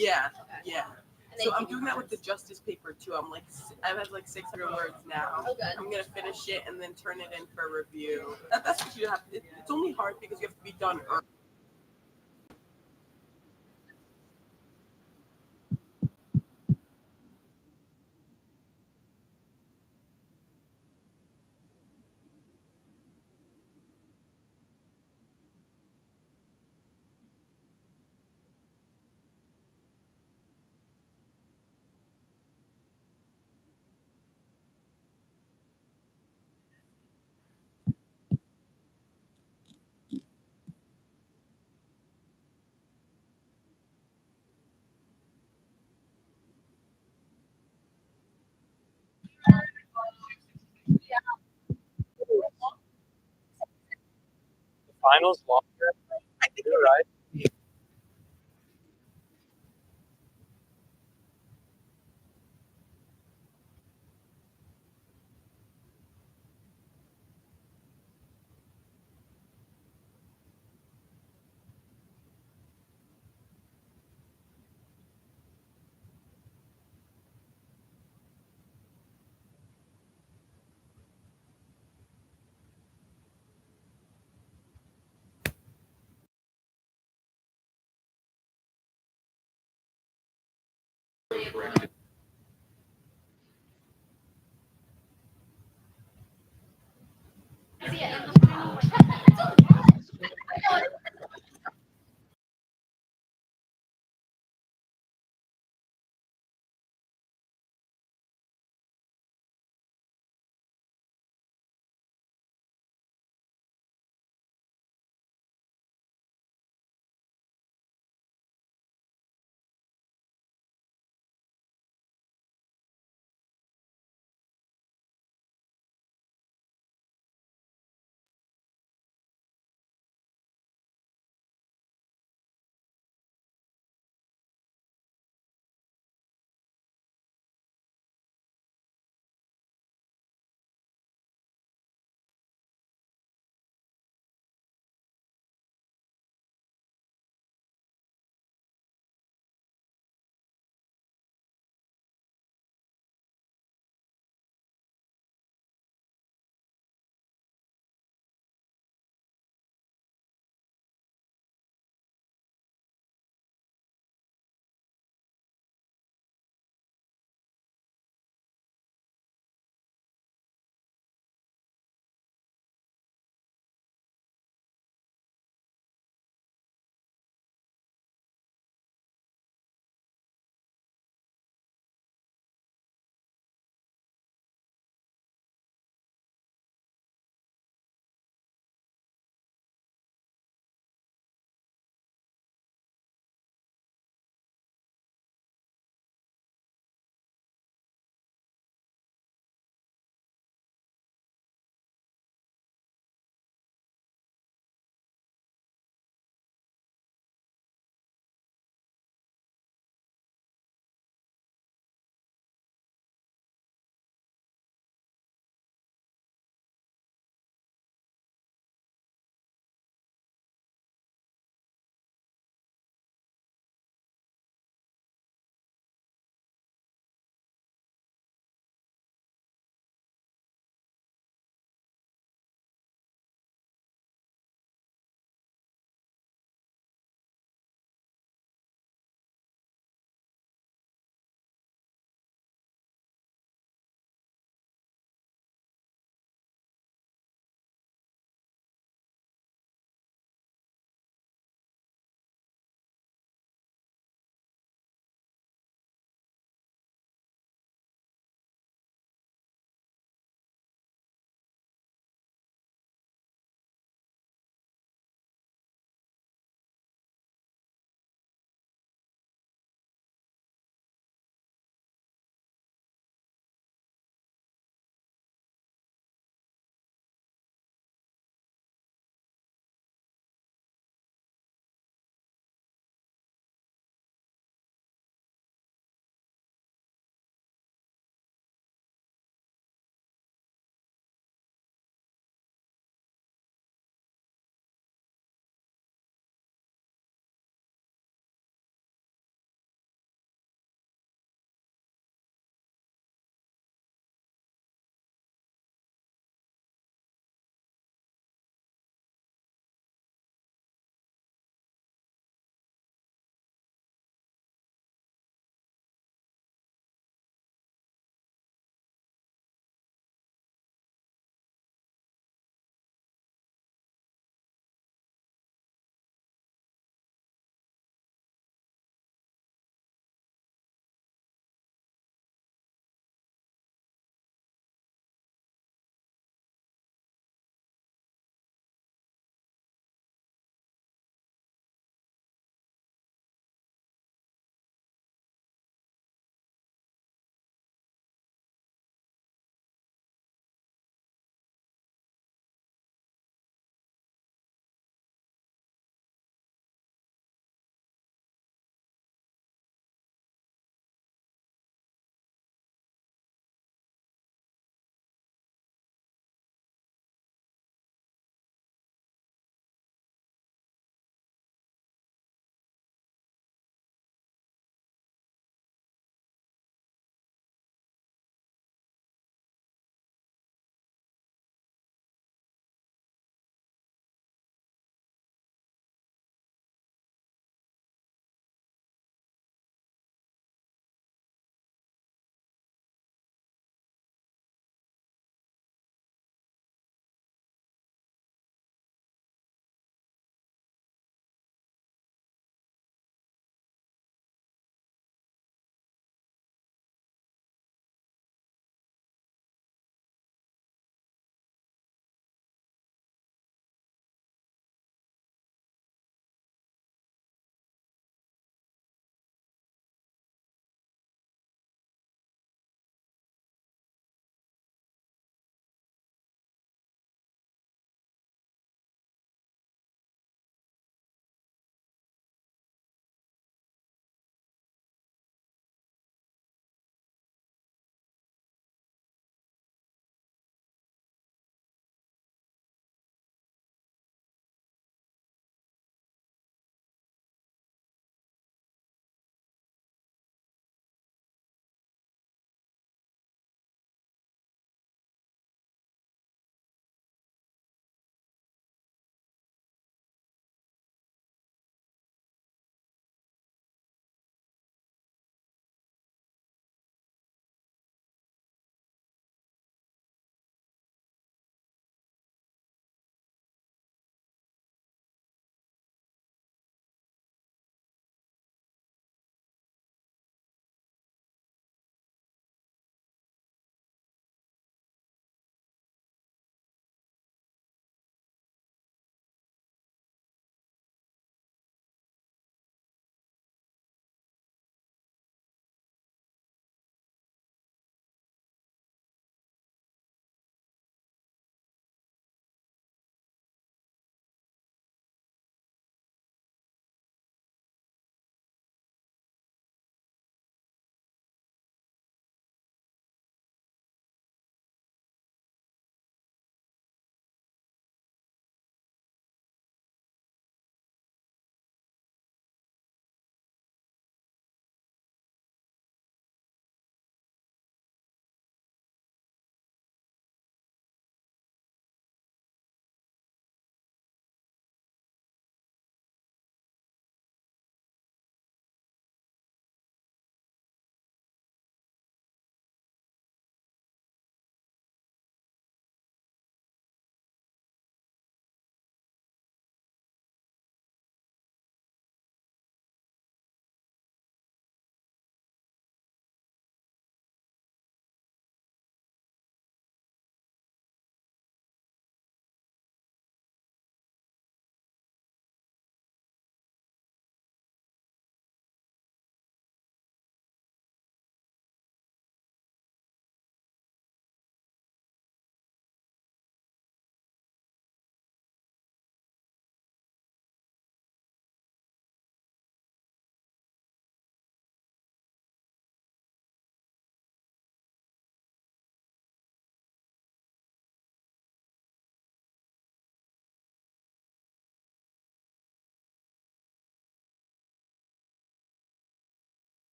yours? Yeah, Okay. yeah. And then So you I'm give me doing that with the cards. justice paper too. I've had like 600 words now. Oh, good. I'm gonna finish it and then turn it in for review. That's what you have. It's only hard because you have to be done early. The finals longer. I think You're right.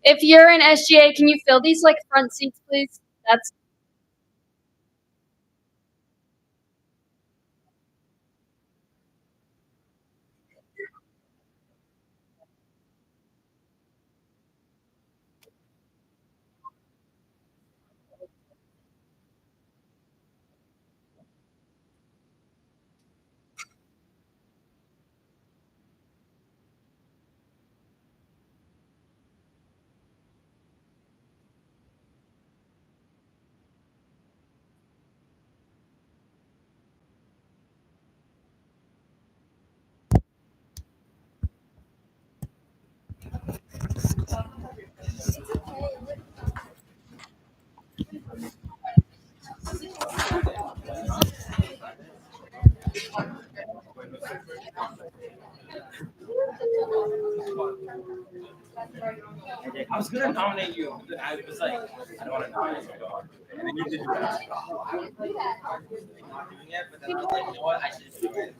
If you're in SGA, can you fill these like front seats, please? That's I was gonna nominate you, but I was like, I don't want to nominate my dog. And then you did that. I'm not doing it, but then I was like, you know what? I should do it.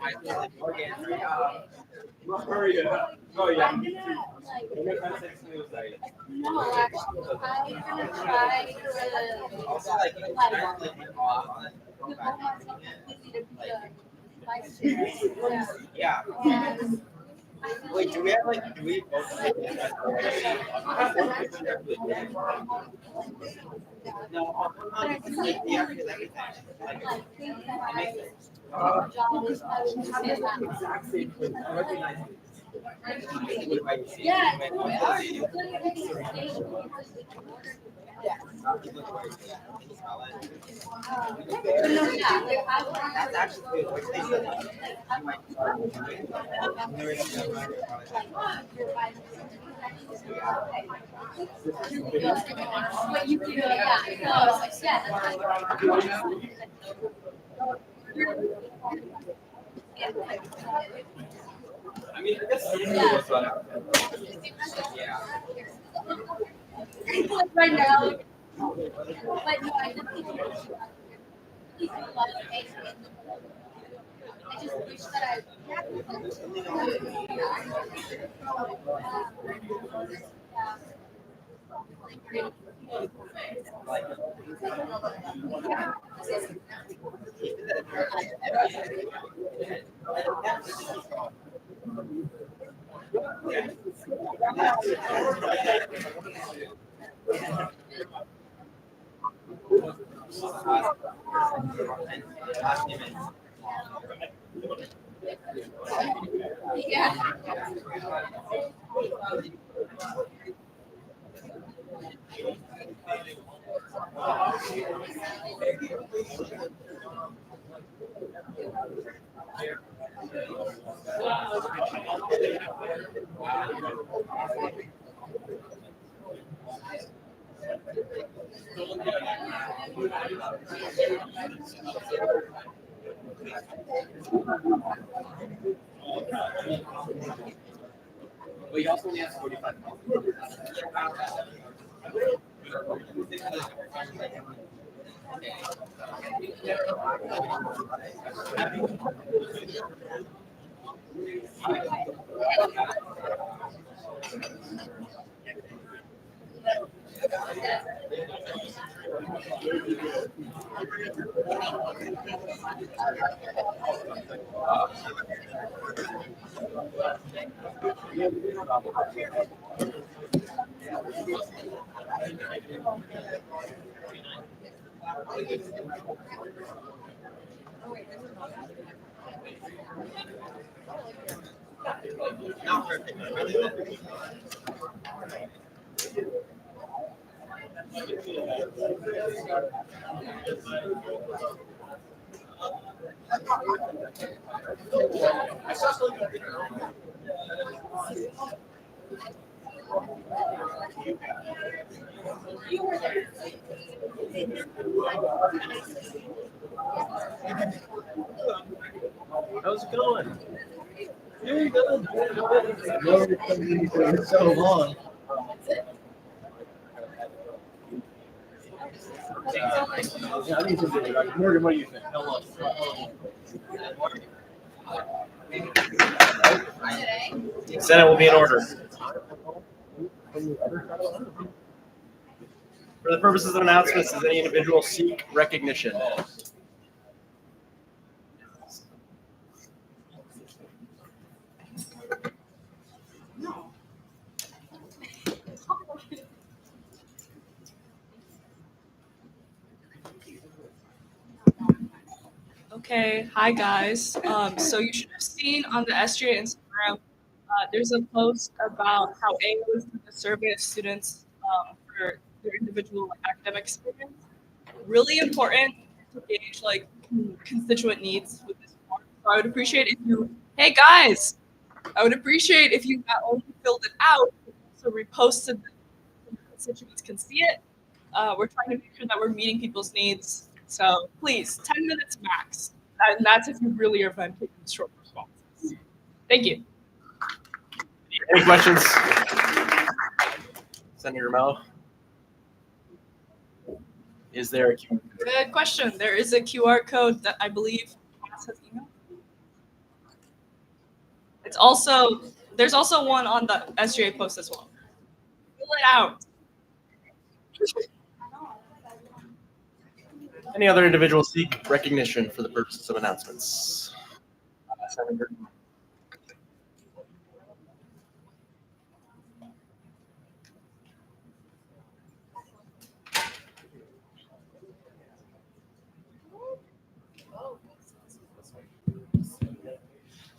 I feel like Morgan. Hurry up. Oh yeah. And then kind of said to me was like, no, actually, I'm gonna try to also like, off. Yeah. Wait, do we have like, do we both like no, yeah, because everything. Like, it makes sense. Exact same place. I recognize it. What about you? Yeah. That's actually good. Which they said you might start doing. What you do, yeah. No, I was like, yeah. I mean, I guess was yeah. Right now, but no, I definitely I just wish that yeah. But you also only have 45 minutes. Not perfect, but really good. How's it going? Very good. No, it's so long. Yeah, I need something. Like, Morgan, what do you think? How long? Senate will be in order. For the purposes of announcements, does any individual seek recognition? Okay, hi guys. So you should have seen on the SGA Instagram, there's a post about how A was doing a survey of students for their individual academic experience. Really important to gauge constituent needs with this form. So I would appreciate if you, hey guys, I would appreciate if you not only filled it out, but also reposted it so the constituents can see it. We're trying to make sure that we're meeting people's needs. So please, 10 minutes max. And that's if you really are fine taking short responses. Thank you. Any questions? Senator Mello? Is there a Q? Good question. There is a QR code that I believe UMass has emailed. There's also one on the SGA post as well. Fill it out. Any other individual seek recognition for the purposes of announcements? Senator?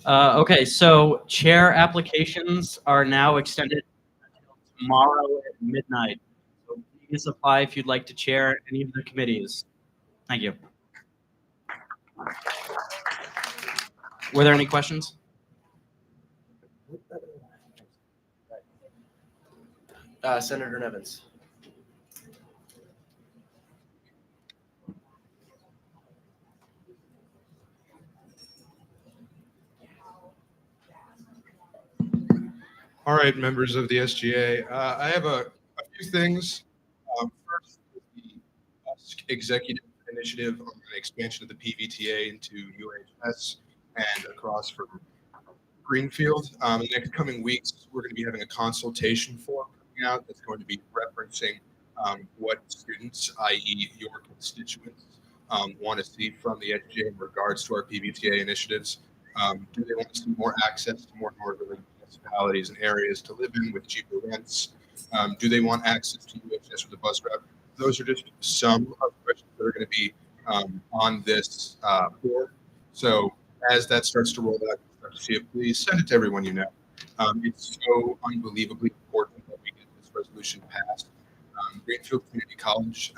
Okay, so chair applications are now extended until tomorrow at midnight. So please apply if you'd like to chair any of the committees. Thank you. Were there any questions? Senator Nevins. All right, members of the SGA. I have a few things. First, the executive initiative on the expansion of the PVTA into UMass and across from Greenfield. In the next coming weeks, we're going to be having a consultation form coming out that's going to be referencing what students, i.e. your constituents, want to see from the SGA in regards to our PVTA initiatives. Do they want to see more access to more northerly municipalities and areas to live in with cheaper rents? Do they want access to UHS with a bus route? Those are just some of the questions that are going to be on this board. So as that starts to roll out, you start to see it, please send it to everyone you know. It's so unbelievably important that we get this resolution passed. Greenfield Community College,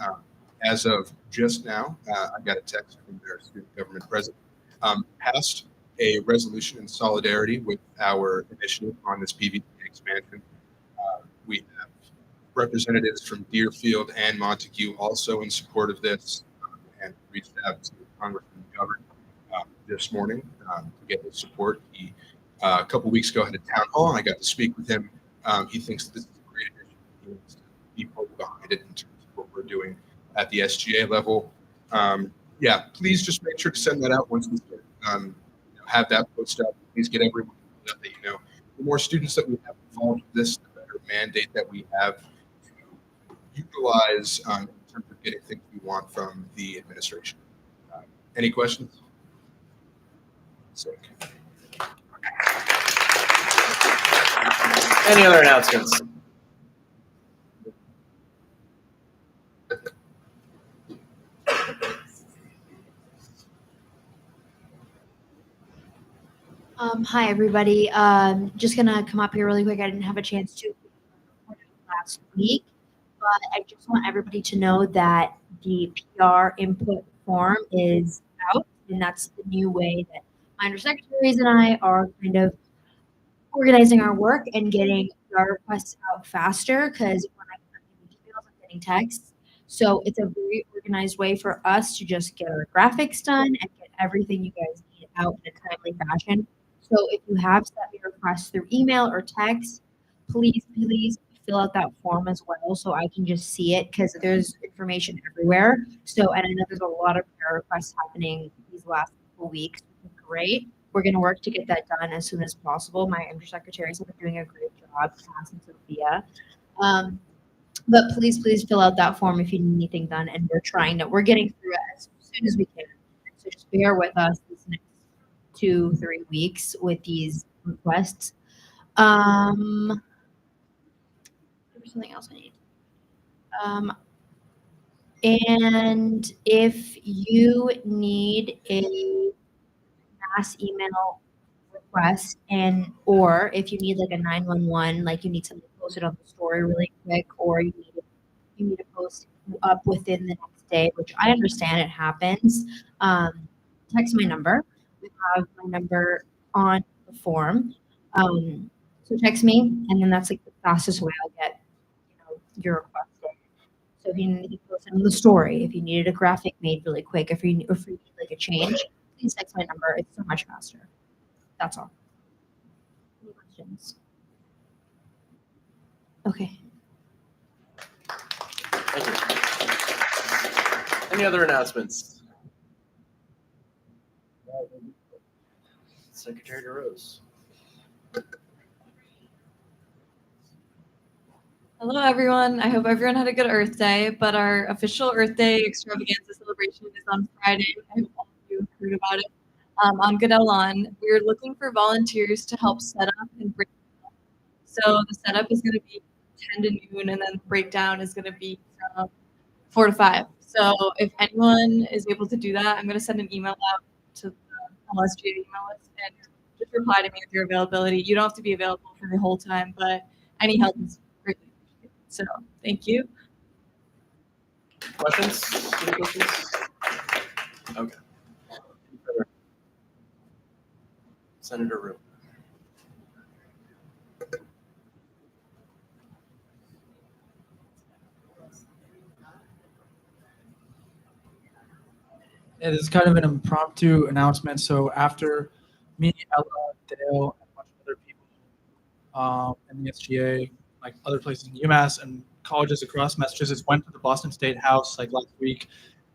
as of just now, I got a text from their student government president, passed a resolution in solidarity with our initiative on this PVTA expansion. We have representatives from Deerfield and Montague also in support of this, and reached out to Congressman McGovern this morning to get his support. He a couple weeks ago had a town hall, and I got to speak with him. He thinks this is a great initiative. He wants to be pulled behind it in terms of what we're doing at the SGA level. Yeah, please just make sure to send that out once we start. Have that posted up. Please get everyone that you know. The more students that we have involved with this, the better mandate that we have to utilize in terms of getting things we want from the administration. Any questions? Sick. Any other announcements? Hi, everybody. Just gonna come up here really quick. I didn't have a chance to last week, but I just want everybody to know that the PR input form is out, and that's the new way that my undersecretaries and I are kind of organizing our work and getting our requests out faster, because when I'm getting emails, I'm getting texts. So it's a very organized way for us to just get our graphics done and get everything you guys need out in a timely fashion. So if you have sent me requests through email or text, please fill out that form as well so I can just see it, because there's information everywhere. So, and I know there's a lot of prayer requests happening these last couple weeks, which is great. We're going to work to get that done as soon as possible. My undersecretaries have been doing a great job, Cass and Sophia. But please fill out that form if you need anything done. And we're getting through it as soon as we can. So just bear with us these next 2-3 weeks with these requests. There's something else I need. And if you need a mass email request or if you need like a 911, like you need something posted on the story really quick, or you need to post up within the next day, which I understand it happens. Text my number. We have my number on the form. So text me, and then that's like the fastest way I'll get your request. So if you need to post it on the story, if you needed a graphic made really quick, if you need like a change, please text my number. It's so much faster. That's all. Any questions? Okay. Thank you. Any other announcements? Secretary DeRose. Hello, everyone. I hope everyone had a good Earth Day, but our official Earth Day extravaganza celebration is on Friday. I hope all of you heard about it. On Goodell Lawn, we're looking for volunteers to help set up and break down. So the setup is going to be 10 to noon, and then the breakdown is going to be from 4 to 5. So if anyone is able to do that, I'm going to send an email out to the SGA email list and just reply to me with your availability. You don't have to be available for the whole time, but any help is greatly appreciated. So thank you. Questions? Any questions? Okay. Senator Rue. Yeah, this is kind of an impromptu announcement. So after me, Ella, Dale, and a bunch of other people in the SGA, like other places in UMass and colleges across Massachusetts, went to the Boston State House like last week.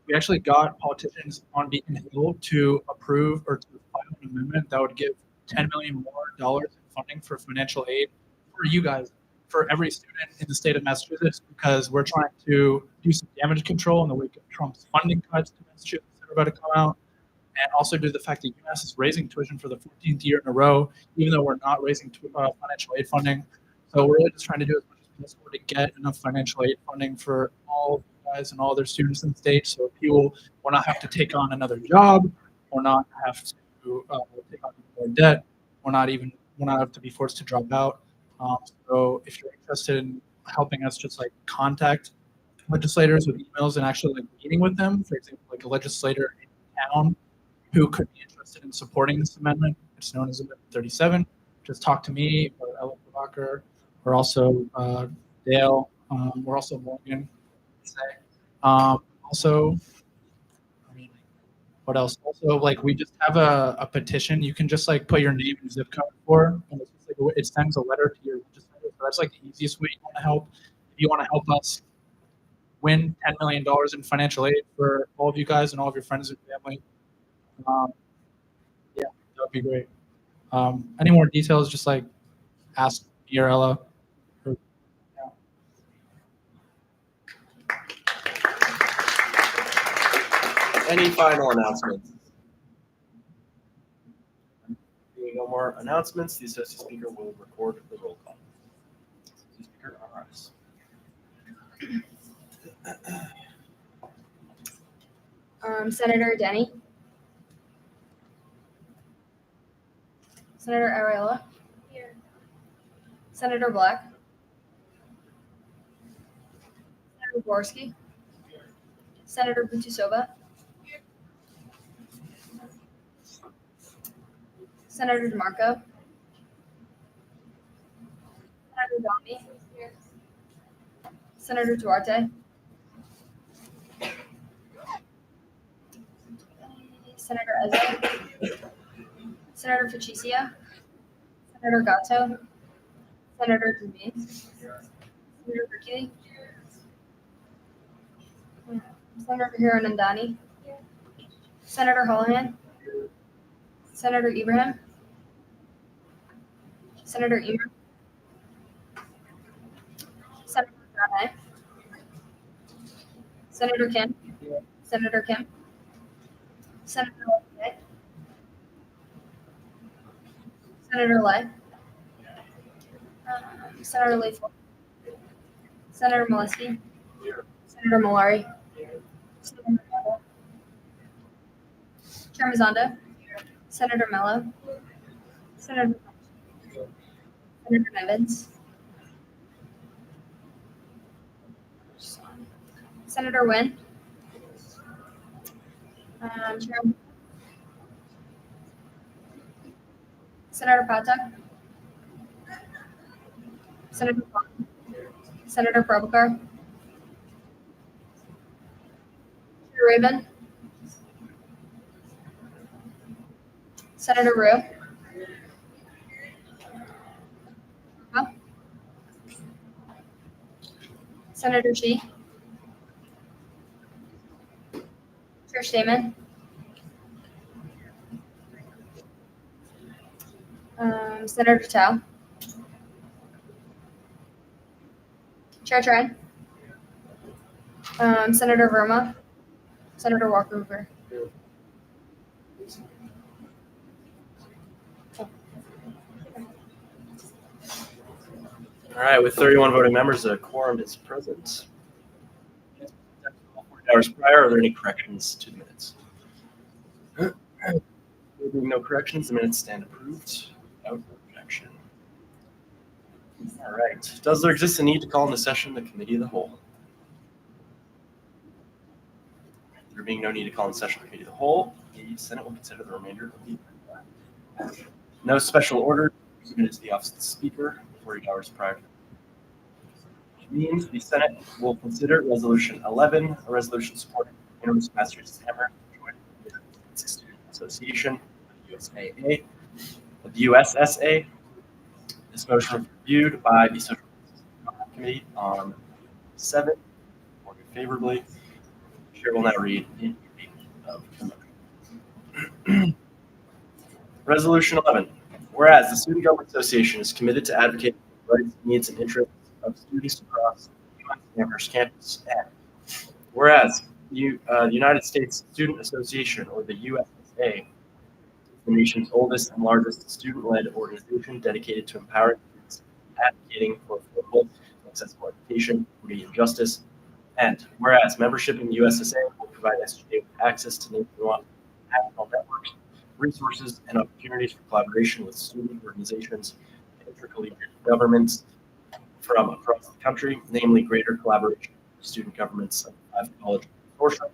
We actually got politicians on Beacon Hill to approve or to file an amendment that would give $10 million more in funding for financial aid for you guys, for every student in the state of Massachusetts, because we're trying to do some damage control in the wake of Trump's funding cuts to Massachusetts that are about to come out, and also due to the fact that UMass is raising tuition for the 14th year in a row, even though we're not raising financial aid funding. So we're really just trying to do as much as possible to get enough financial aid funding for all guys and all their students in the state, so people will not have to take on another job, or not have to take on more debt, or not have to be forced to drop out. So if you're interested in helping us, just like contact legislators with emails and actually like meeting with them. For example, like a legislator in town who could be interested in supporting this amendment. It's known as Amendment 37. Just talk to me or Ella Provoker, or also Dale. We're also Morgan. Also, I mean, what else? Also, like we just have a petition. You can just like put your name and zip code for, and it's just like it sends a letter to your legislator. So that's like the easiest way you want to help. If you want to help us win $10 million in financial aid for all of you guys and all of your friends and family, yeah, that would be great. Any more details? Just like ask me or Ella. Any final announcements? Being no more announcements, the associate speaker will record the roll call. Associate Speaker RS. Senator Denny. Senator Ariella. Here. Senator Black. Senator Gorski. Senator Butusova. Senator DeMarco. Senator Domi. Senator Duarte. Senator Eze. Senator Patricia. Senator Gatto. Senator Dumas. Senator Hercule. Senator Hiranandani. Senator Holohan. Senator Ibrahim. Senator Emer. Senator Kim. Senator Kim. Senator Lay. Senator Lay. Senator Leathwell. Senator Molesky. Senator Malari. Senator Mello. Chair Mazzondo. Senator Mello. Senator Senator Nevins. Senator Nguyen. Chair. Senator Patek. Senator Farr. Senator Probakar. Chair Rabin. Senator Rue. Senator Shi. Chair Stamen. Senator Tao. Chair Tran. Senator Verma. Senator Walker Hoover. All right, with 31 voting members, a quorum is present. 40 hours prior, are there any corrections to the minutes? There being no corrections, the minutes stand approved without objection. All right, does there exist a need to call into session the committee of the whole? There being no need to call in session the committee of the whole, the Senate will consider the remainder of the agenda. No special order submitted to the office of the Speaker 48 hours prior. Which means the Senate will consider Resolution 11, a resolution supporting University of Massachusetts Amherst joining the Student Association, USAA, the USSA. This motion was reviewed by the Social Committee on 7, voted favorably. The chair will now read in of the motion. Resolution 11. Whereas the Student Government Association is committed to advocating for the rights, needs, and interests of students across the UMass Amherst campus, and whereas the United States Student Association, or the USSA, is the nation's oldest and largest student-led organization dedicated to empowering students, advocating for affordable and accessible education, equity, and justice. And whereas membership in the USSA will provide SGA with access to national networks, resources, and opportunities for collaboration with student organizations and intercollegiate governments from across the country, namely greater collaboration with student governments of the 5 college consortium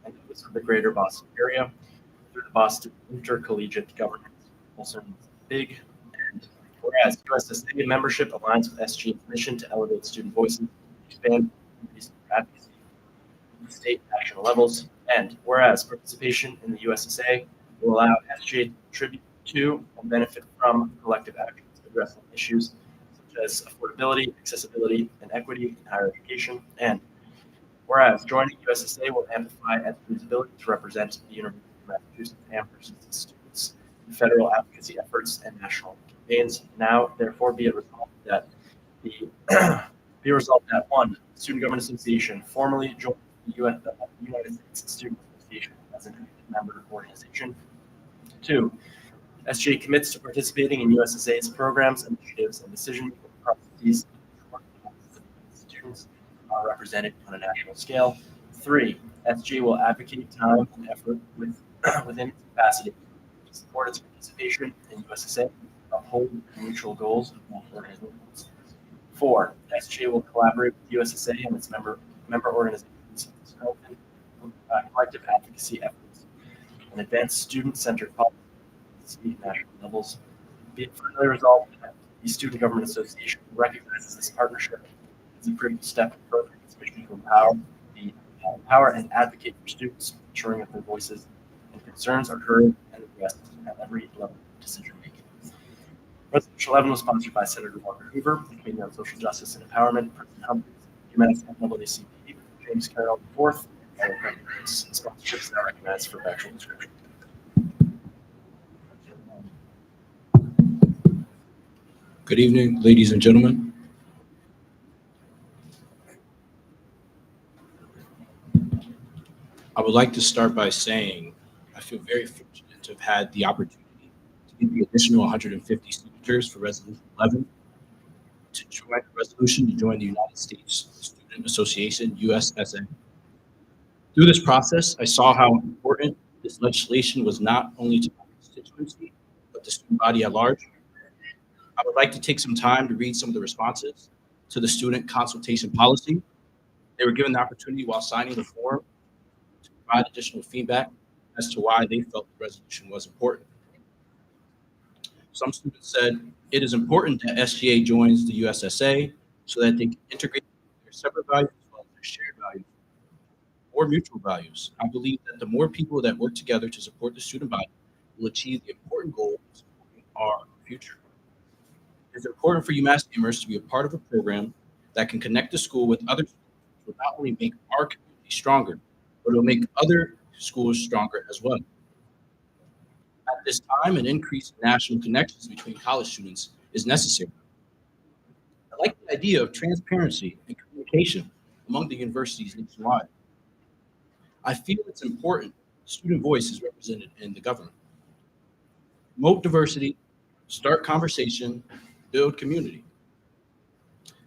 and those of the greater Boston area through the Boston Intercollegiate Government, also known as BIG. And whereas USSA membership aligns with SGA's mission to elevate student voices, expand advocacy at state and national levels, and whereas participation in the USSA will allow SGA to contribute to and benefit from collective actions addressing issues such as affordability, accessibility, and equity in higher education. And whereas joining USSA will amplify SGA's ability to represent the University of Massachusetts Amherst students in federal advocacy efforts and national campaigns. Now, therefore, be it resolved that one, Student Government Association formally joined the United States Student Association as an member organization. 2, SGA commits to participating in USSA's programs, initiatives, and decision-making processes students are represented on a national scale. 3, SGA will advocate time and effort within its capacity to support its participation in USSA, uphold mutual goals of both organizations. 4, SGA will collaborate with USSA and its member organizations to strengthen collective advocacy efforts and advance student-centered policies at state and national levels. Be it further resolved that the Student Government Association recognizes this partnership as a critical step in furthering its mission to empower and advocate for students, ensuring that their voices and concerns are heard and addressed at every level of decision making. Resolution 11 was sponsored by Senator Walker Hoover, the Committee on Social Justice and Empowerment, President Humphreys, UMass NAACP, James Carroll IV, and other candidates. Sponsorship is now recognized for factual description. Good evening, ladies and gentlemen. I would like to start by saying I feel very fortunate to have had the opportunity to get the additional 150 signatures for Resolution 11 to join the resolution to join the United States Student Association, USSA. Through this process, I saw how important this legislation was not only to my constituency, but the student body at large. I would like to take some time to read some of the responses to the student consultation policy. They were given the opportunity while signing the form to provide additional feedback as to why they felt the resolution was important. Some students said it is important that SGA joins the USSA so that they can integrate their separate values as well as their shared values or mutual values. I believe that the more people that work together to support the student body will achieve the important goal of supporting our future. It's important for UMass Amherst to be a part of a program that can connect the school with other schools, which will not only make our community stronger, but it will make other schools stronger as well. At this time, an increase in national connections between college students is necessary. I like the idea of transparency and communication among the universities nationwide. I feel it's important student voice is represented in the government. Promote diversity, start conversation, build community.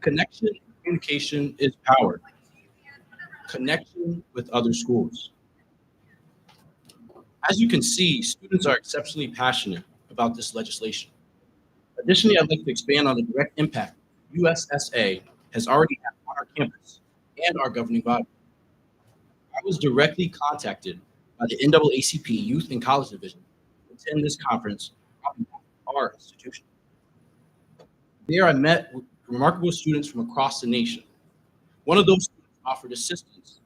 Connection and communication is power. Connection with other schools. As you can see, students are exceptionally passionate about this legislation. Additionally, I'd like to expand on the direct impact USSA has already had on our campus and our governing body. I was directly contacted by the NAACP Youth and College Division to attend this conference on behalf of our institution. There I met with remarkable students from across the nation. One of those students offered assistance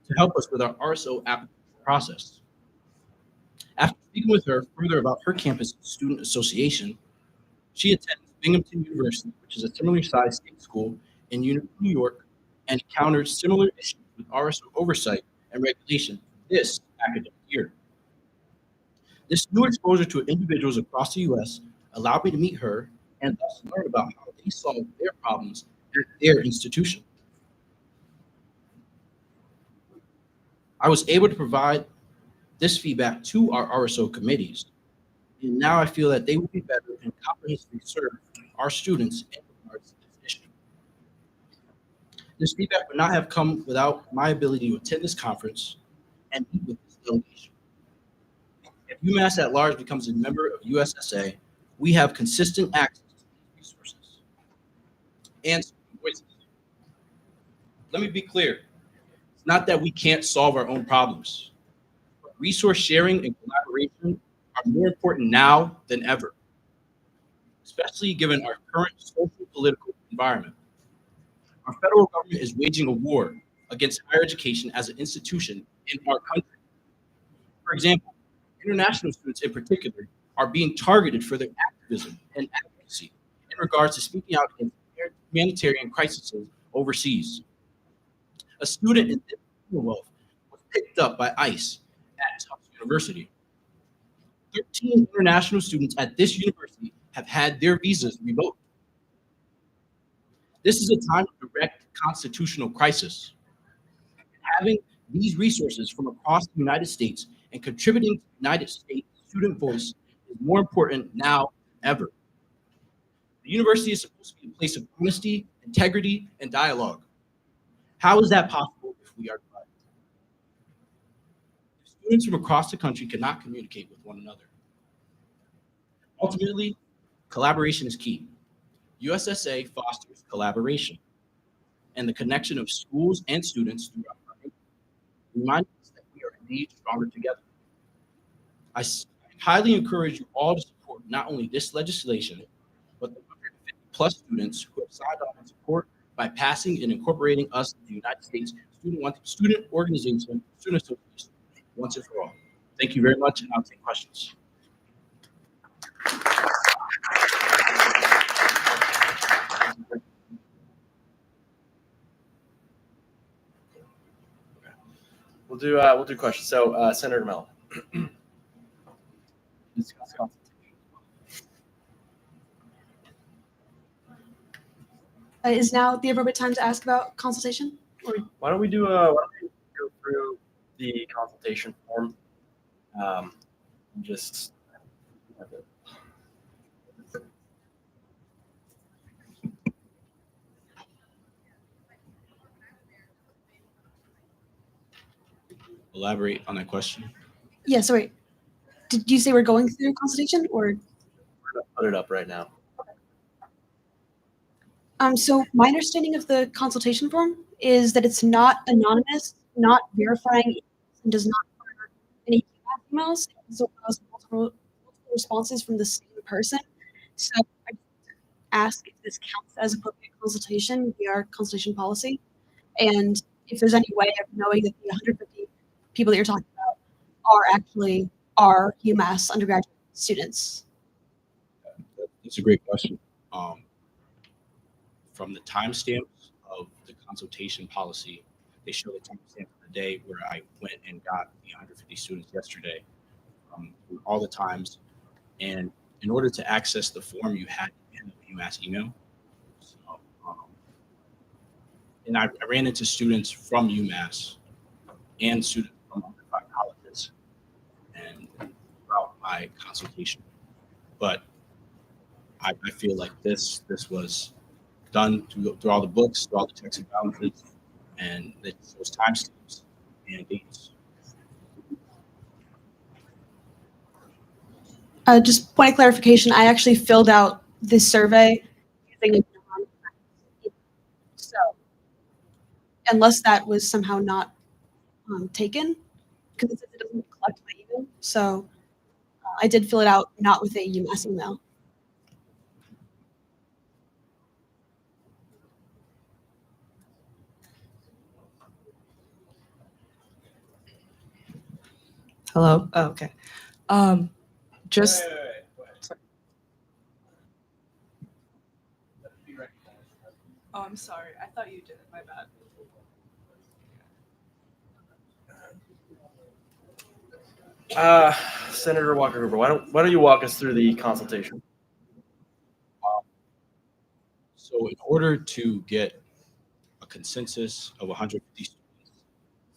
to help us with our RSO application process. After speaking with her further about her campus student association, she attended Binghamton University, which is a similarly sized state school in New York, and encountered similar issues with RSO oversight and regulation this academic year. This new exposure to individuals across the U.S. allowed me to meet her and thus learn about how they solve their problems at their institution. I was able to provide this feedback to our RSO committees, and now I feel that they will be better and comprehensively serve our students in regards to this issue. This feedback would not have come without my ability to attend this conference and meet with this delegation. If UMass at large becomes a member of USSA, we have consistent access to these resources and voices. Let me be clear. It's not that we can't solve our own problems. But resource sharing and collaboration are more important now than ever, especially given our current social political environment. Our federal government is waging a war against higher education as an institution in our country. For example, international students in particular are being targeted for their activism and advocacy in regards to speaking out against humanitarian crises overseas. A student in this Commonwealth was picked up by ICE at Tufts University. 13 international students at this university have had their visas revoked. This is a time of direct constitutional crisis. Having these resources from across the United States and contributing to the United States student voice is more important now than ever. The university is supposed to be a place of honesty, integrity, and dialogue. How is that possible if we are divided? Students from across the country cannot communicate with one another. Ultimately, collaboration is key. USSA fosters collaboration and the connection of schools and students throughout our nation, reminding us that we are indeed stronger together. I highly encourage you all to support not only this legislation, but the 150 plus students who have signed on in support by passing and incorporating us into the United States Student Organization, Student Association, once and for all. Thank you very much, and I'll take questions. We'll do questions. So Senator Mel. Discuss consultation. Is now the appropriate time to ask about consultation? Or Why don't we go through the consultation form. Just elaborate on that question. Yeah, sorry. Did you say we're going through consultation or? we're gonna put it up right now. So my understanding of the consultation form is that it's not anonymous, not verifying, and does not require any emails. It allows multiple responses from the same person. So I ask if this counts as appropriate consultation via our consultation policy, and if there's any way of knowing that the 150 people that you're talking about are actually our UMass undergraduate students. That's a great question. From the timestamps of the consultation policy, they show the timestamp of the day where I went and got the 150 students yesterday, all the times. And in order to access the form, you had to have a UMass email. So, and I ran into students from UMass and students from other five colleges and throughout my consultation. But I feel like this was done through all the books, through all the checks and balances, and those timestamps and dates. Just point of clarification, I actually filled out this survey using a so unless that was somehow not taken, because it says it doesn't collect my email. So I did fill it out not with a UMass email. Hello. Oh, okay. Just. Oh, I'm sorry. I thought you did it. My bad. Senator Walker Hoover, why don't you walk us through the consultation? So in order to get a consensus of 150 students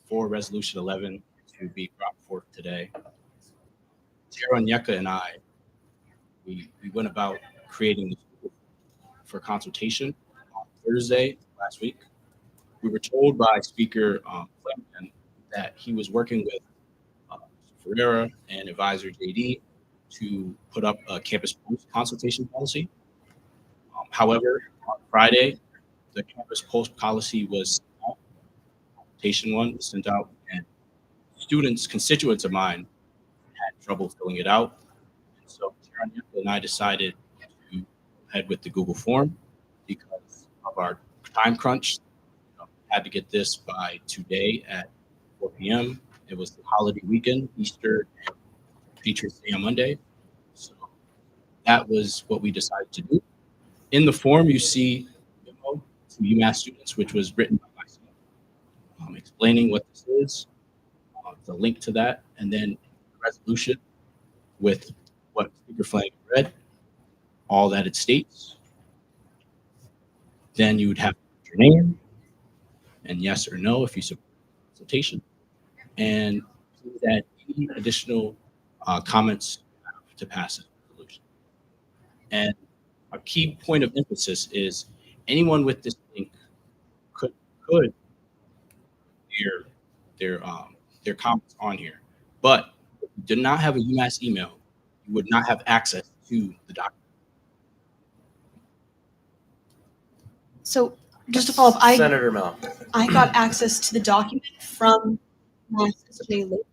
for Resolution 11 to be brought forth today, Tara Onyeka and I, we went about creating this for consultation on Thursday last week. We were told by Speaker Flemington that he was working with Ferreira and advisor JD to put up a campus post consultation policy. However, on Friday, the campus post policy was sent out, consultation one was sent out, and students, constituents of mine, had trouble filling it out. And so Tara and I decided to head with the Google form because of our time crunch. Had to get this by today at 4 p.m. It was the holiday weekend, Easter and Patriots Day on Monday. So that was what we decided to do. In the form, you see a memo to UMass students, which was written by myself, explaining what this is, the link to that, and then the resolution with what Speaker Flanagan read, all that it states. Then you would have your name and yes or no if you support the consultation, and please add any additional comments to pass this resolution. And a key point of emphasis is anyone with this link could their comments on here, but if you did not have a UMass email, you would not have access to the document. So just to follow up, Senator Mel. I got access to the document from UMass SGA link,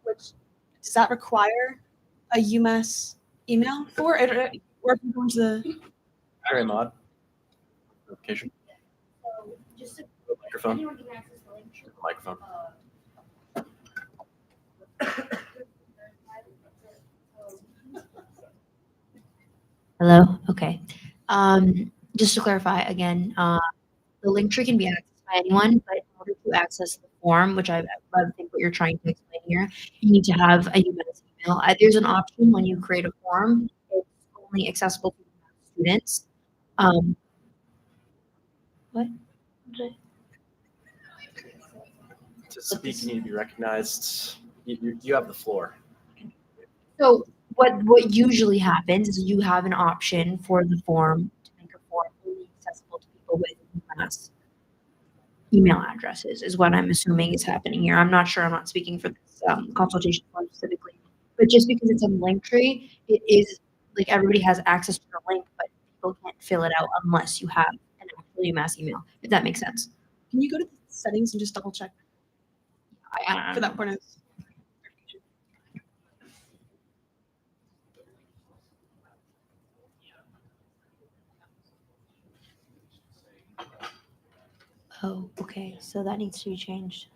which does that require a UMass email for it, or if you go into the Very mod. Notification. Just to Microphone. anyone can access the link. Microphone. Hello? Okay. Just to clarify again, the link tree can be accessed by anyone, but in order to access the form, which I think what you're trying to explain here, you need to have a UMass email. There's an option when you create a form, it's only accessible to students. What? To speak, you need to be recognized. You have the floor. So what usually happens is you have an option for the form to make a form only accessible to people with UMass email addresses is what I'm assuming is happening here. I'm not sure. I'm not speaking for this consultation form specifically, but just because it's a Linktree, it is like everybody has access to the link, but people can't fill it out unless you have an actual UMass email. If that makes sense. Can you go to the settings and just double check for that point of Oh, okay. So that needs to be changed.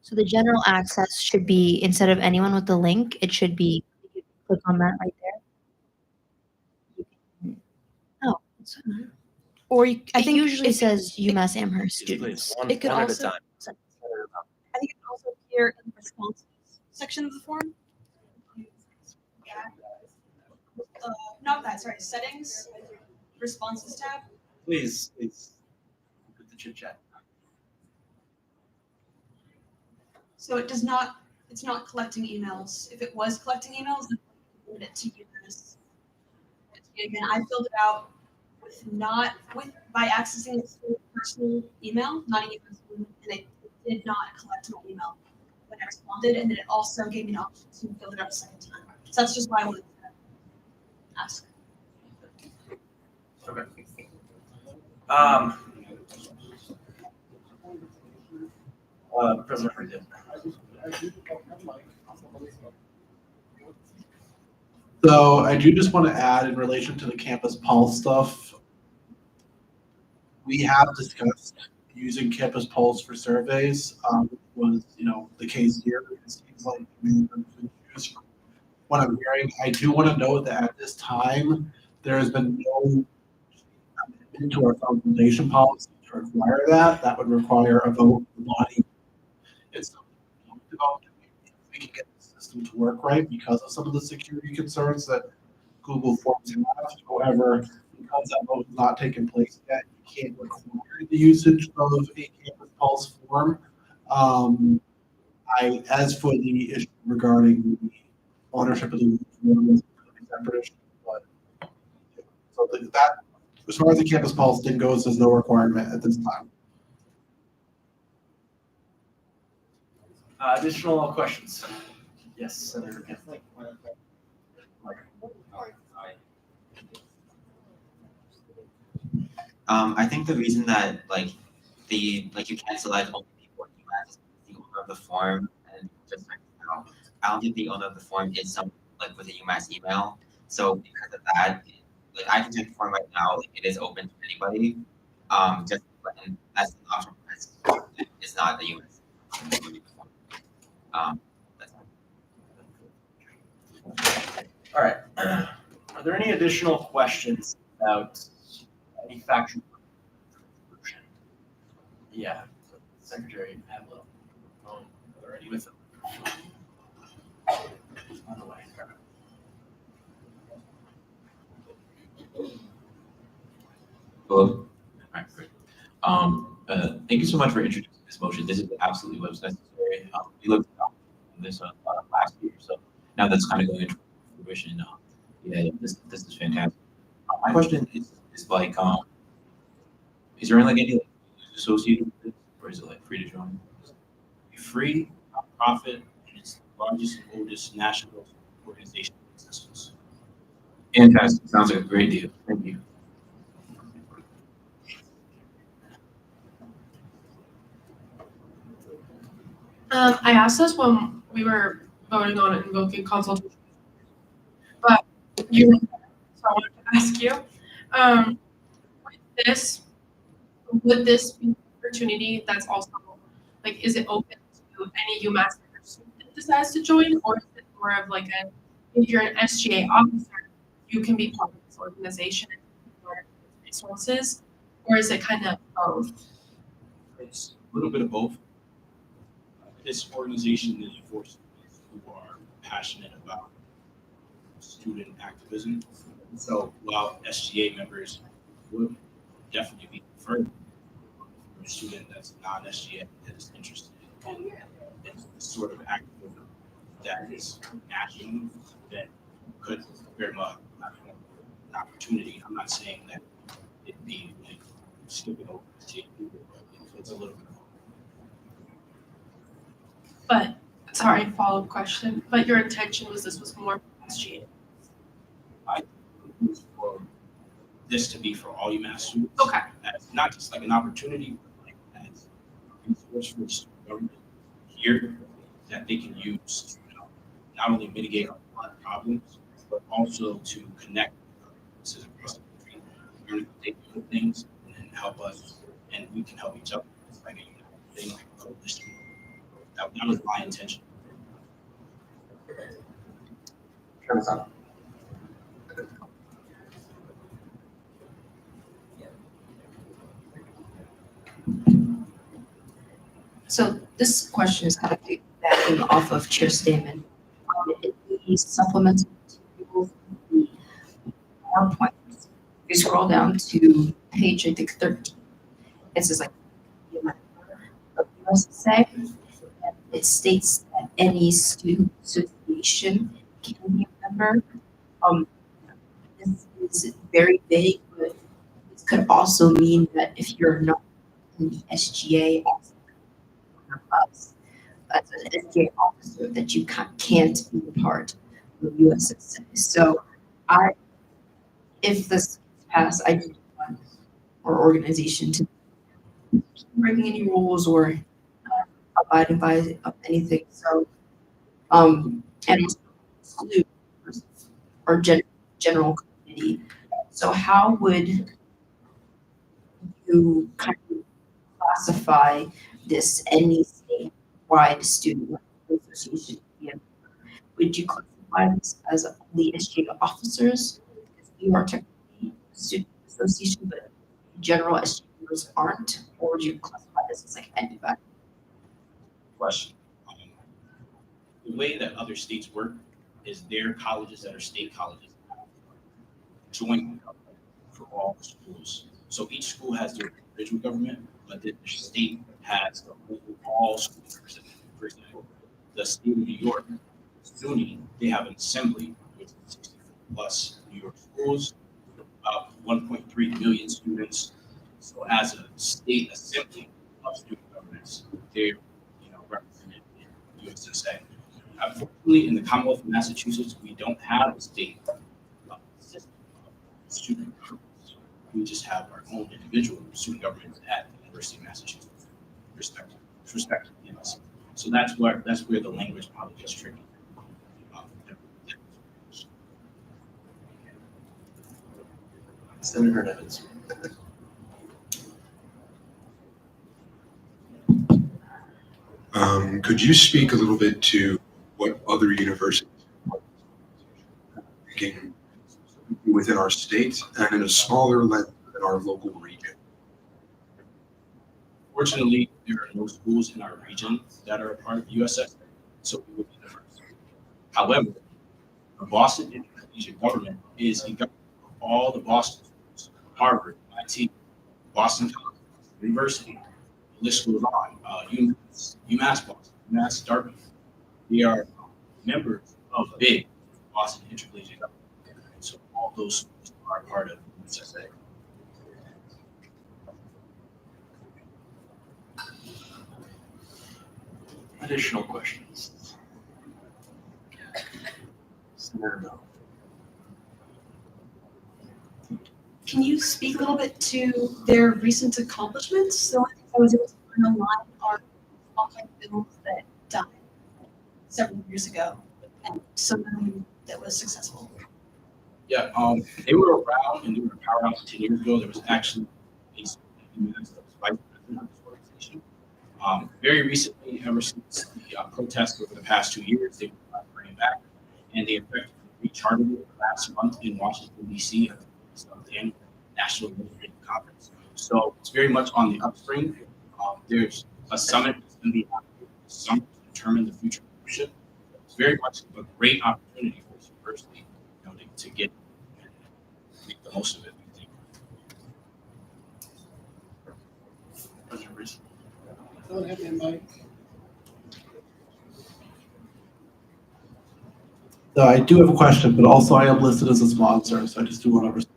So the general access should be instead of anyone with the link, it should be you click on that right there. Oh, or you, I it think usually if- says it- UMass Amherst Please, students. one, It could one also- at a time. I think it can also appear in the responses section of the form. Not that, sorry, settings, responses tab. Please. Put the chit chat. So it's not collecting emails. If it was collecting emails, then we would limit it to UMass. Again, I filled it out by accessing its personal email, not a UMass one, and it did not collect my email when I responded, and then it also gave me an option to fill it out a second time. So that's just why I wanted to ask. Okay. President Freeman. So I do just want to add in relation to the Campus Pulse stuff, we have discussed using Campus Pulse for surveys, which was, the case here. It seems like what I'm hearing. I do want to note that at this time, there has been no amendment to our consultation policy to require that. That would require a vote of the body. It's something we talked about. We can get the system to work right because of some of the security concerns that Google Forms have. However, because that vote has not taken place yet, you can't require the usage of a Campus Pulse form. As for the issue regarding the ownership of the form, is a separate issue. But so that, as far as the Campus Pulse thing goes, there's no requirement at this time. Additional questions? Yes, Senator. I think the reason that you can't select only people in UMass is the owner of the form, and just I don't think the owner of the form is someone with a UMass email. So because of that, I can check the form right now. It is open to anybody. Just and that's an option. It's not the UMass. That's All right. Are there any additional questions about any factual? Yeah, Secretary Pablo. Already with him. On the way. Hello. All right, great. Thank you so much for introducing this motion. This is absolutely what was necessary. We looked at this last year, so now that's kind of going into fruition. This is fantastic. My question is is there any fees associated with this, or is it free to join? Free, nonprofit, and it's the largest and oldest national organization in existence. Fantastic. Sounds like a great deal. Thank you. I asked this when we were voting on invoking consultation, but you were there, so I wanted to ask you, would this be an opportunity that's also, is it open to any UMass student that decides to join, or is it more of if you're an SGA officer, you can be part of this organization and learn resources, or is it kind of both? It's a little bit of both. This organization is for students who are passionate about student activism. So while SGA members would definitely be preferred, or student that's non-SGA that is interested in this sort of activism that is national, that could very much have an opportunity. I'm not saying that it'd be like skipping over SGA, but it's a little bit. But sorry, follow-up question. But your intention was this was more SGA. I was for this to be for all UMass students. Okay. As not just like an opportunity, but like as a resource for the student government here that they can use to, not only mitigate a lot of problems, but also to connect with across the country, learn how they do things, and help us, and we can help each other. It's like a thing, like a coalition. That was my intention. So this question is kind of piggybacking off of Chair statement. The supplemental materials, the PowerPoint, if you scroll down to page, I think 13, it says like be a member of USSA. And it states that any student association can be a member. This is very vague, but this could also mean that if you're not in the SGA as an SGA officer, that you can't be a part of USSA. So if this is passed, I don't want our organization to keep breaking any rules or abiding by anything. So, and also exclude our general community. So how would you kind of classify this any statewide student association? Would you classify this as only SGA officers? Because we are technically a student association, but general SGA members aren't, or would you classify this as like anybody? Question. The way that other states work is their colleges that are state colleges joint for all the schools. So each school has their individual government, but the state has all schools. For example, the state of New York, SUNY, they have an assembly with 64 plus New York schools, about 1.3 million students. So as a state assembly of student governments, they're represented in USSA. Unfortunately, in the Commonwealth of Massachusetts, we don't have a state system of student governments. We just have our own individual student governments at the University of Massachusetts, respectively. Yes. So that's where the language probably gets tricky. Senator Evans. Could you speak a little bit to what other universities are thinking within our state and in a smaller lens in our local region? Fortunately, there are no schools in our region that are a part of USSA, so we would be the first. However, the Boston Intercollegiate Government is a government of all the Boston schools, Harvard, MIT, Boston College, University, the list goes on, UMass Boston, UMass Dartmouth. We are members of big Boston Intercollegiate Government, so all those schools are part of USSA. Additional questions? Senator Bell. Can you speak a little bit to their recent accomplishments? So I was able to find online are all kinds of bills that died several years ago, and something that was successful. Yeah, they were around and they were a powerhouse 10 years ago. There was actually a UMass that was vice president of this organization. Very recently, ever since the protests over the past 2 years, they were bringing back, and they effectively recharted it last month in Washington, D.C. at the annual National Administrative Conference. So it's very much on the upspring. There's a summit that's going to be happening this summer to determine the future leadership. It's very much a great opportunity for this university, to get and make the most of it, I think. President Don't have my mic. So I do have a question, but also I am listed as a sponsor, so I just do want to respond.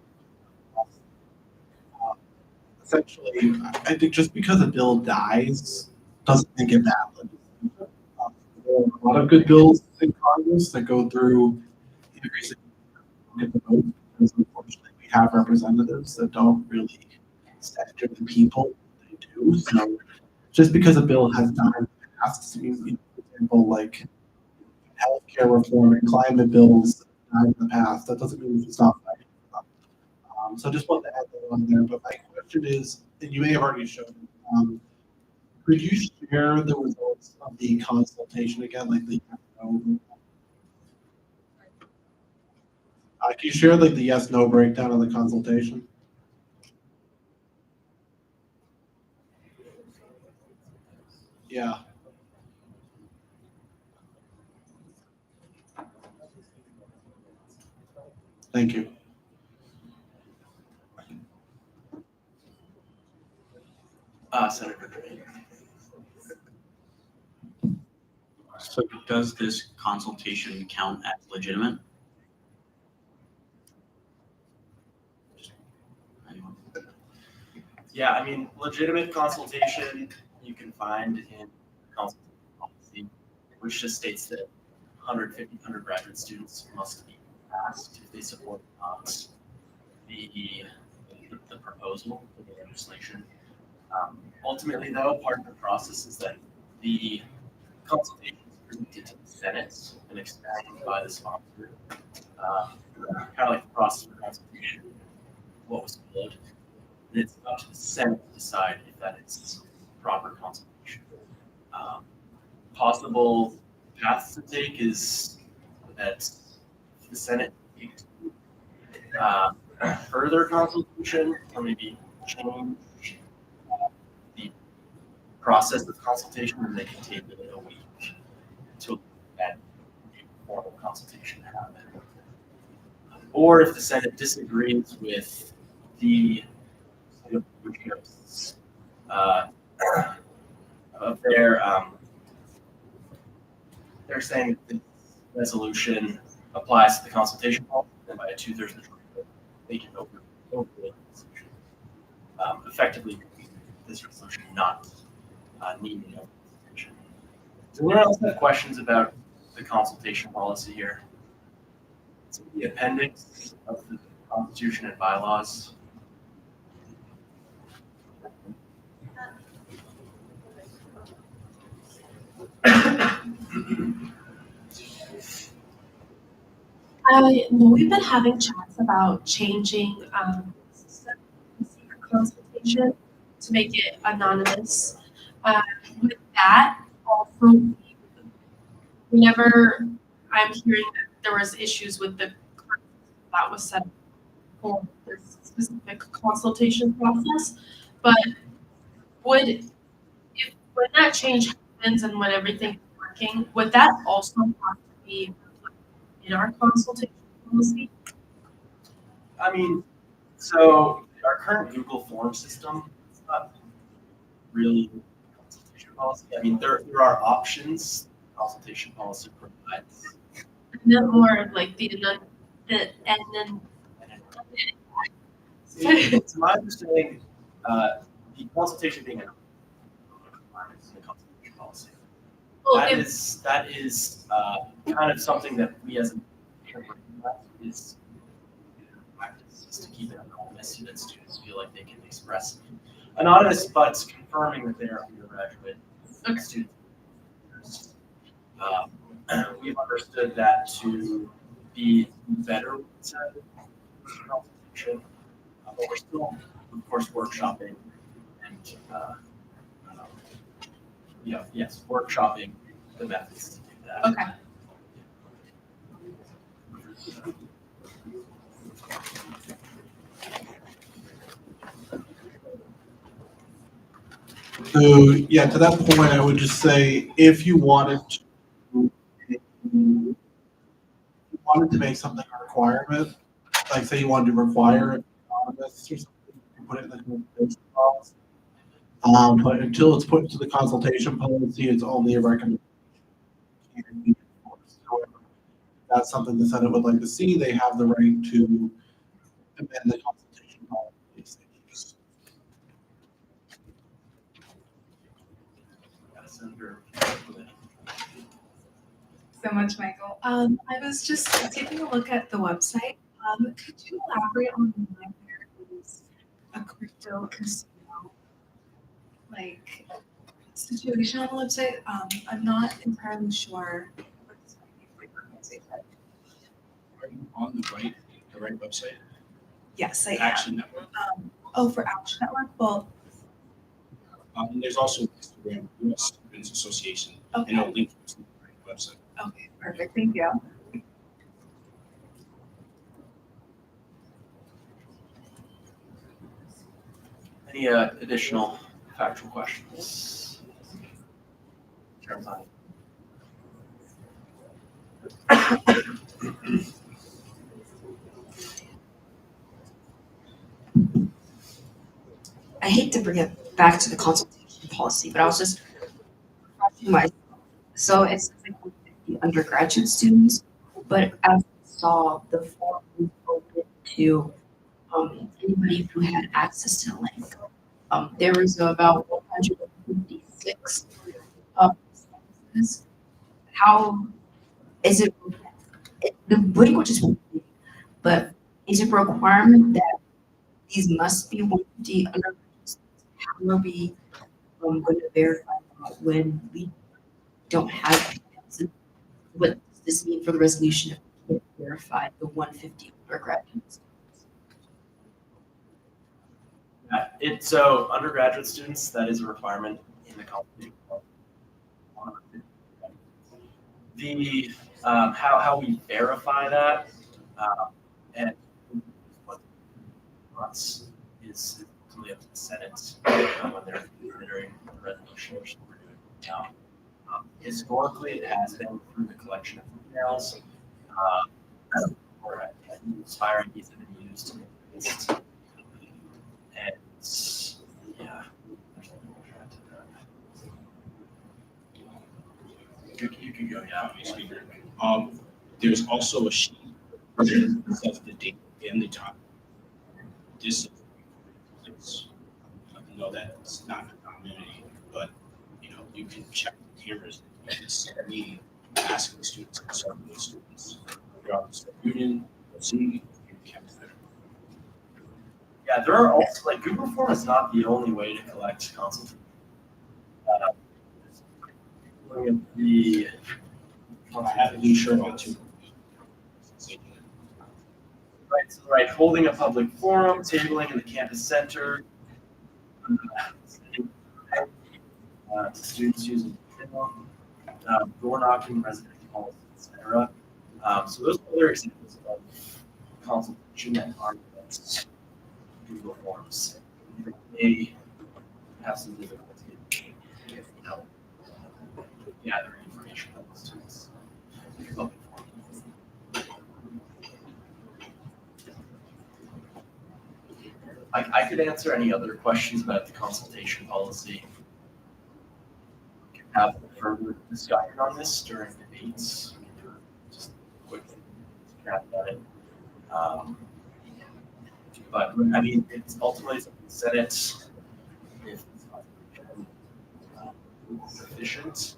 Essentially, I think just because a bill dies doesn't make it valid. There are a lot of good bills in Congress that go through every single get the vote because unfortunately we have representatives that don't really stand for the people they do. So just because a bill has died in the past means, for example, like healthcare reform and climate bills died in the past, that doesn't mean we should stop fighting for them. So just want to add that on there. But my question is, and you may have already shown, could you share the results of the consultation again, like the can you share like the yes/no breakdown of the consultation? Yeah. Thank you. Senator Drain. So does this consultation count as legitimate? Yeah, I mean, legitimate consultation you can find in consultation policy, which just states that 150 undergraduate students must be asked if they support or not the proposal for the legislation. Ultimately, though, part of the process is that the consultation is presented to the Senate and examined by the sponsor. Kind of like the process for consultation, what was followed. And it's up to the Senate to decide if that is proper consultation. Possible paths to take is that the Senate takes further consultation or maybe change the process of consultation, and they can take it a week to that formal consultation happen. Or if the Senate disagrees with the of they're saying that the resolution applies to the consultation policy, and by a 2/3 majority, they can overrule the resolution. Effectively, this resolution not needing a consultation. Does anyone else have questions about the consultation policy here? It's in the appendix of the Constitution and bylaws. I know we've been having chats about changing system secret consultation to make it anonymous. With that, also, whenever I'm hearing that there was issues with the current system that was set up for this specific consultation process, but when that change happens and when everything is working, would that also have to be in our consultation policy? I mean, so our current Google Form system is not really consultation policy. I mean, there are options consultation policy provides. Not more of like the and then. To my understanding, the consultation being a requirement in the consultation policy. Well, that is kind of something that we as an is practice is to keep it anonymous so that students feel like they can express anonymous, but confirming that they are undergraduate students. We've understood that to be better consultation, but we're still, of course, workshopping and workshopping the methods to do that. Okay. So yeah, to that point, I would just say if you wanted to make something a requirement, like say you wanted to require it anonymous or something, you can put it in the consultation policy. But until it's put into the consultation policy, it's only a recommendation. It can't be enforced. However, if that's something the Senate would like to see, they have the right to amend the consultation policy. So much, Michael. I was just taking a look at the website. Could you elaborate on why there is a crypto casino like situation on the website? I'm not entirely sure. Are you on the right website? Yes, I am. Action Network. For Action Network. Well, And there's also Instagram, U.S. Students Association, Okay. and a link to the right website. okay, perfect. Thank you. Any additional factual questions? Chairman Zani. I hate to bring it back to the consultation policy, but I was just refreshing myself. So it says like 150 undergraduate students, but as I saw, the form was open to anybody who had access to the link. There was about 156 responses. How is it? The language is one thing, but is it a requirement that these must be 150 undergraduate students? How are we going to verify that when we don't have it? What does this mean for the resolution if we can't verify the 150 undergraduates? So undergraduate students, that is a requirement in the college. The how we verify that and what wants is ultimately up to the Senate when they're considering the resolution, which we're doing now. Historically, it has been through the collection of emails or inspiring these have been used to make the list. And yeah, you can go, yeah. There's also a sheet that says the date and the time. This is, I know that's not a community, but you can check the cameras. You can see me asking the students, consulting with students. Throughout the student union, you'll see Yeah, there are also like Google Form is not the only way to collect consultation. I have a new shirt on too. Right, holding a public forum, tabling in the campus center, students using door knocking, resident halls, etc. So those are other examples of consultation that aren't Google Forms. They have some difficulty gathering information on the students. I could answer any other questions about the consultation policy. We can have further discussion on this during debates. We can do just quickly chat about it. But I mean, it's ultimately the Senate, if it's sufficient,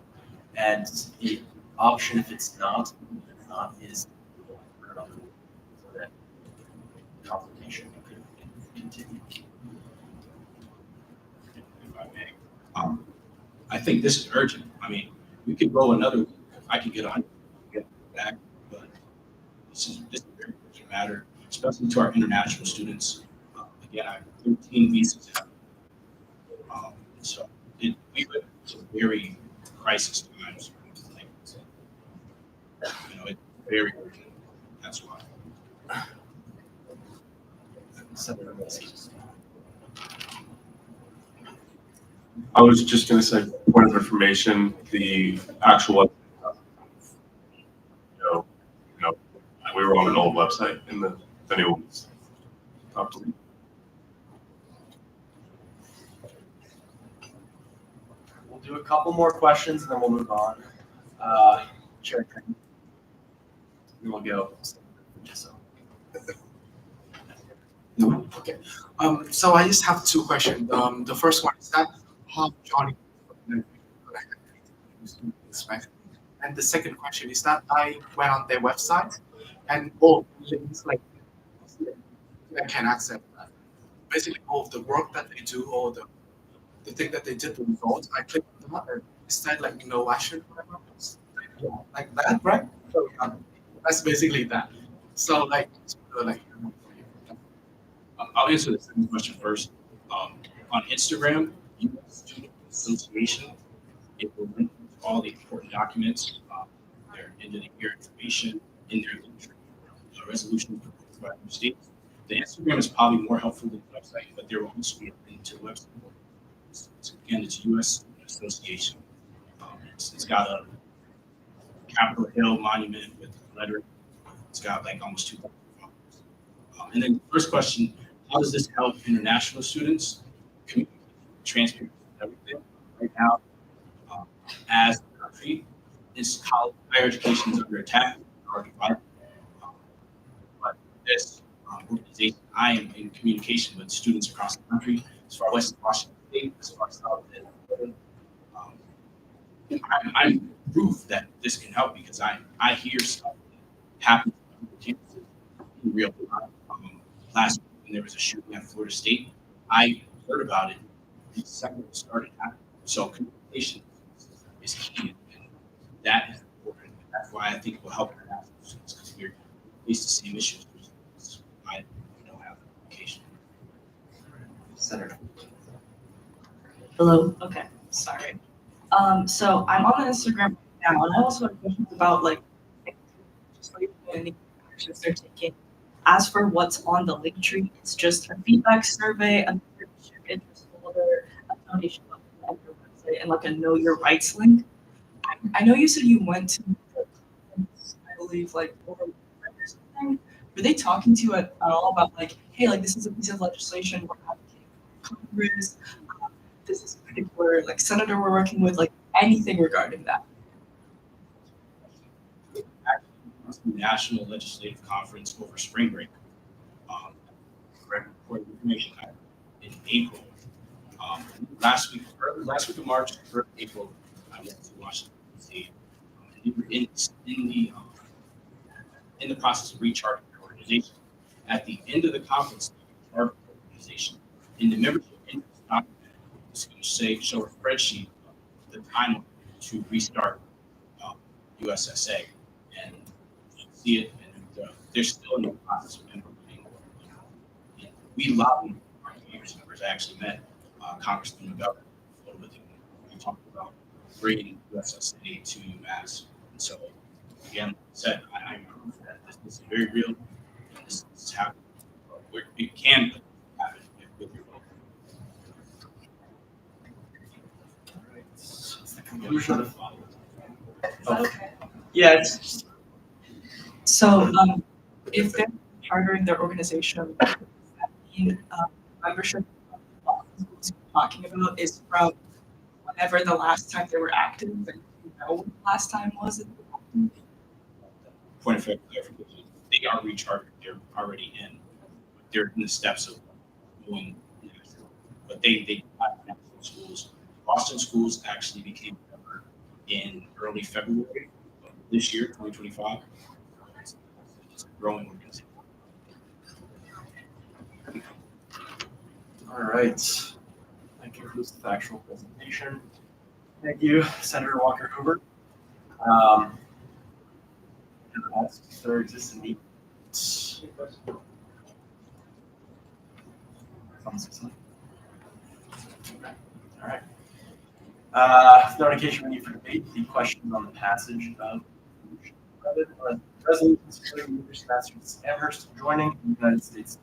and the option if it's not is so that consultation could continue. If I may. I think this is urgent. I mean, we could go another week. I could get 100 get back, but this is a very urgent matter, especially to our international students. Again, I have 13 visas. So we live in some very crisis times. It's very urgent. That's why. I was just going to say, point of information, the actual, we were on an old website in the new ones. do a couple more questions and then we'll move on. Chair, and we'll go. So. No. Okay. So I just have two questions. The first one is that how Johnny expect, and the second question is that I went on their website and all links like I can access that. Basically, all of the work that they do, all the thing that they did, the results. I click on that, and it said like no action, whatever. Like that, right? So that's basically that. So like. I'll answer the second question first. On Instagram, UMass Student Association, it will link to all the important documents, their end of the year information, in their resolution for other states. The Instagram is probably more helpful than the website, but there will also be a link to the website. Again, it's US Association. It's got a Capitol Hill monument with lettering. It's got like almost 2,000 followers. And then the first question, how does this help international students? Transparency everything. Right now, as a country, higher education is under attack. But this organization, I am in communication with students across the country, as far west as Washington State, as far south as I'm proof that this can help because I hear stuff that happens on campuses in real time. Last week when there was a shooting at Florida State, I heard about it the second it started happening. So communication is key, and that is important. That's why I think it will help international students because we're face the same issues. I don't have communication. Senator. Hello. Okay. Sorry. So I'm on the Instagram now, and I also have questions about like just like any actions they're taking. As for what's on the link tree, it's just a feedback survey, a membership interest folder, a donation button on your website, and like a know your rights link. I know you said you went to the conference, I believe, like over or something. Were they talking to you at all about like, hey, like this is a piece of legislation we're advocating for Congress? This is a particular like senator we're working with, like anything regarding that. National Legislative Conference over spring break. For information in April. Last week of March, early April, I went to Washington D.C. And we were in the process of recharting the organization. At the end of the conference, we recharted the organization. In the membership interest document, it's going to show a spreadsheet of the time to restart USSA. And see it, and they're still in the process of implementing. We lobbied our Congress members. I actually met Congressman McGovern with him. We talked about bringing USSA to UMass. And so, again, like I said, I'm proof that this is very real. And this is happening. It can happen with your vote. All right. It's the conclusion of the Okay. Yeah. It's, so, if they're chartering their organization, does that mean membership schools you're talking about is from whenever the last time they were active, and you know when the last time was it active? Point of clarification, they are rechartered. They're already in. They're in the steps of going national. But they have national schools. Boston schools actually became a member in early February of this year, 2025. It's a growing organization. All right. That concludes the factual presentation. Thank you, Senator Walker Hoover. If there exists a need. All right. No indication of need for debate. The question on the passage of resolution supporting University of Massachusetts Amherst joining the United States.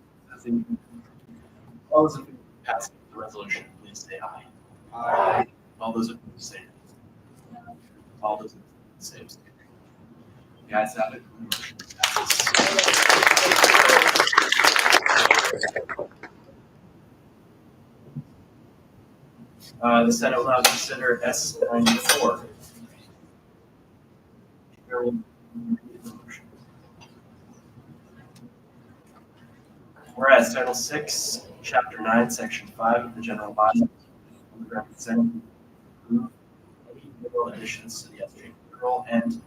All those in favor of passing the resolution, please say aye. Aye. All those opposed say no. All those opposed say abstain. The ayes have it. The motion passes. The Senate will now consider S94. Whereas Title VI, Chapter 9, Section 5 of the General Bylaws of the Senate approve any liberal additions to the SGA payroll, and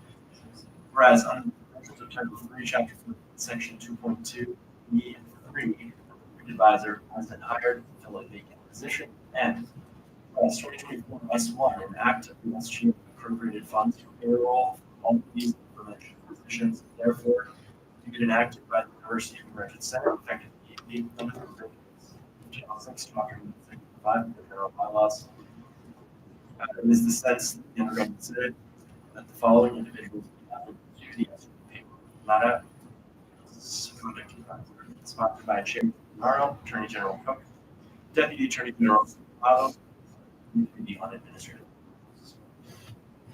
whereas under the provisions of Title 3, Chapter 4, Section 2.2, B and 3, the advisor has been hired to fill a vacant position, and whereas 2024 S1, an act of the SGA appropriated funds for payroll for all of these aforementioned positions, therefore, to be enacted by the University of American Senate effective immediately under the provisions of Title 6, Chapter 5 of the General Bylaws. It is the sense that the underlying considered that the following individuals be added to the SGA payroll. Mata, sponsored by Chair Morrow, Attorney General Cook, Deputy Attorney General Malo, and the unadministrative.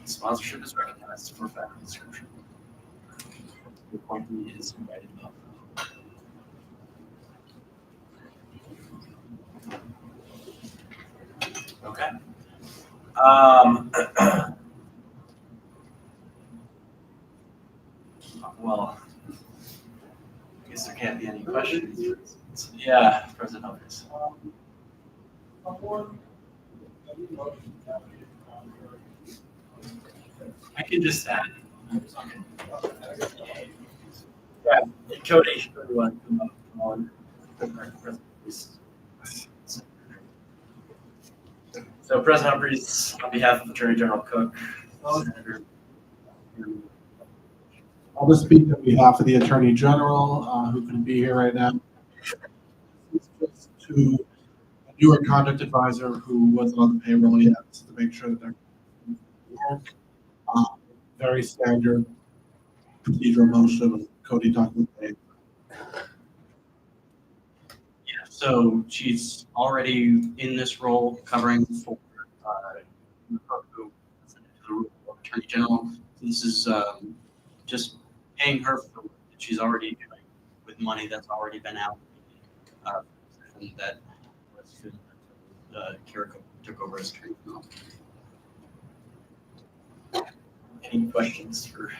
Sponsorship is recognized for faculty description. The appointee is invited up. Okay. Well, I guess there can't be any questions. Yeah, President Humphries. I can just add. Yeah, Cody, everyone, come on. So President Humphries, on behalf of Attorney General Cook, Senator. I'll just speak on behalf of the Attorney General, who couldn't be here right now. It's just to a newer conduct advisor who wasn't on the payroll yet, to make sure that they're work. Very standard procedural motion. Cody talking about. Yeah, so she's already in this role covering for who the role of Attorney General. So this is just paying her for the work that she's already doing with money that's already been allocated. And that was Kira took over as Attorney General. Any questions for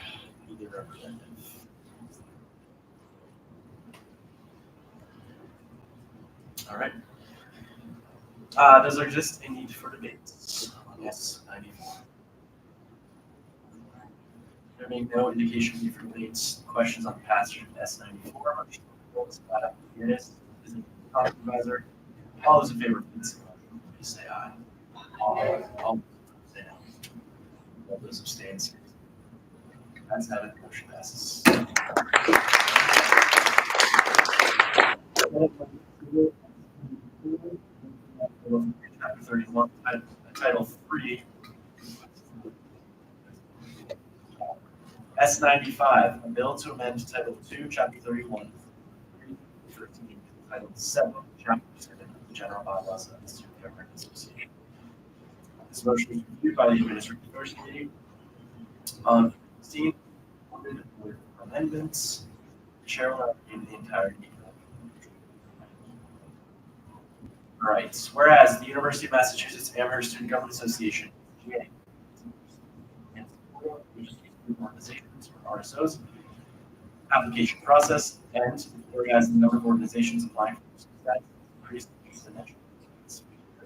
either representative? All right. Does there exist a need for debates on S94? There being no indication of need for debates, questions on the passage of S94, much is the conduct advisor. All those in favor, please say aye. All say no. All those abstain. That's how the motion passes. Chapter 31, Title 3. S95, a bill to amend Title 2, Chapter 31, 13, Title 7, Chapter 7 of the General Bylaws of the Student Government Association. This motion is reviewed by the Administrative Affairs Committee. Seen with amendments, the chair will not read the entirety. All right. Whereas the University of Massachusetts Amherst Student Government Association, SGA, organizations or RSOs, application process, and whereas the number of organizations applying for status increased exponentially, the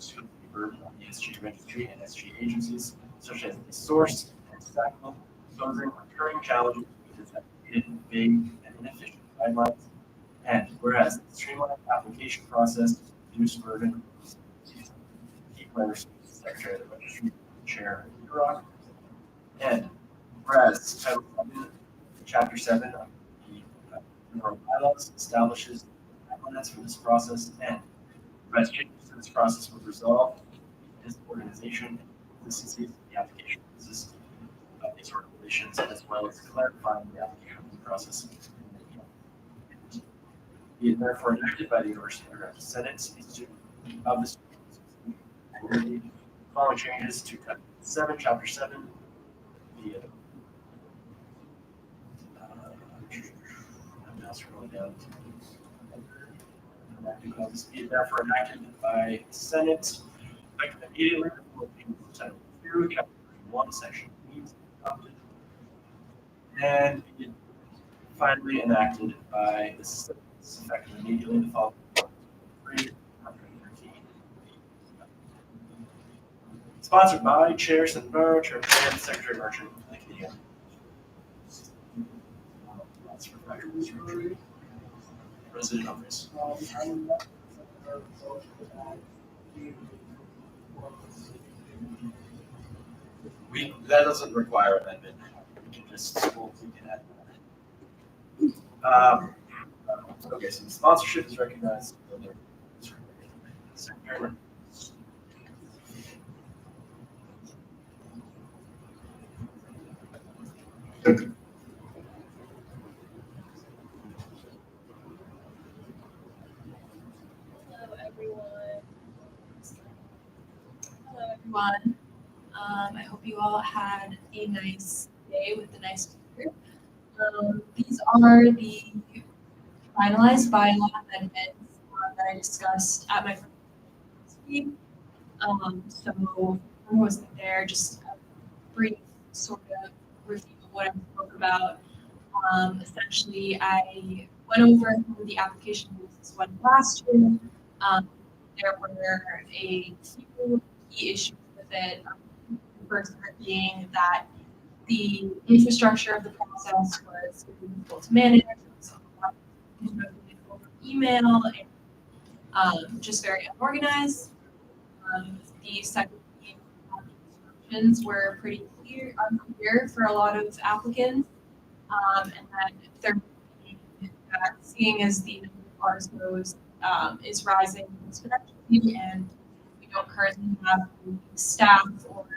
burden on the SGA registry and SGA agencies, such as the source and stackable, posing recurring challenges with outdated, vague, and inefficient guidelines. And whereas the streamlined application process reduced burden, keep letters Secretary of the Registry, Chair Iraq, and whereas Title 7, Chapter 7 of the General Bylaws establishes guidelines for this process, and whereas changes to this process would resolve this organization and consistency of the application process of these organizations, as well as clarifying the application process. Be it therefore enacted by the University of American Senate Institute of the following changes to Title 7, Chapter 7, the I'm now scrolling down. Be it therefore enacted by Senate Effective immediately, the full payment of Title II, Chapter 31, Section 8 is adopted. And it finally enacted by the Senate, effective immediately, the following 3, 13. Sponsored by Chair Sindar, Chair Pan, Secretary Merchant, and the Committee. That's for Dr. Mr. President Amherst. That doesn't require amendment. We can just we can add that. Okay, so the sponsorship is recognized. Secretary. Hello, everyone. Hello, everyone. I hope you all had a nice day with the nice weather. These are the finalized bylaw amendments that I discussed at my first meeting. So I wasn't there, just a brief sort of review of what I spoke about. Essentially, I went over who the application was went last year. There were a few key issues with it. The first part being that the infrastructure of the process was difficult to manage. It was over email and just very unorganized. The second instructions were pretty unclear for a lot of applicants. And then third, seeing as the number of RSOs is rising exponentially, and we don't currently have the staff or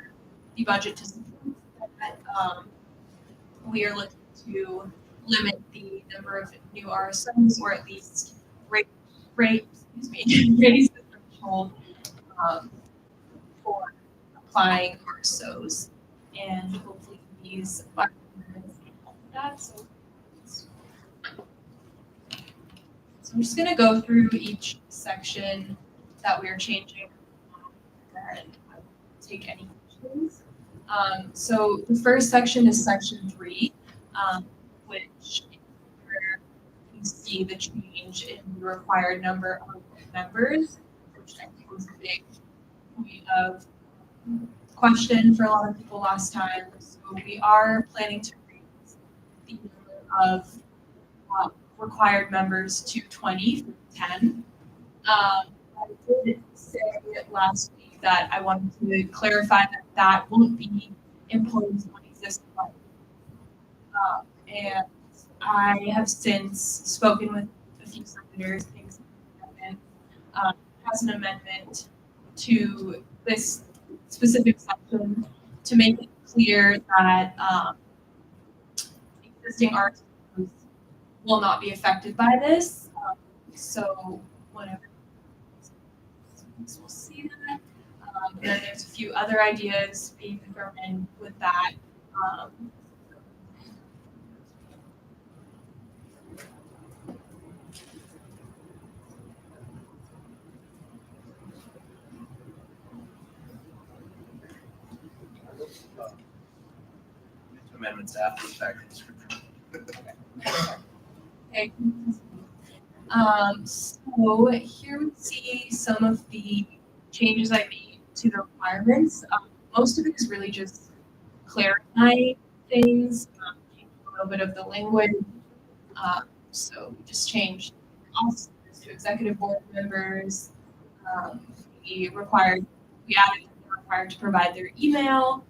the budget to support that, we are looking to limit the number of new RSOs, or at least raise the threshold for applying RSOs, and hopefully these that. So I'm just going to go through each section that we are changing and I will take any questions. So the first section is section 3, which is where you see the change in the required number of members, which I think was a big point of question for a lot of people last time. So we are planning to raise the number of required members to 20 from 10. I did say last week that I wanted to clarify that won't be imposed on existing life. And I have since spoken with a few senators, has an amendment to this specific section to make it clear that existing articles will not be affected by this. So whenever we'll see that. And then there's a few other ideas being determined with that. Amendments after the fact. Okay. So here we see some of the changes I made to the requirements. Most of it is really just clarifying things, changing a little bit of the language. So we just changed officers to executive board members. We added that they're required to provide their email.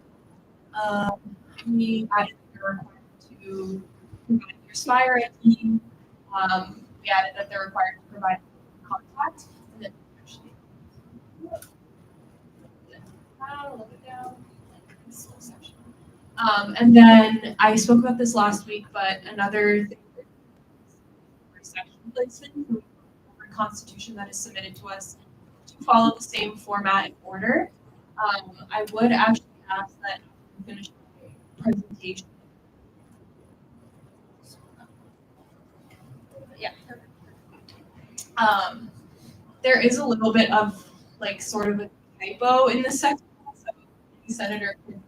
We added that they're required to provide their Spire ID. We added that they're required to provide contact. And then actually, a little bit down. And then I spoke about this last week, but another thing for section placement, the Constitution that is submitted to us to follow the same format and order. I would actually ask that you finish my presentation. Yeah. There is a little bit of like sort of a typo in this section, so the senator can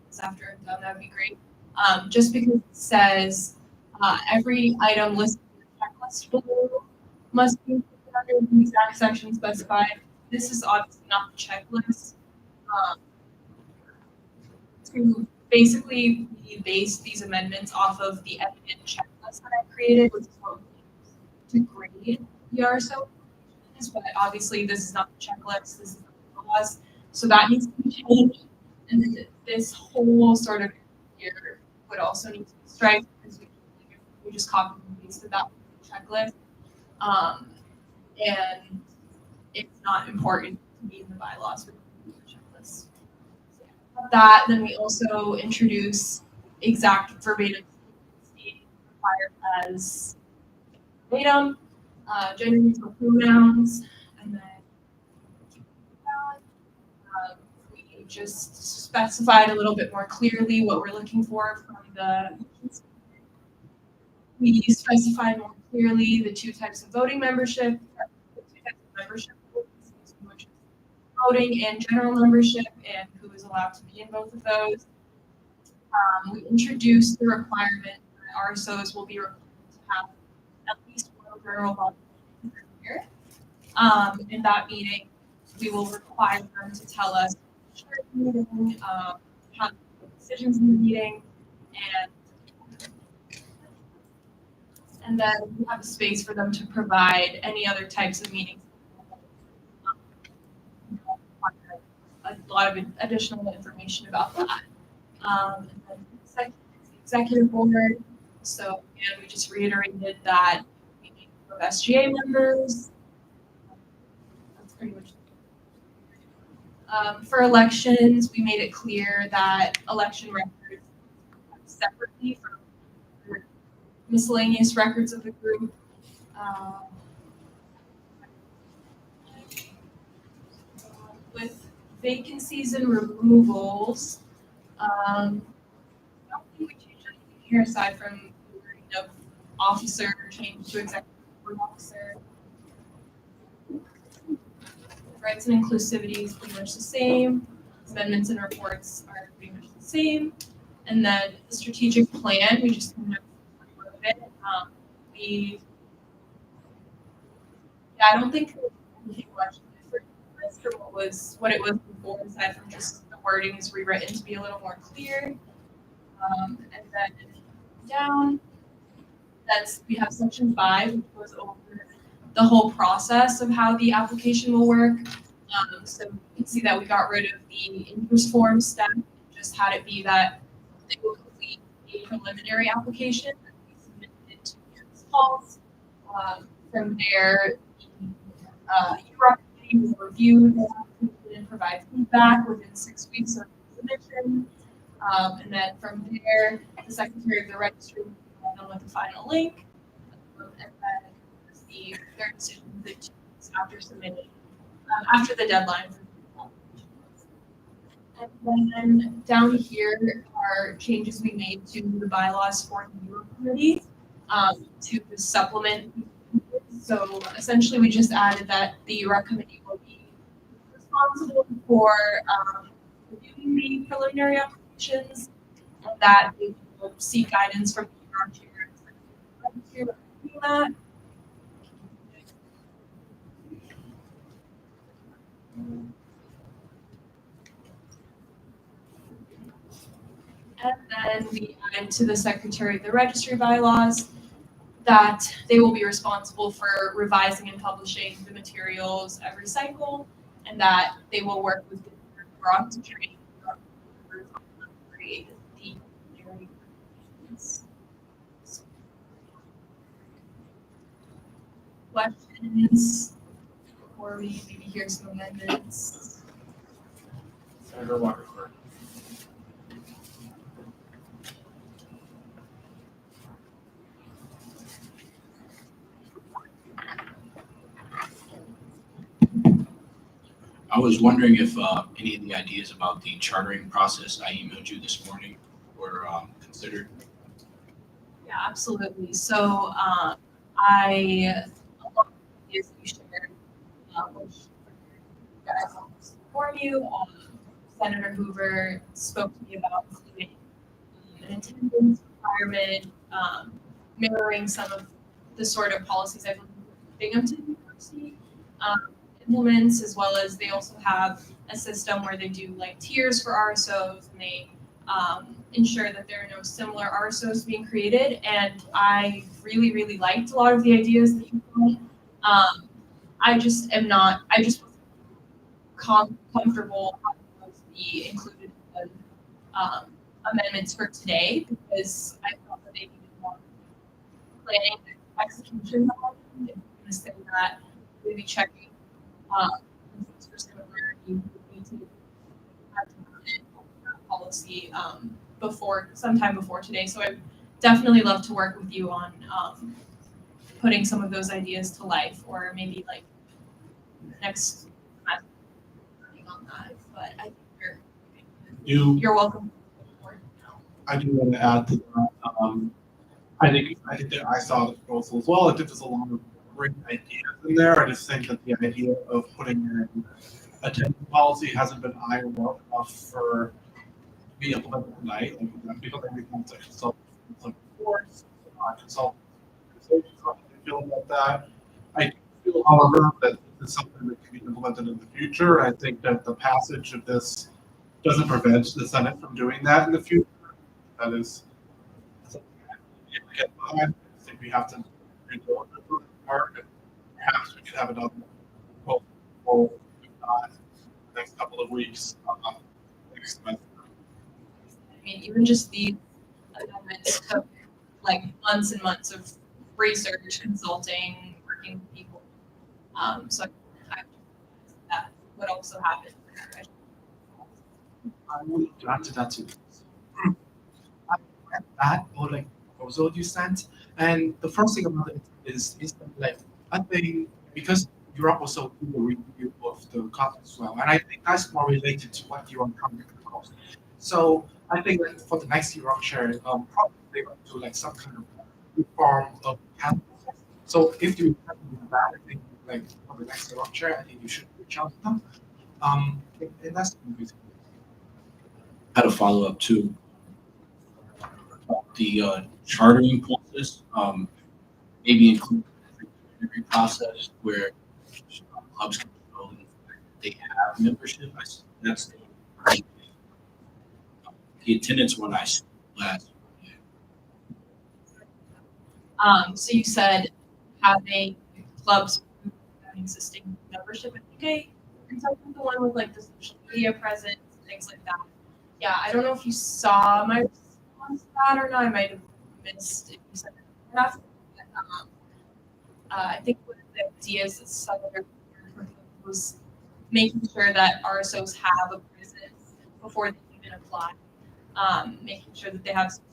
this after I'm done, that'd be great. Just because it says every item listed in the checklist below must be included under the exact section specified. This is obviously not the checklist. To basically, we base these amendments off of the evident checklist that I created, which is what we use to grade the RSO. But obviously, this is not the checklist. This is the laws, so that needs to be changed. And then this whole sort of here would also need to be striked because we just copied and pasted that checklist. And it's not important to be in the bylaws for the checklist. That, then we also introduce exact verbatim required as verbatim, gender neutral pronouns, and then we just specified a little bit more clearly what we're looking for from the. We specified more clearly the two types of voting membership, which is voting and general membership, and who is allowed to be in both of those. We introduced the requirement that RSOs will be required to have at least one general body per year. In that meeting, we will require them to tell us how to make decisions in the meeting, and then we have a space for them to provide any other types of meetings. A lot of additional information about that. And then executive board. So again, we just reiterated that we need of SGA members. That's pretty much. For elections, we made it clear that election records separately from miscellaneous records of the group. With vacancies and removals, I don't think we changed anything here aside from the wording of officer change to executive board officer. Rights and inclusivity is pretty much the same. Amendments and reports are pretty much the same. And then the strategic plan, we just kind of wrote it. I don't think there's anything much different from what it was before, aside from just the wording is rewritten to be a little more clear. And then down, we have section 5, which goes over the whole process of how the application will work. So you can see that we got rid of the interest form step and just had it be that they will complete a preliminary application that we submitted to calls. From there, the UROC committee will review the application and provide feedback within 6 weeks of submission. And then from there, the secretary of the registry will provide them with the final link. And then their decision within 2 weeks after submitting, after the deadline. And then down here are changes we made to the bylaws for the UROC committee to supplement. So essentially, we just added that the UROC committee will be responsible for reviewing the preliminary applications, and that they will seek guidance from the UROC chair doing that. And then we added to the secretary of the registry bylaws that they will be responsible for revising and publishing the materials every cycle, and that they will work with the UROC to train create the questions before we maybe hear some amendments. Senator Waterford. I was wondering if any of the ideas about the chartering process I emailed you this morning were considered. Yeah, absolutely. So I, a lot of ideas you shared, which I want to inform you. Senator Hoover spoke to me about including an attendance requirement, mirroring some of the sort of policies I believe Binghamton University implements, as well as they also have a system where they do like tiers for RSOs, and they ensure that there are no similar RSOs being created. And I really, really liked a lot of the ideas that you brought. I just am not. I just wasn't comfortable having those be included in amendments for today because I thought that they needed more planning and execution. If you're going to say that, maybe checking for similarity, we need to have that policy sometime before today. So I'd definitely love to work with you on putting some of those ideas to life, or maybe like next semester working on that. But I think you're welcome. I do want to add to that. I think that I saw the proposal as well. I think there's a lot of great ideas in there. I just think that the idea of putting in attendance policy hasn't been ironed out enough for to be implemented tonight. Like, because everything's like boards, consultants, how I feel about that. I do feel, however, that this is something that can be implemented in the future. I think that the passage of this doesn't prevent the Senate from doing that in the future. That is something I get behind. I think we have to rebuild the part, and perhaps we could have another vote next couple of weeks. Next semester. I mean, even just the amendments took like months and months of research, consulting, working with people. So that would also happen. I would add to that too. I read that or like proposal you sent, and the first thing about it is that, like, I think because you're also doing a review of the content as well, and I think that's more related to what you are coming across. So I think that for the next Europe share, probably they will do like some kind of reform of campus. So if you have that, I think like for the next Europe share, I think you should reach out to them. And that's the reason. Had a follow up to the chartering process, maybe include the interview process where clubs can show that they have membership. That's the attendance one I saw last. So you said having clubs with an existing membership. I think I consulted the one with like the social media presence and things like that. Yeah, I don't know if you saw my response to that or not. I might have missed if you said it enough. I think one of the ideas that Senator was making sure that RSOs have a presence before they even apply. Making sure that they have some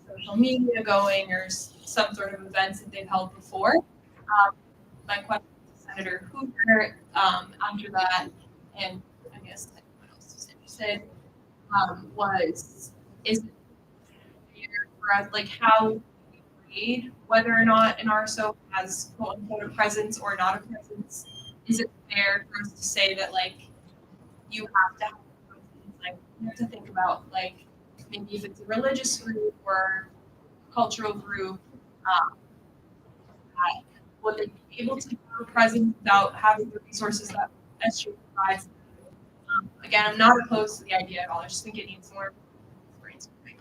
social media going or some sort of events that they've held before. My question to Senator Hoover after that, and I guess anyone else who's interested, is it fair for us, like how we grade whether or not an RSO has quote unquote a presence or not a presence? Is it fair for us to say that like you have to have a presence? Like you have to think about like maybe if it's a religious group or cultural group, would they be able to have a presence without having the resources that SGA provides? Again, I'm not opposed to the idea at all. I just think it needs more brainstorming.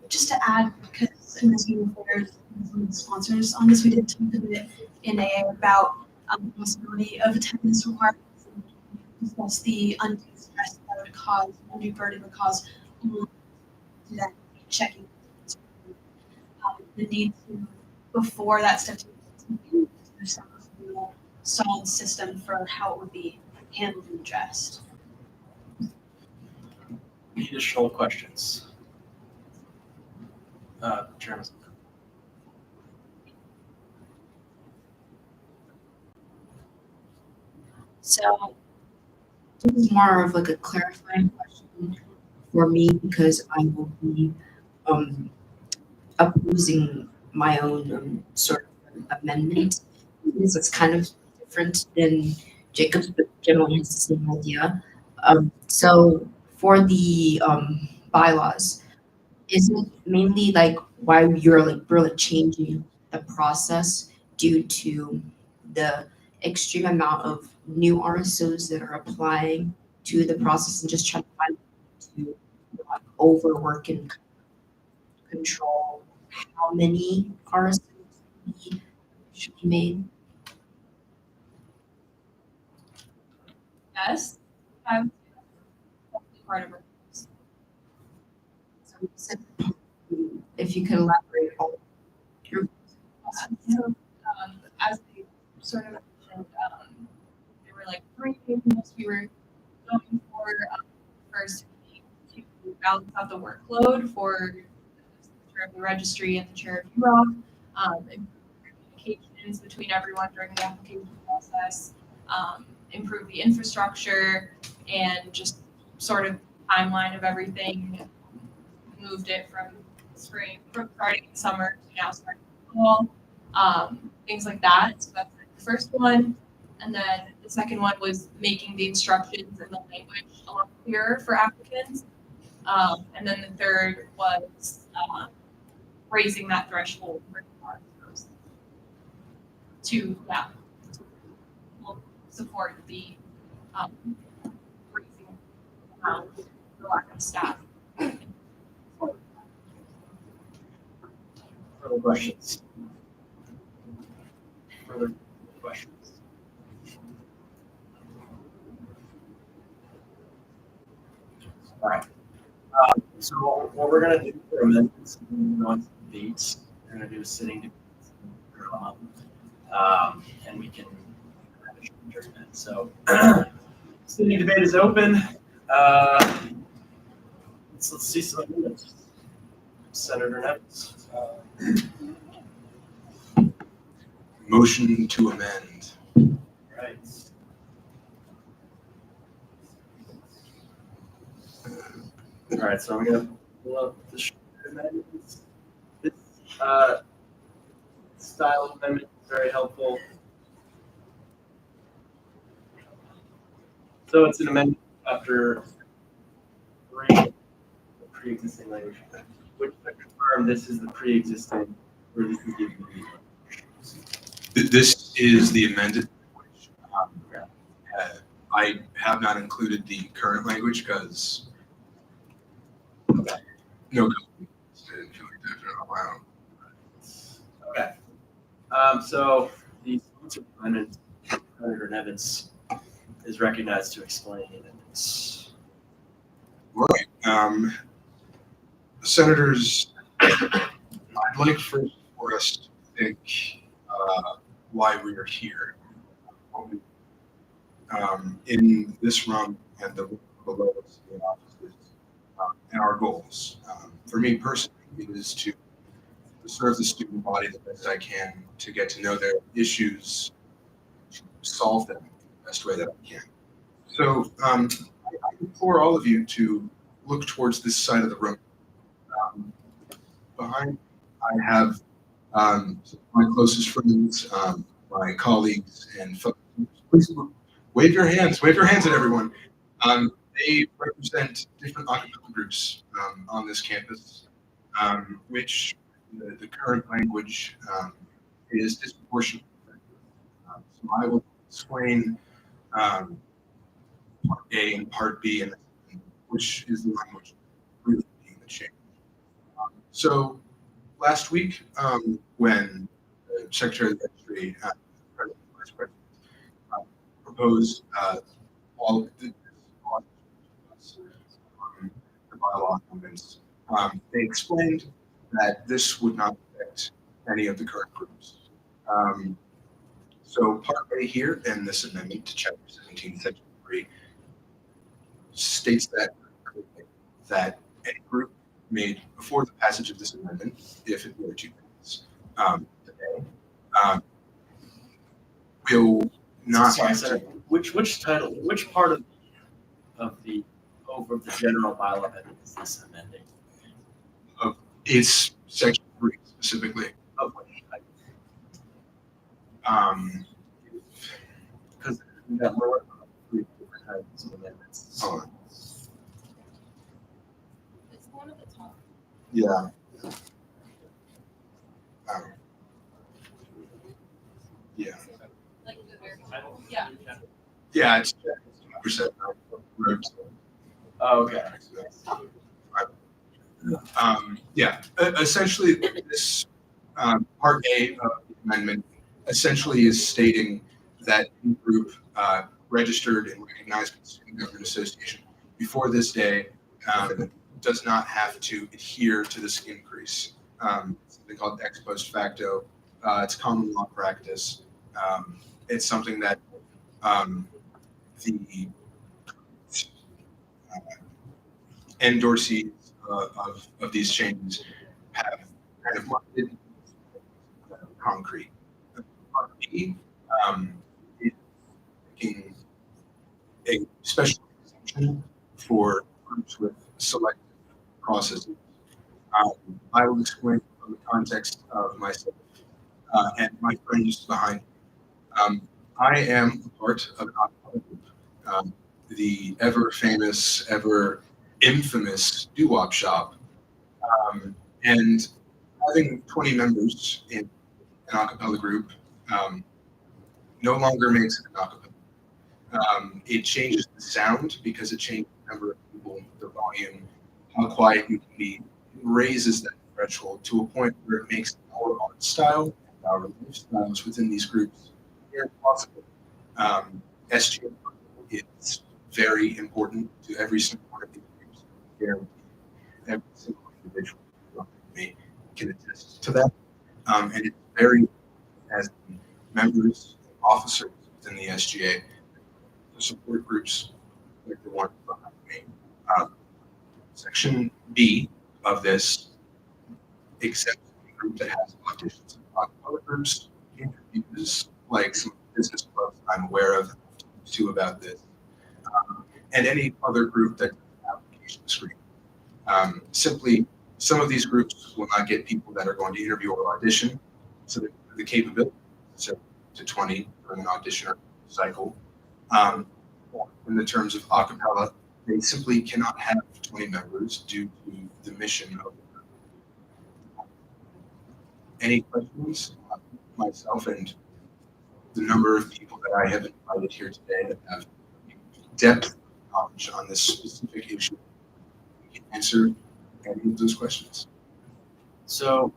Just to add, because in this meeting there's some of the sponsors on this, we did talk a bit in AA about the possibility of attendance requirements and discuss the undue stress that would cause, undue burden would cause to that checking. The need to, before that step, to some solid system for how it would be handled and addressed. Any additional questions? Chairman. So this is more of like a clarifying question for me because I will be opposing my own sort of amendment because it's kind of different than Jacob's, but generally has the same idea. So for the bylaws, is it mainly like why we're changing the process due to the extreme amount of new RSOs that are applying to the process and just trying to find to not overwork and control how many RSOs should be made? Yes, I'm part of it. So you said, if you could elaborate on your So, as they sort of mentioned, there were like three things we were going for. First, to balance out the workload for the chair of the registry and the chair of UROC, improve communications between everyone during the application process, improve the infrastructure, and just sort of timeline of everything. Moved it from starting in summer to now starting in fall, things like that. So that's the first one. And then the second one was making the instructions and the language a lot clearer for applicants. And then the third was raising that threshold for RSOs to support the raising the lack of staff. Further questions? Further questions? All right. So what we're going to do for amendments on debates, we're going to do a sitting debate, and we can have a short adjournment. So sitting debate is open. Let's see some amendments. Senator Nevins. Motion to amend. Right. All right, so I'm going to pull up the short amendments. This style of amendment is very helpful. So it's an amendment after 3, the pre-existing language. Which I confirm this is the pre-existing, or this is the This is the amended language. I have not included the current language because no company didn't feel like that for a while. Okay. So the sponsor amendment, Senator Nevins, is recognized to explain the amendments. Right. Senators, I'd like first for us to think why we are here. In this room and the room below us, the offices, and our goals. For me personally, it is to serve the student body the best I can, to get to know their issues, to solve them the best way that I can. So I implore all of you to look towards this side of the room. Behind, I have my closest friends, my colleagues, and folks. Please wave your hands at everyone. They represent different academic groups on this campus, which the current language is disproportionate. So I will explain Part A and Part B, and which is the language really being the change. So last week, when the Secretary of the Registry, President, Vice President, proposed all the bylaw amendments, they explained that this would not affect any of the current groups. So Part A here in this amendment to Chapter 17, Section 3 states that any group made before the passage of this amendment, if it were to pass today, will not have to. Which title? Which part of the over the general bylaw amendment is this amending? It's Section 3. specifically. Because we got more three different types of amendments. Oh, It's one of the top. yeah. Yeah. Like the very, yeah. Yeah, it's 100%. Oh, okay. Yeah, essentially, this Part A of the amendment essentially is stating that any group registered and recognized by the Student Government Association before this day does not have to adhere to this increase. It's something called ex post facto. It's common law practice. It's something that the endorsees of these changes have kind of marketed concrete. Part B is making a special exemption for groups with selective processes. I will explain from the context of myself and my friends behind me. I am a part of an acapella group, the ever famous, ever infamous doo-wop shop. And having 20 members in an acapella group no longer makes it an acapella. It changes the sound because it changes the number of people, the volume, how quiet you can be. It raises that threshold to a point where it makes our art style and our lifestyles within these groups impossible. SGA is very important to every single one of these groups. Guarantee every single individual can attest to that. And it's very, as members, officers within the SGA, the support groups like the one behind me. Section B of this exempts a group that has auditions and other groups, interviews, like some business clubs I'm aware of, too, about this, and any other group that application screen. Simply, some of these groups will not get people that are going to interview or audition, so the capability to 20 during an audition or cycle. In the terms of acapella, they simply cannot have 20 members due to the mission of the group. Any questions? Myself and the number of people that I have invited here today that have depth knowledge on this specific issue can answer any of those questions. So,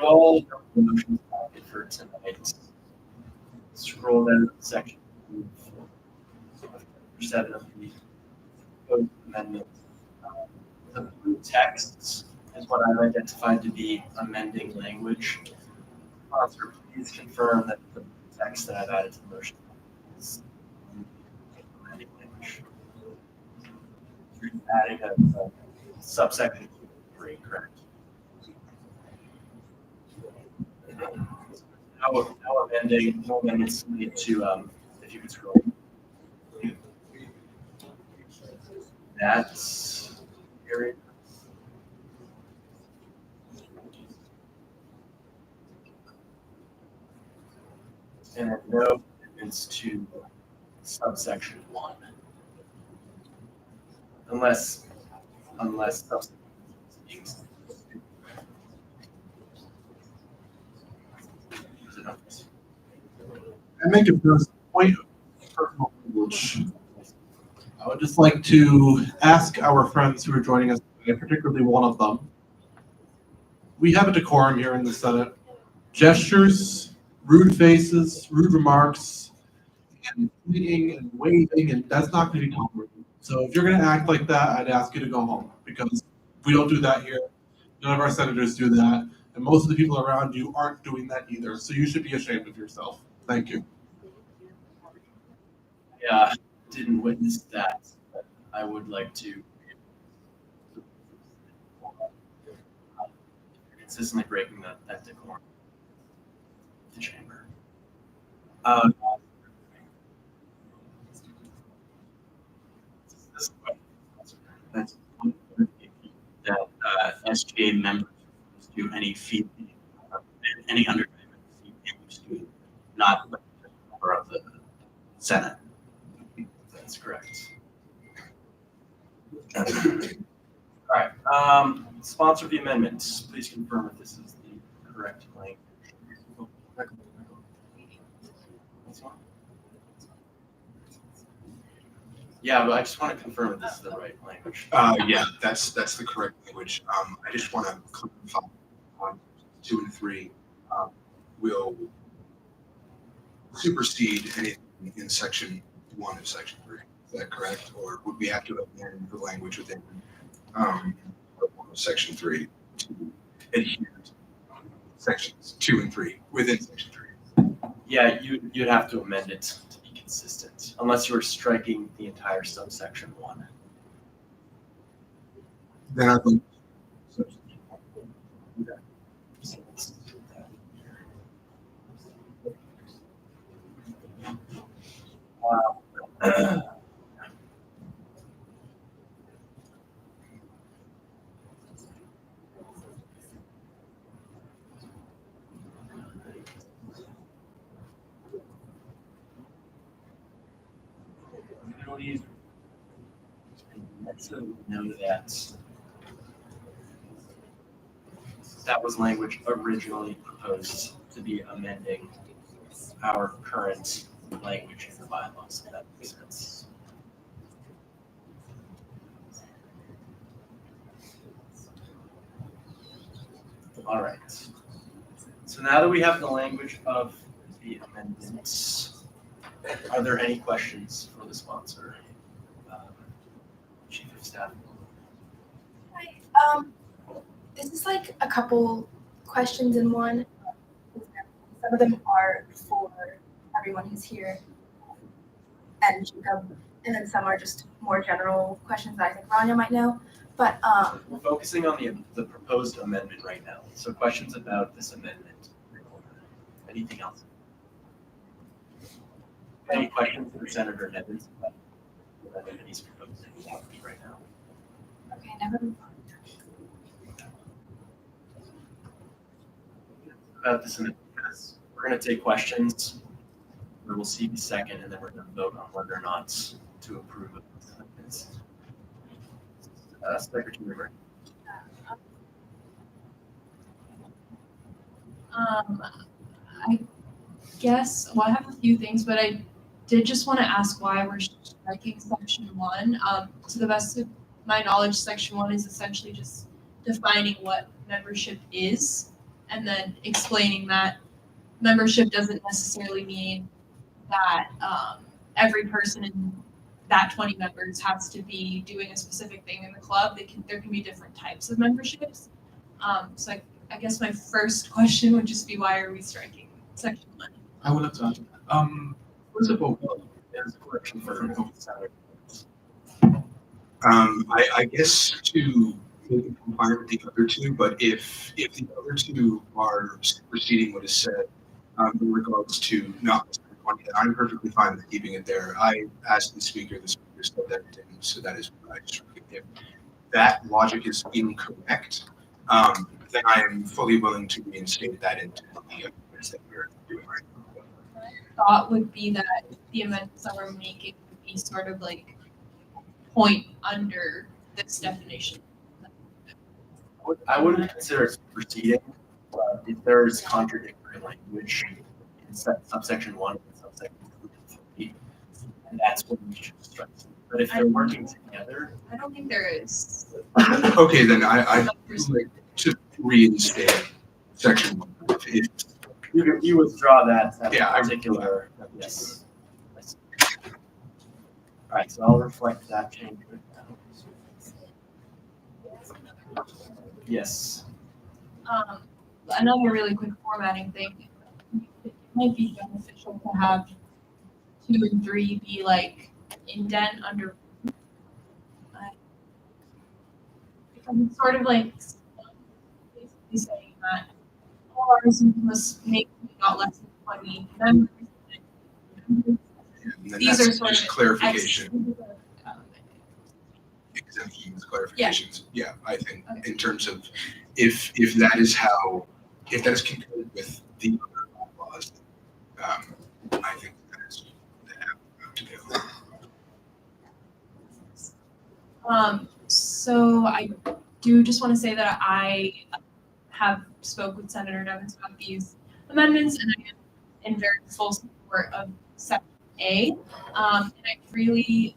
all the motions packet for tonight. Scroll down to section 7 of the code amendment. The blue text is what I've identified to be amending language. Sponsor, please confirm that the text that I've added to the motion is amending language. You're adding a subsection 3, correct? Now amending, no amendments needed to, if you could scroll. That's area. And then no amendments to subsection 1. Unless subsection I make a point of personal privilege. I would just like to ask our friends who are joining us today, particularly one of them. We have a decorum here in the Senate. Gestures, rude faces, rude remarks, and pointing and waving, and that's not going to be tolerated. So if you're going to act like that, I'd ask you to go home, because we don't do that here. None of our senators do that, and most of the people around you aren't doing that either. So you should be ashamed of yourself. Thank you. Yeah, didn't witness that, but I would like to consistently breaking that decorum. The chamber. That's that SGA members to any fee, any undergraduate English student, not like a member of the Senate. That's correct. All right. Sponsor the amendments. Please confirm if this is the correct language. This one? Yeah, but I just want to confirm if this is the right language. Yeah, that's the correct language. I just want to clarify on 2 and 3 will supersede anything in section 1 of section 3. Is that correct? Or would we have to amend the language within section 3 to adhere to sections 2 and 3 within section 3? Yeah, you'd have to amend it to be consistent, unless you were striking the entire subsection 1. Then I think Wow. Let's know that was language originally proposed to be amending our current language in the bylaws, if that makes sense. All right. So now that we have the language of the amendments, are there any questions for the sponsor? Chief of Staff. Hi. This is like a couple questions in one. Some of them are for everyone who's here and Jacob, and then some are just more general questions that I think Rania might know. But we're focusing on the proposed amendment right now. So questions about this amendment. Anything else? Any questions for Senator Nevins about the amendment he's proposing right now? okay, never mind. About this amendment, because we're going to take questions. We'll see the second, and then we're going to vote on whether or not to approve of this amendment. Secretary Ray. I guess, well, I have a few things, but I did just want to ask why we're striking section 1. To the best of my knowledge, section 1 is essentially just defining what membership is and then explaining that membership doesn't necessarily mean that every person in that 20 members has to be doing a specific thing in the club. There can be different types of memberships. So I guess my first question would just be, why are we striking section 1? I would like to answer that. First of all, there's a question for I guess to make it compliant with the other two, but if the other two are superseding what is said in regards to not money, then I'm perfectly fine with keeping it there. I asked the speaker said that it didn't, so that is what I struck it. If that logic is incorrect, then I am fully willing to reinstate that into the amendments that we're doing right now. My thought would be that the amendments that we're making would be sort of like point under this definition. I wouldn't consider it superseding if there's contradictory language in subsection 1 and subsection 3, and that's what we should strike. But if they're working together, I don't think there is. Okay, then I like to reinstate section 1. If you withdraw that yeah, particular, yes. All right, so I'll reflect that change right now. Yes. Another really quick formatting thing. It might be beneficial to have 2 and 3 be like indent under. Because it's sort of like basically saying that all ours must make not less than 20 members. These are sort just of clarification. Exemptions, clarifications. Yeah, I think in terms of if that is how, if that is concurrent with the other bylaws, I think that is the avenue to go. So I do just want to say that I have spoke with Senator Devins about these amendments, and I am in very full support of Section A. And I really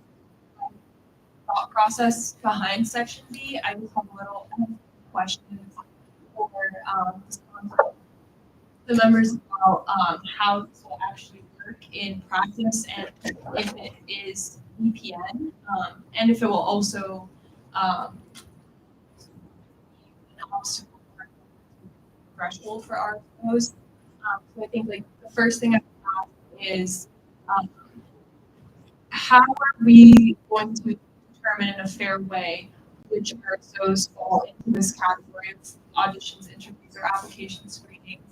thought process behind Section B. I just have a little questions for the members about how this will actually work in practice, and if it is VPN, and if it will also an obstacle threshold for our RSOs. So I think like the first thing I have is how are we going to determine in a fair way which RSOs fall into this category of auditions, interviews, or application screenings?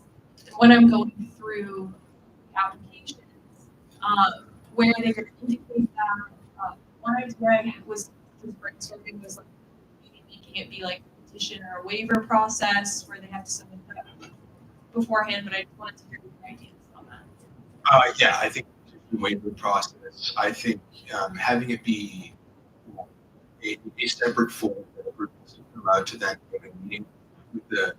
And when I'm going through the applications, where are they going to indicate that? One idea I was brainstorming was like maybe making it be like a petition or a waiver process where they have to submit that beforehand, but I just wanted to hear your ideas on that. Yeah, I think the waiver process, I think having it be a separate form that everyone's allowed to then go to a meeting with the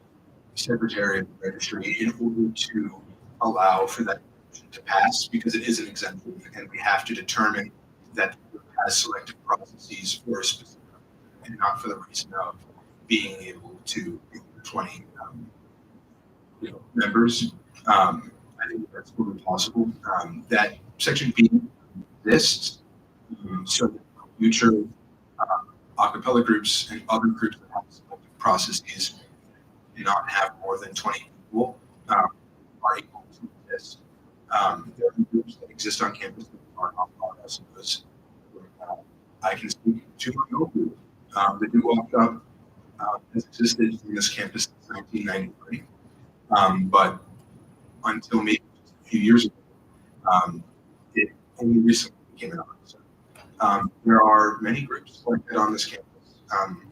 Secretary of the Registry in order to allow for that to pass, because it is an exemption and we have to determine that it has selective processes for a specific and not for the reason of being able to 20 members. I think that's totally possible. That Section B exists so that future acapella groups and other groups that have selective processes do not have more than 20 people are able to exist. There are groups that exist on campus that are not part of those. I can speak to my own group. The New Walk Up has existed in this campus since 1993. But until maybe just a few years ago, it only recently became an option. There are many groups like that on this campus.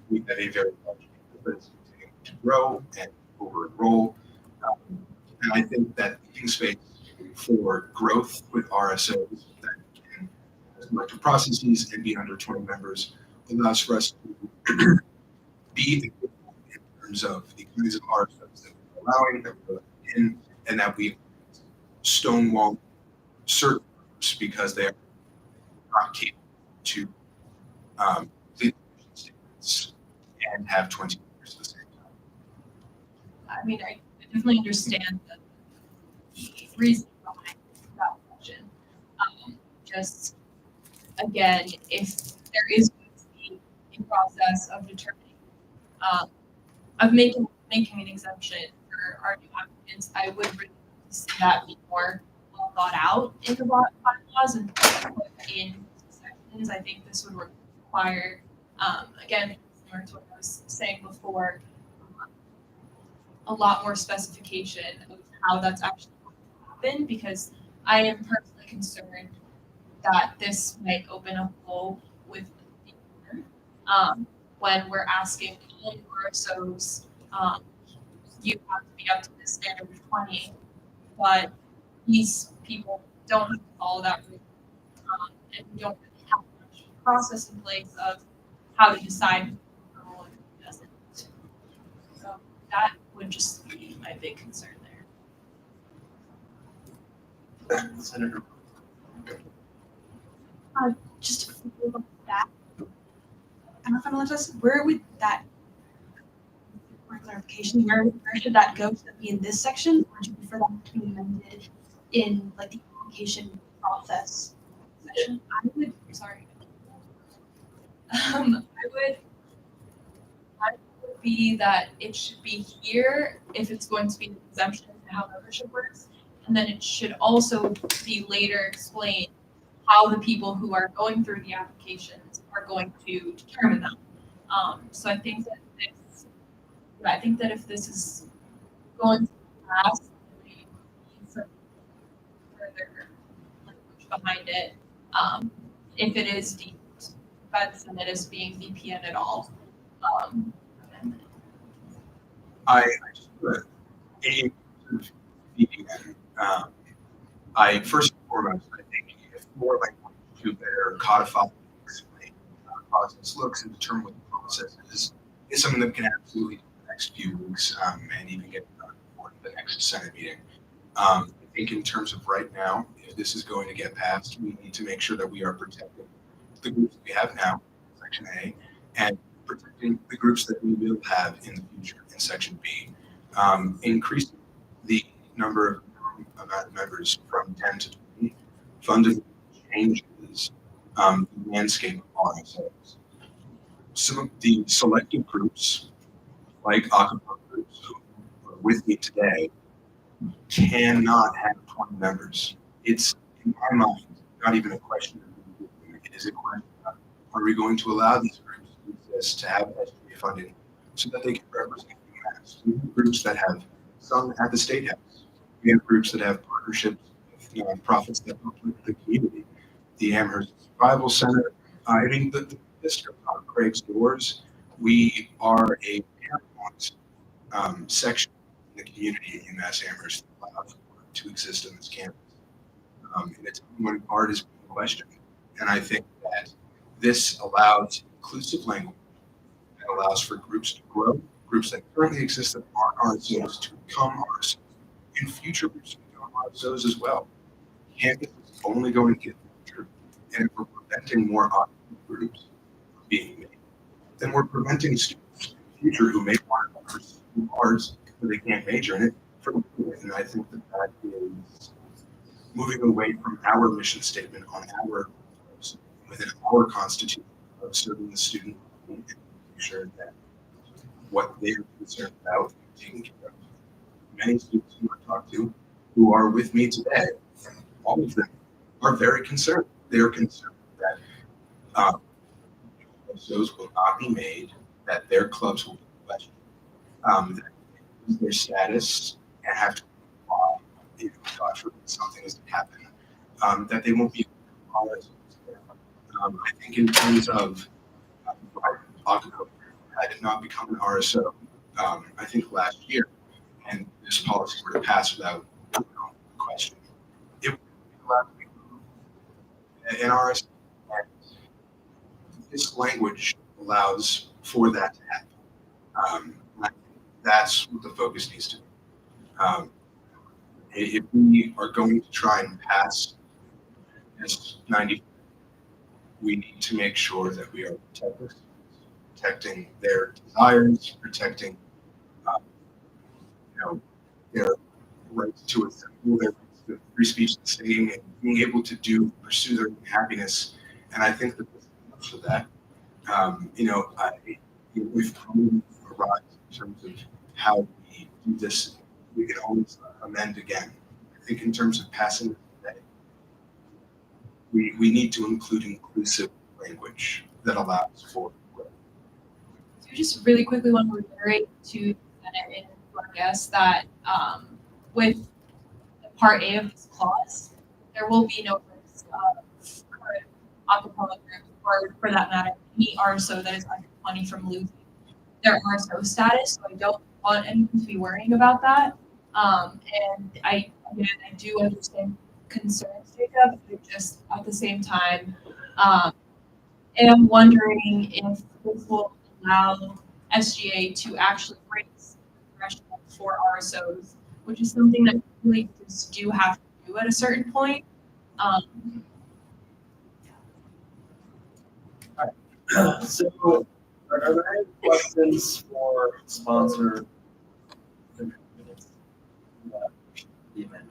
We have a very large campus that is continuing to grow and over-enroll. And I think that leaving space for growth with RSOs that can select processes and be under 20 members allows for us to be in terms of the kinds of RSOs that we're allowing, that we're in, and that we stonewall certain groups because they are not capable to complete the statements and have 20 members at the same time. I mean, I definitely understand the reason behind that question. Just again, if there is going to be a process of determining, of making an exemption for our new applicants, I would really like to see that be more well thought out in the bylaws and put in sections. I think this would require, again, similar to what I was saying before, a lot more specification of how that's actually going to happen, because I am personally concerned that this might open up a hole with the when we're asking all RSOs, you have to be up to the standard of 20, but these people don't have to follow that rule, and we don't really have much process in place of how to decide who will and who doesn't. So that would just be my big concern there. Senator. Just to follow up on that, I don't know if I'm allowed to ask, where would that, for clarification, where should that go? Should that be in this section, or should we prefer that to be amended in like the application process section? I would be that it should be here if it's going to be an exemption to how membership works, and then it should also be later explained how the people who are going through the applications are going to determine them. So I think that if this is going to pass, we need some further language behind it. If it is deemed by the Senate as being VPN at all. I just put a VPN. I first and foremost, I think if more language to better codify and explain how the process looks and determine what the process is something that we can absolutely do in the next few weeks and even get done for the next Senate meeting. I think in terms of right now, if this is going to get passed, we need to make sure that we are protecting the groups that we have now, Section A, and protecting the groups that we will have in the future in Section B. Increasing the number of amount of members from 10 to 20 fundamentally changes the landscape of RSOs. Some of the selected groups, like acapella groups who are with me today, cannot have 20 members. It's, in my mind, not even a question of it is a question of, are we going to allow these groups to exist, to have SGA funding, so that they can represent UMass? We have groups that have some at the State House. We have groups that have partnerships with nonprofits that work with the community. The Amherst Survival Center. I mean, the list goes on. Craig's Doors. We are a paramount section in the community at UMass Amherst that allows for it to exist on this campus. And it's when art is being questioned. And I think that this allows inclusive language that allows for groups to grow, groups that currently exist that aren't RSOs to become RSOs, and future groups to become RSOs as well. Campus is only going to get larger, and if we're preventing more groups from being made, then we're preventing students in the future who may want to pursue arts, but they can't major in it. And I think that that is moving away from our mission statement on our within our constitution of serving the student and making sure that what they're concerned about is taken care of. Many students who I talked to who are with me today, all of them are very concerned. They're concerned that those will not be made, that their clubs will be questioned, that they lose their status and have to apply if God forbid something is to happen, that they won't be followed. I think in terms of acapella, had it not become an RSO, I think last year, and this policy were to pass without question, it would be allowed to be an RSO. And this language allows for that to happen. I think that's what the focus needs to be. If we are going to try and pass this 90, we need to make sure that we are protecting their desires, protecting their rights to assemble, their rights to free speech and singing, and being able to pursue their happiness. And I think that this is much for that. We've come arrived in terms of how we do this. We can always amend again. I think in terms of passing it today, we need to include inclusive language that allows for growth. So we just really quickly want to reiterate to the Senate and to our guests that with the Part A of this clause, there will be no risk of current acapella groups, or for that matter, any RSO that is under 20 from losing their RSO status. So I don't want anyone to be worrying about that. And I do understand concerns, Jacob. I just at the same time am wondering if this will allow SGA to actually raise the threshold for RSOs, which is something that really just do have to do at a certain point. So, are there any questions for sponsor? Event.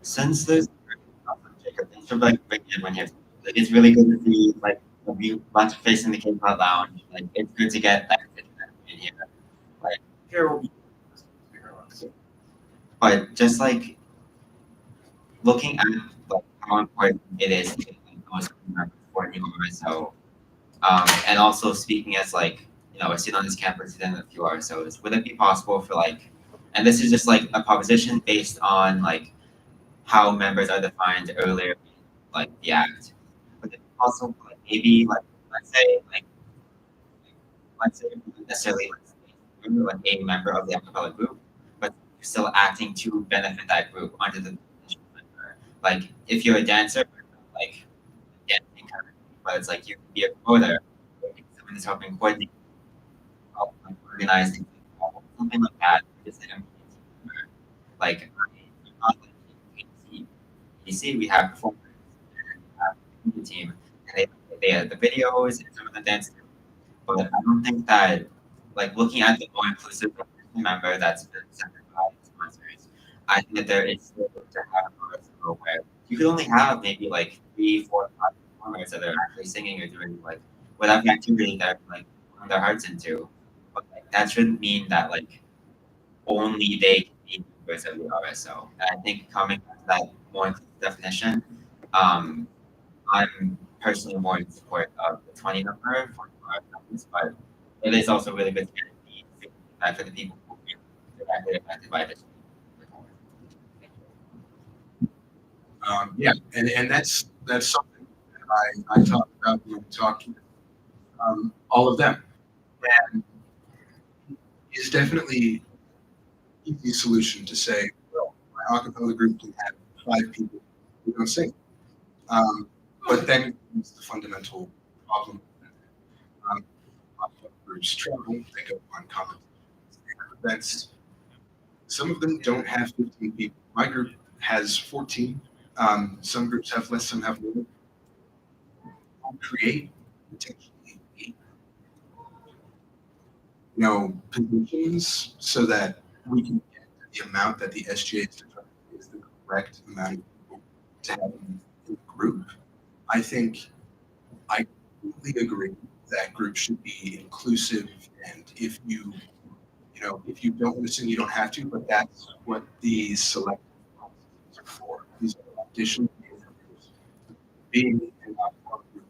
Since there's Jacob, thanks for bringing everyone here. Like, it's really good to see a bunch of faces in the K-pop lounge. Like, it's good to get that in here. Like, but just like looking at how important it is to for new RSO, and also speaking as a student on this campus and a few RSOs, would it be possible for and this is just a proposition based on how members are defined earlier, the act. Would it be possible for maybe like let's say not necessarily you're like a member of the acapella group, but you're still acting to benefit that group under the definition of member. Like if you're a dancer, like dancing currently, but it's like you can be a promoter, or someone is helping coordinate, help like organize things, something like that. Just like like I'm not like PC, we have performers and we have the team, and they have the videos and some of the dance. But I don't think that like looking at the more inclusive member that's been centered by sponsors, I think that there is still room to have a reciprocal where you could only have maybe like 3, 4, 5 performers that are actually singing or doing like whatever activity they're like putting their hearts into. But like, that shouldn't mean that like only they can be members of the RSO. And I think coming back to that more inclusive definition, I'm personally more in support of the 20 number for numbers, but it is also really good to get the feedback for the people who are directly affected by this. Yeah, and that's something that I talk about when talking all of them, and it's definitely an easy solution to say, well, my acapella group can have 5 people who don't sing, but then it's the fundamental problem. Acapella groups travel, they go on competitions, events. Some of them don't have 15 people. My group has 14. Some groups have less, some have more. Create potentially positions so that we can get the amount that the SGA is determined is the correct amount of people to have in the group. I think I completely agree that groups should be inclusive, and if you don't want to sing, you don't have to, but that's what these selective processes are for. These are additional interviews. Being in a group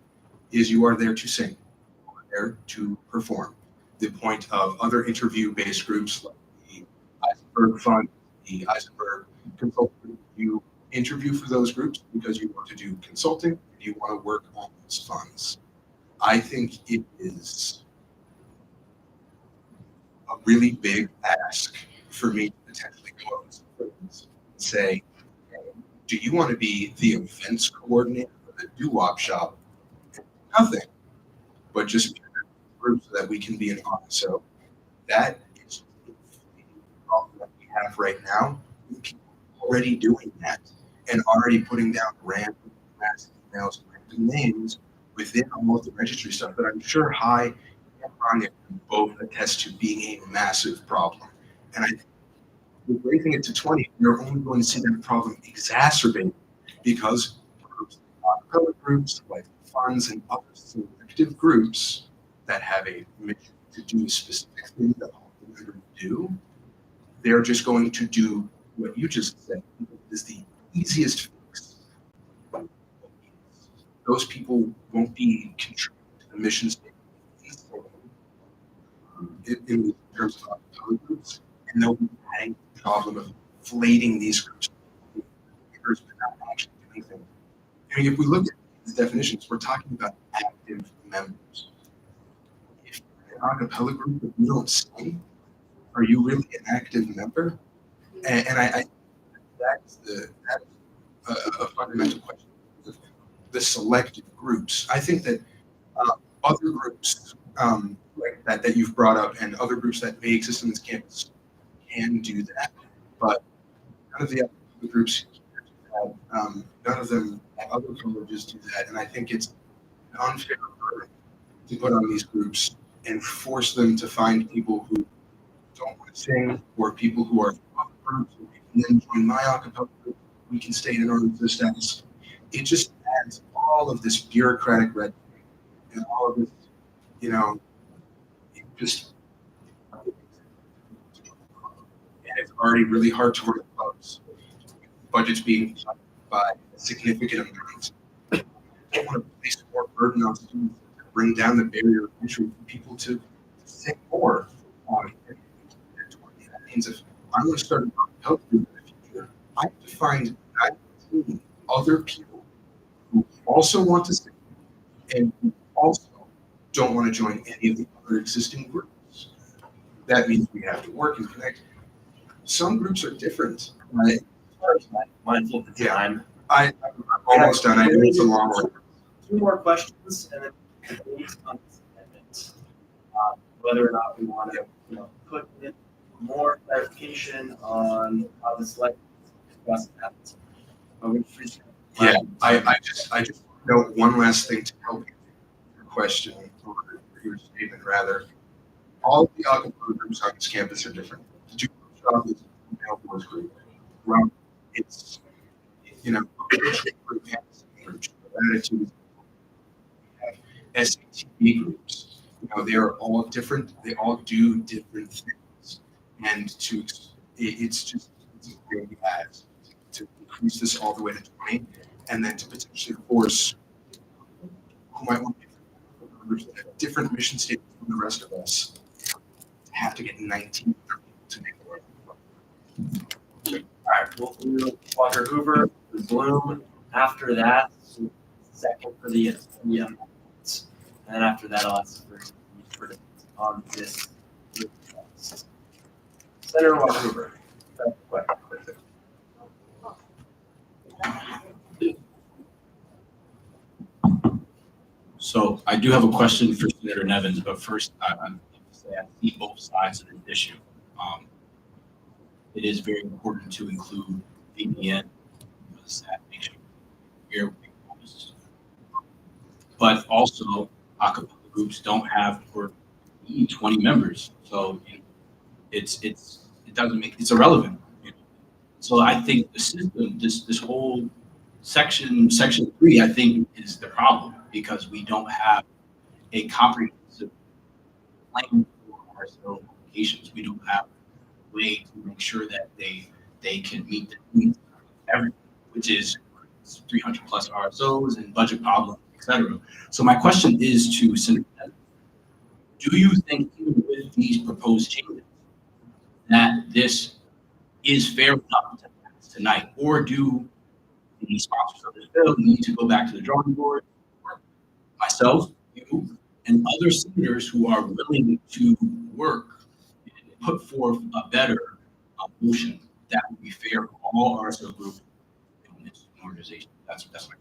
is you are there to sing, you are there to perform. The point of other interview-based groups like the Eisenberg Fund, the Eisenberg Consulting Group, you interview for those groups because you want to do consulting and you want to work on those funds. I think it is a really big ask for me to potentially go up to friends and say, hey, do you want to be the events coordinator for the doo-wop shop? Nothing, but just be a group so that we can be an RSO. That is the problem that we have right now. People already doing that and already putting down random mass emails and random names within all of the registry stuff that I'm sure Hi and Ronnie can both attest to being a massive problem. And I think with raising it to 20, you're only going to see that problem exacerbated because groups, acapella groups, like funds and other selective groups that have a mission to do a specific thing that all the members do, they're just going to do what you just said is the easiest fix. Those people won't be contributing to the mission statement in terms of acapella groups, and they'll be adding the problem of inflating these groups but not actually doing things. I mean, if we look at these definitions, we're talking about active members. If you're an acapella group but you don't sing, are you really an active member? And I that's a fundamental question. The selective groups. I think that other groups like that you've brought up and other groups that may exist on this campus can do that, but none of the other groups here do that. None of them at other colleges do that, and I think it's an unfair burden to put on these groups and force them to find people who don't want to sing or people who are from other groups and then join my acapella group. We can stay in an organized status. It just adds all of this bureaucratic red tape and all of this, it just and it's already really hard to run clubs. Budgets being cut by a significant amount. I don't want to place more burden on students to bring down the barrier of entry for people to think more. That means if I want to start a health group in the future, I have to find 19 other people who also want to sing and we also don't want to join any of the other existing groups. That means we have to work and connect. Some groups are different, right? Mindful of the time. I'm almost done. I know it's a long one. 2 more questions and then debate on this amendment. Whether or not we want to, put in more clarification on how the select process happens. Yeah, I just note one last thing to help you your question or your statement rather. All of the acapella groups on this campus are different. The Judo shop is a male boys group. Well, it's a virtual group and a group. Attitude. We have SATB groups. They're all different. They all do different things, and it's just a great ads to increase this all the way to 20, and then to potentially force who might want different mission statements from the rest of us to have to get 19 people to make it work. All right, we'll do Walker Hoover, Bloom. After that, second for the amendments. And then after that, I'll ask for on this. Senator Walker Hoover. So I do have a question for Senator Nevins, but first I'm say I see both sides of the issue. It is very important to include VPN, makes sure you're honest. But also, acapella groups don't have or need 20 members, so it doesn't make it's irrelevant. So I think the system, this whole section 3, I think is the problem because we don't have a comprehensive plan for our civil applications. We don't have a way to make sure that they can meet the needs of everyone, which is 300 plus RSOs and budget problems, et cetera. So my question is to Senator, do you think even with these proposed changes that this is fair enough to pass tonight, or do the sponsors of this bill need to go back to the drawing board, or myself, you, and other senators who are willing to work and put forth a better motion that would be fair for all RSO groups in this organization? That's my question.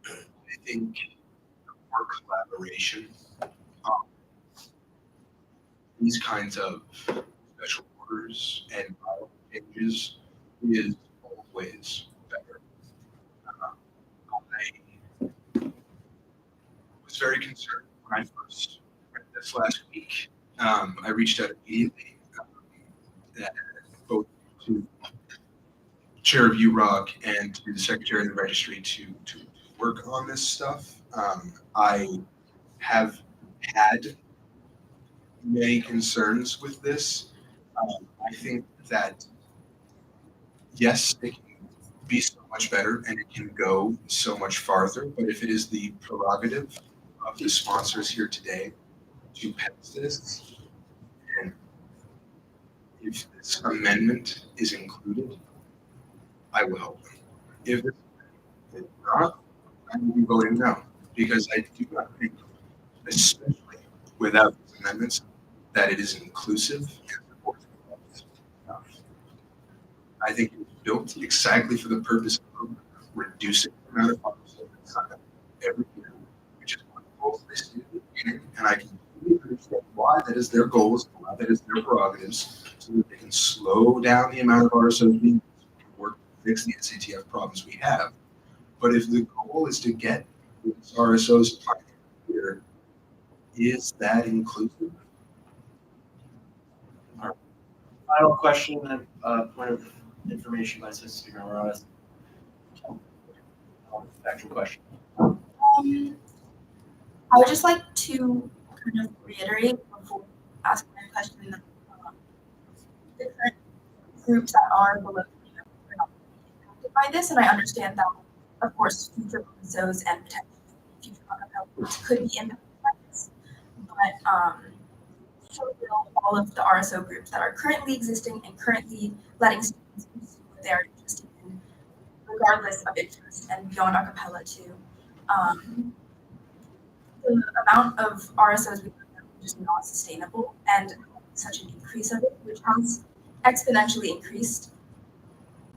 I think more collaboration. These kinds of special orders and changes is always better. I was very concerned when I first read this last week. I reached out immediately both to Chair of UROC and to the Secretary of the Registry to work on this stuff. I have had many concerns with this. I think that yes, it can be so much better and it can go so much farther, but if it is the prerogative of the sponsors here today to pass this, and if this amendment is included, I will help them. If it's not, I will be voting no, because I do not think, especially without these amendments, that it is inclusive and supports enough. I think it was built exactly for the purpose of reducing the amount of funds that sign up every year, which is wonderful for the state at the beginning, and I can completely understand why that is their goals, why that is their prerogatives, so that they can slow down the amount of RSOs we work to fix the SATF problems we have. But if the goal is to get these RSOs here, is that inclusive? Final question and point of information by Sister Morales. Actual question. I would just like to kind of reiterate before asking my question that different groups that are below are not impacted by this, and I understand that, of course, future RSOs and potentially future acapella groups could be impacted by this, but so will all of the RSO groups that are currently existing and currently letting students pursue what they are interested in regardless of interest and beyond a cappella too. The amount of RSOs we have is just not sustainable, and such an increase of it, which has exponentially increased,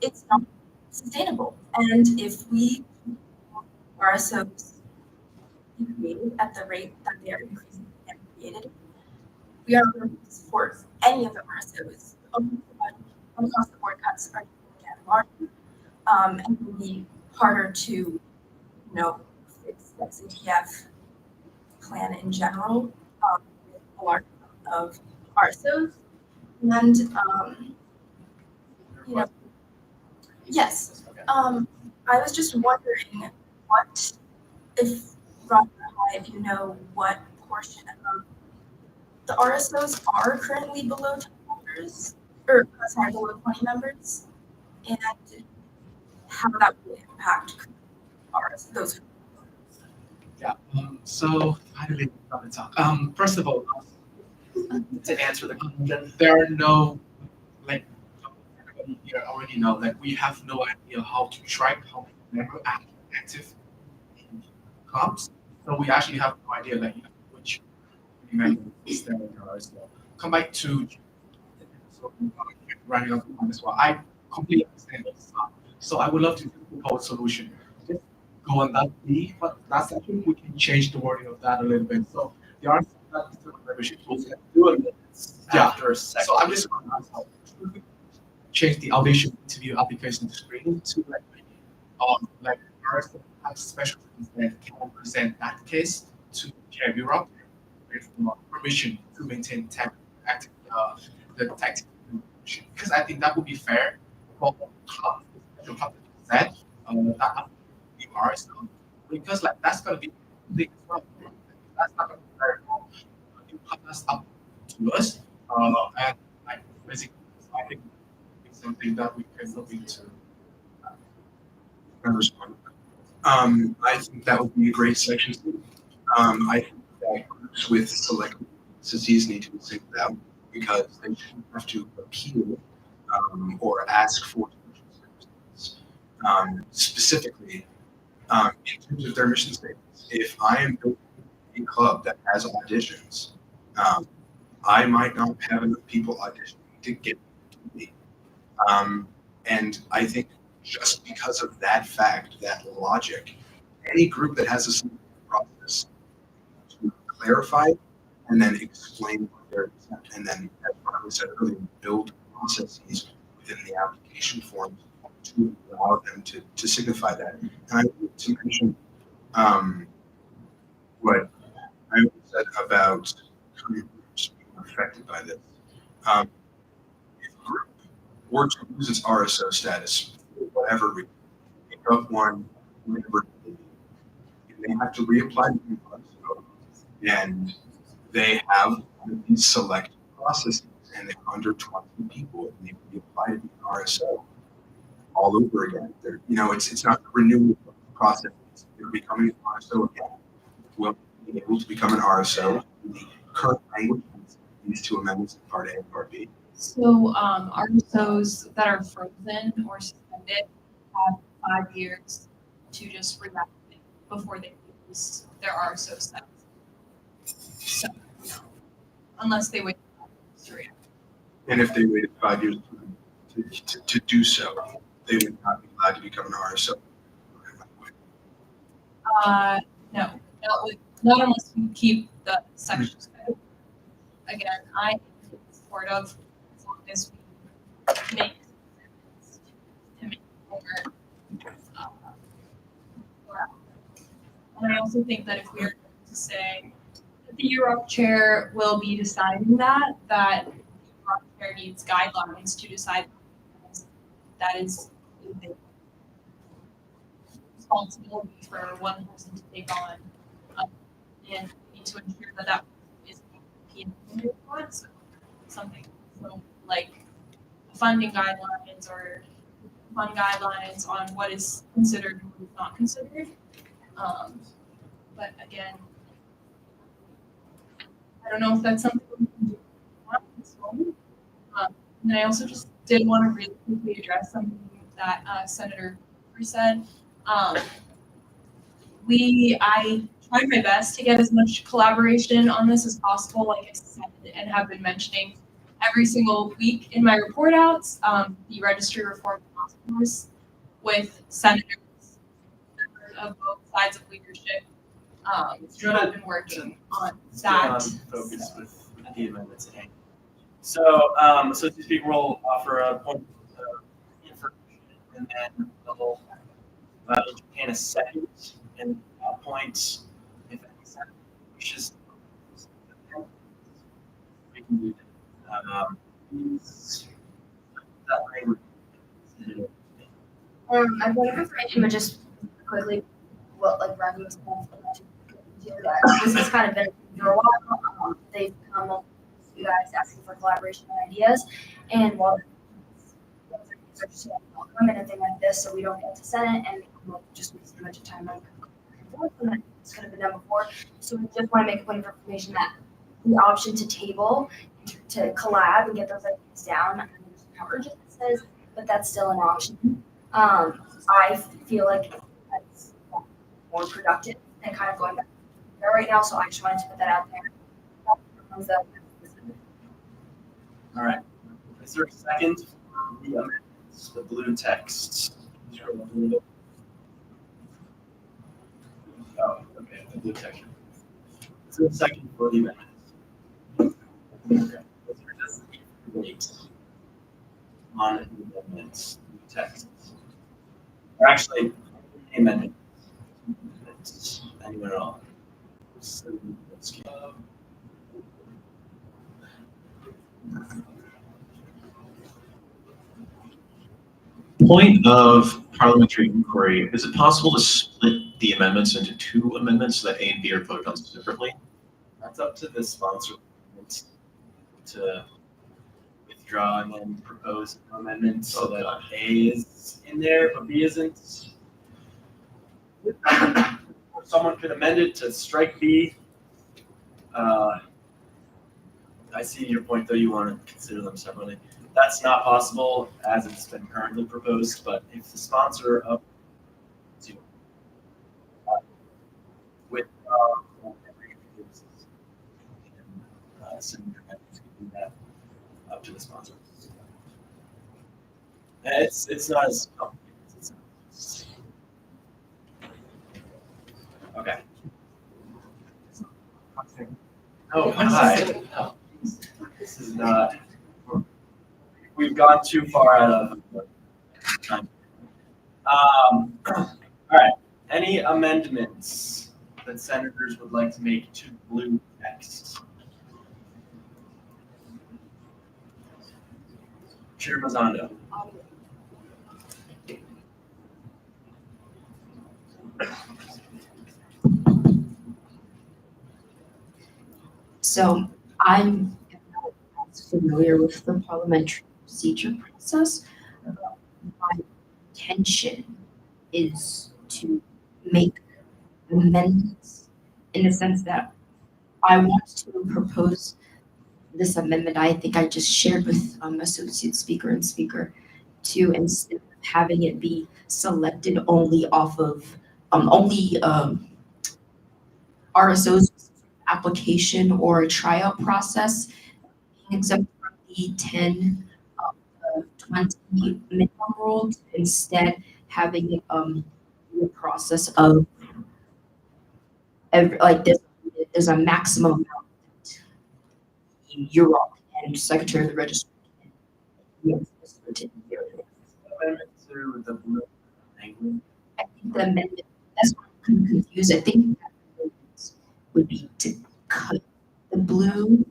it's not sustainable. And if we RSOs be created at the rate that they are increasing and created, we are going to support any of the RSOs. Across the board cuts are getting larger, and it will be harder to, fix the CTF plan in general, with a large amount of RSOs. And, yes, I was just wondering what, if Roger High, if you know what portion of the RSOs are currently below 10 members, or sorry, below 20 members, and how that will impact those. Yeah. So finally, on the talk. First of all, to answer the question, there are no, like, everybody here already know, like, we have no idea how to track how many members are active in clubs. So we actually have no idea, like, which members is there in our as well. Come back to so, running up on this one. I completely understand this. So I would love to propose a solution. Just go on that B, but that's actually we can change the wording of that a little bit. So there are some membership rules that do a little After a second. So I'm just going to change the audition interview application screen to like first have special that can present that case to Chair Europe with permission to maintain the tactical information. Because I think that would be fair for club, special club that that you are so because like that's gonna be big as well. That's not gonna be fair for you club that's up to us. And like basically I think it's something that we can look into. Respond. I think that would be a great section. I think that groups with select entities need to be singled out because they shouldn't have to appeal or ask for special services. Specifically, in terms of their mission statements, if I am building a club that has auditions, I might not have enough people auditioning to get to me. And I think just because of that fact, that logic, any group that has a similar process to clarify and then explain what they're accepting, and then, as Mark said earlier, build processes within the application forms to allow them to signify that. And I want to mention what I said about career groups being affected by this. If a group were to lose its RSO status for whatever reason, pick up one, whatever, they have to reapply to the RSO, and they have one of these select processes, and they're under 20 people, and they reapply to the RSO all over again. It's not the renewal process. They're becoming an RSO again. Will be able to become an RSO in the current language these two amendments in Part A and Part B. So RSOs that are frozen or suspended have 5 years to just reactivate before they lose their RSO status. So, unless they wait 5 years to reactivate. And if they waited 5 years to do so, they would not be allowed to become an RSO. No, not unless we keep the sections. Again, I am in support of as long as we make to make more. And I also think that if we are going to say that the Europe chair will be deciding that the Europe chair needs guidelines to decide that is the responsibility for one person to take on, and we need to ensure that that is influence something like funding guidelines or funding guidelines on what is considered and what is not considered. But again, I don't know if that's something we can do at this moment. And I also just did want to really quickly address something that Senator Jeffrey said. I tried my best to get as much collaboration on this as possible, like I said, and have been mentioning every single week in my report outs, the registry reform task force with senators of both sides of leadership. I've been working on that. Focus with the amendments at hand. So, Associate Speaker will offer a point of information, and then they'll entertain a second, and at that point, if any senator wishes, we can do that. That language. My point of information would just quickly, what like Randy was saying, this has kind of been for a while. They've come up with you guys asking for collaboration and ideas, and while these are just welcome and anything like this, so we don't get to Senate and we'll just waste a bunch of time on and this could have been done before. So we just want to make a point of information that the option to table, to collab and get those ideas down, I don't know how urgent this is, but that's still an option. I feel like that's more productive than kind of going back there right now, so I just wanted to put that out there. All right. Is there a second for the amendments, the blue text? Oh, okay, the blue text. Is there a second for the amendments? Okay. Is there just a wait on the amendments, blue text? Or actually, the amendment. Anyone at all? Point of parliamentary inquiry, is it possible to split the amendments into two amendments so that A and B are voted on separately? That's up to the sponsor to withdraw and then propose an amendment so that A is in there, but B isn't. Or someone could amend it to strike B. I see your point, though. You want to consider them separately. That's not possible as it's been currently proposed, but if the sponsor of with Senator Evans can do that up to the sponsor. It's not as complicated. Okay. Oh, hi. No, this is not. We've gone too far out of time. All right. Any amendments that senators would like to make to blue text? Chair Mazzando. So I'm not as familiar with the parliamentary procedure process. My intention is to make amendments in the sense that I want to propose this amendment I think I just shared with Associate Speaker and Speaker to, instead of having it be selected only off of RSO's application or a tryout process, being exempt from the 10 20 minimum rule, to instead having the process of like there's a maximum amount that you're up and Secretary of the Registry can Amendment to the blue language. I think the amendment, that's why I'm confused. I think that amendment would be to cut the blue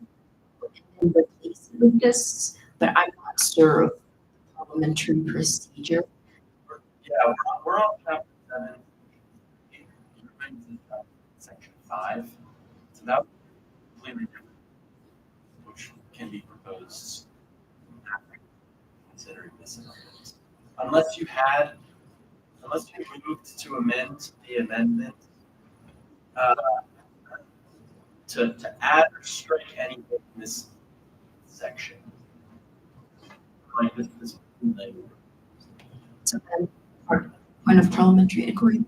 and replace it with this, but I'm not sure of parliamentary procedure. Yeah, we're on chapter 7. Section 5. So that would be completely different, which can be proposed after considering this amendment. Unless you moved to amend the amendment to add or strike anything in this section. Like this language. So then, point point of parliamentary inquiry.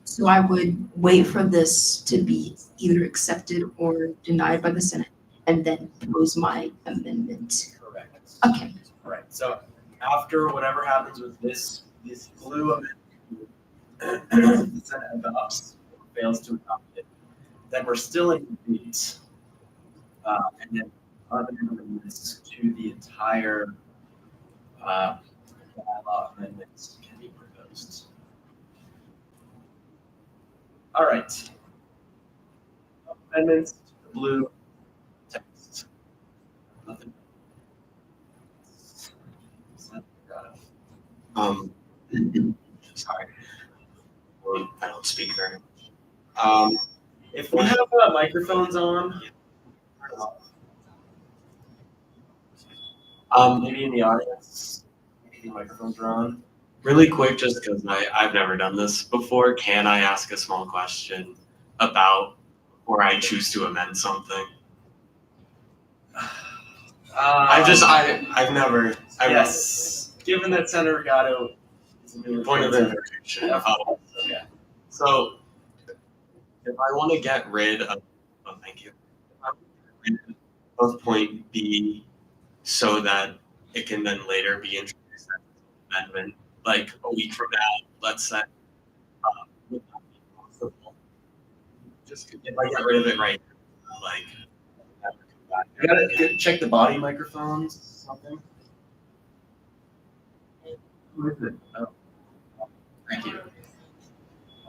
So I would wait for this to be either accepted or denied by the Senate and then pose my amendment. Correct. Okay. All right. So after whatever happens with this blue amendment, the Senate adopts or fails to adopt it, then we're still in debate. And then other amendments to the entire bylaw amendments can be proposed. All right. Amendments to the blue text. Nothing. Sorry. I don't speak very much. If we have microphones on, maybe in the audience, the microphones are on. Really quick, just because I've never done this before, can I ask a small question about where I choose to amend something? I've never. Yes. Given that Senator Gatto is a new Point of information. Oh, yeah. So, if I want to get rid of, thank you. If I want to get rid of point B so that it can then later be introduced as an amendment, like a week from now, let's say, would that be possible? Just if I get rid of it right now, like, You gotta check the body microphones, something. Who is it? Oh. Thank you.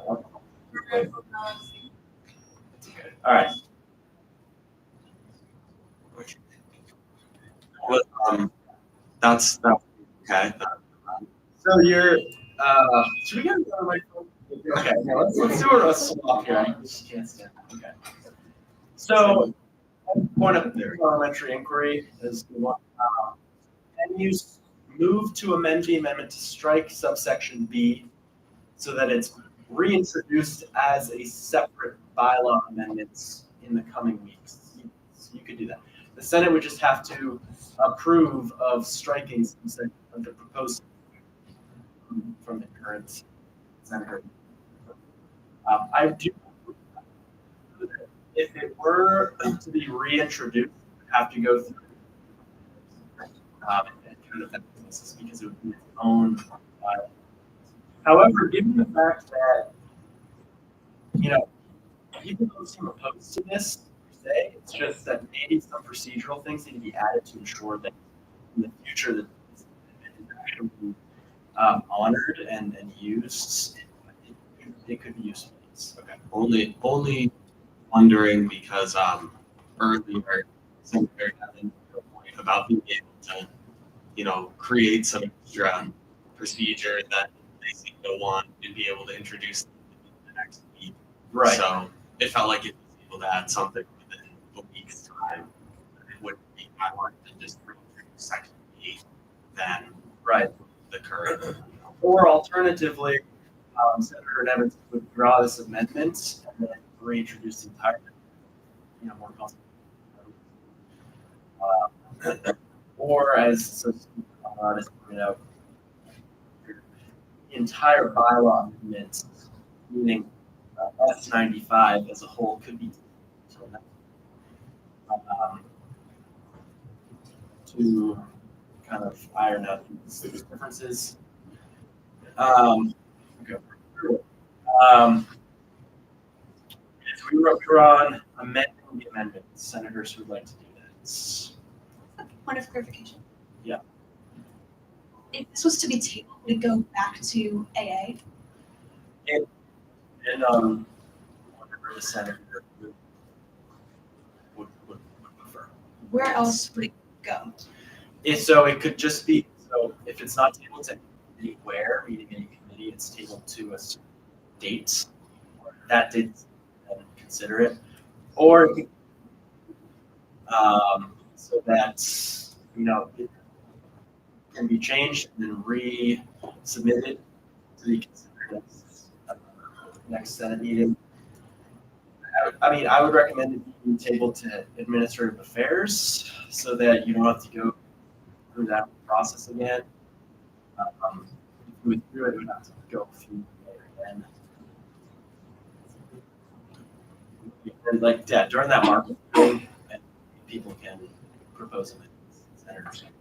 Okay. All right. Well, that's okay. So you're, should we get another microphone? Okay, now let's do a swap here. I just can't stand it. Okay. So, point of parliamentary inquiry is can you move to amend the amendment to strike subsection B so that it's reintroduced as a separate bylaw amendment in the coming weeks? So you could do that. The Senate would just have to approve of striking subsection of the proposed from the current senator. I do. If it were to be reintroduced, it would have to go through and kind of that process because it would be its own. However, given the fact that people don't seem opposed to this per se, it's just that maybe some procedural things need to be added to ensure that in the future that it's actually honored and used. It could be useful. Okay. Only wondering because earlier Senator Nevin made a point about being able to, create some extra procedure that they seem to want to be able to introduce in the next week. Right. So it felt like it was able to add something within a week's time. It wouldn't be hard to just reintroduce section 8 than the current. Or alternatively, Senator Nevin would withdraw this amendment and then reintroduce the entire, more cost. Or as pointed out, the entire bylaw amendment, meaning S95 as a whole, could be to kind of iron out these differences. Okay. If we were on amending the amendment, senators would like to do that. Point of clarification. Yeah. If this was to be tabled, would it go back to AA? And whatever the senator would prefer. Where else would it go? So it could just be, so if it's not tabled to anywhere, meaning any committee, it's tabled to a certain date. That date, and consider it. Or so that, it can be changed and then resubmitted to be considered next Senate meeting. I would recommend it being tabled to administrative affairs so that you don't have to go through that process again. we would have to go through again. And like during that market meeting, people can propose amendments. Senators can.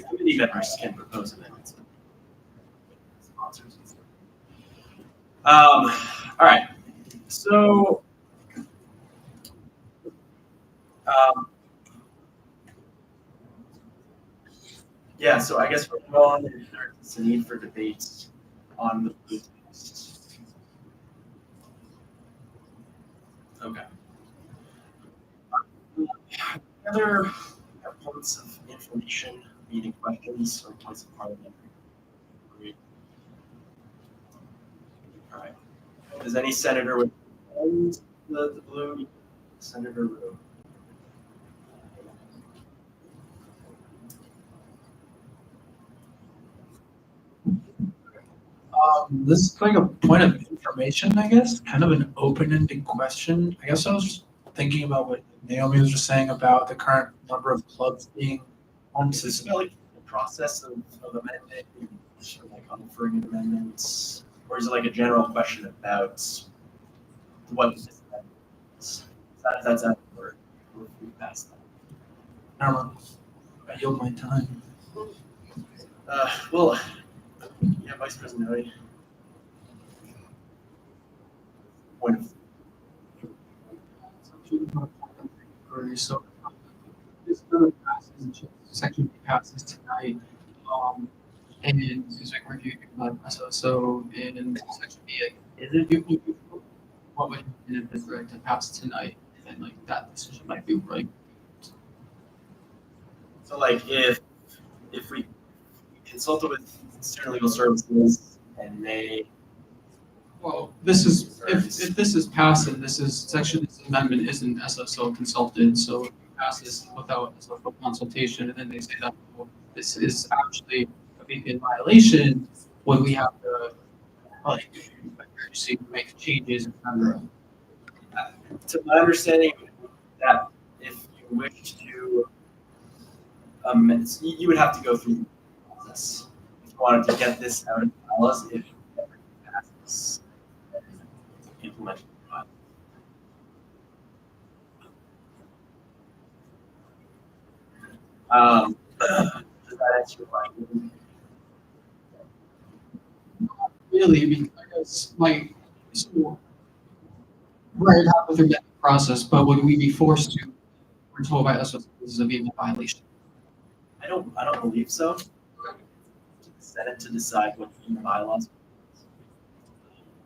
Committee members can propose amendments. Sponsors and stuff. All right. So yeah, so I guess we're going on. There's a need for debates on the blue text. Okay. Other points of information, meeting questions, or points of parliament? All right. Does any senator with the blue? Senator Rue. This is like a point of information, I guess, kind of an open-ended question. I guess I was thinking about what Naomi was just saying about the current number of clubs being on Is this about like the process of amending, or like offering amendments, or is it like a general question about what is this amendment is? That's that word. We passed that. I don't know. I yield my time. Well, yeah, Vice President Hoey. Point of So this bill passes, section passes tonight, and it's like reviewing so in section B, is it what would happen if this directive passed tonight, and like that decision might be right? So like if we consulted with Student Legal Services and they Well, this is if this is passed and this amendment isn't SSO consulted, so it passes without SSO consultation, and then they say that this is actually a VPN violation, would we have to make changes, etc. To my understanding, that if you wish to you would have to go through the process. If you wanted to get this out and tell us if everything passes implemented. Does that answer your question? Really, because like so right halfway through that process, but would we be forced to? We're told by SSO this is a VPN violation. I don't believe so. To the Senate to decide what the bylaws.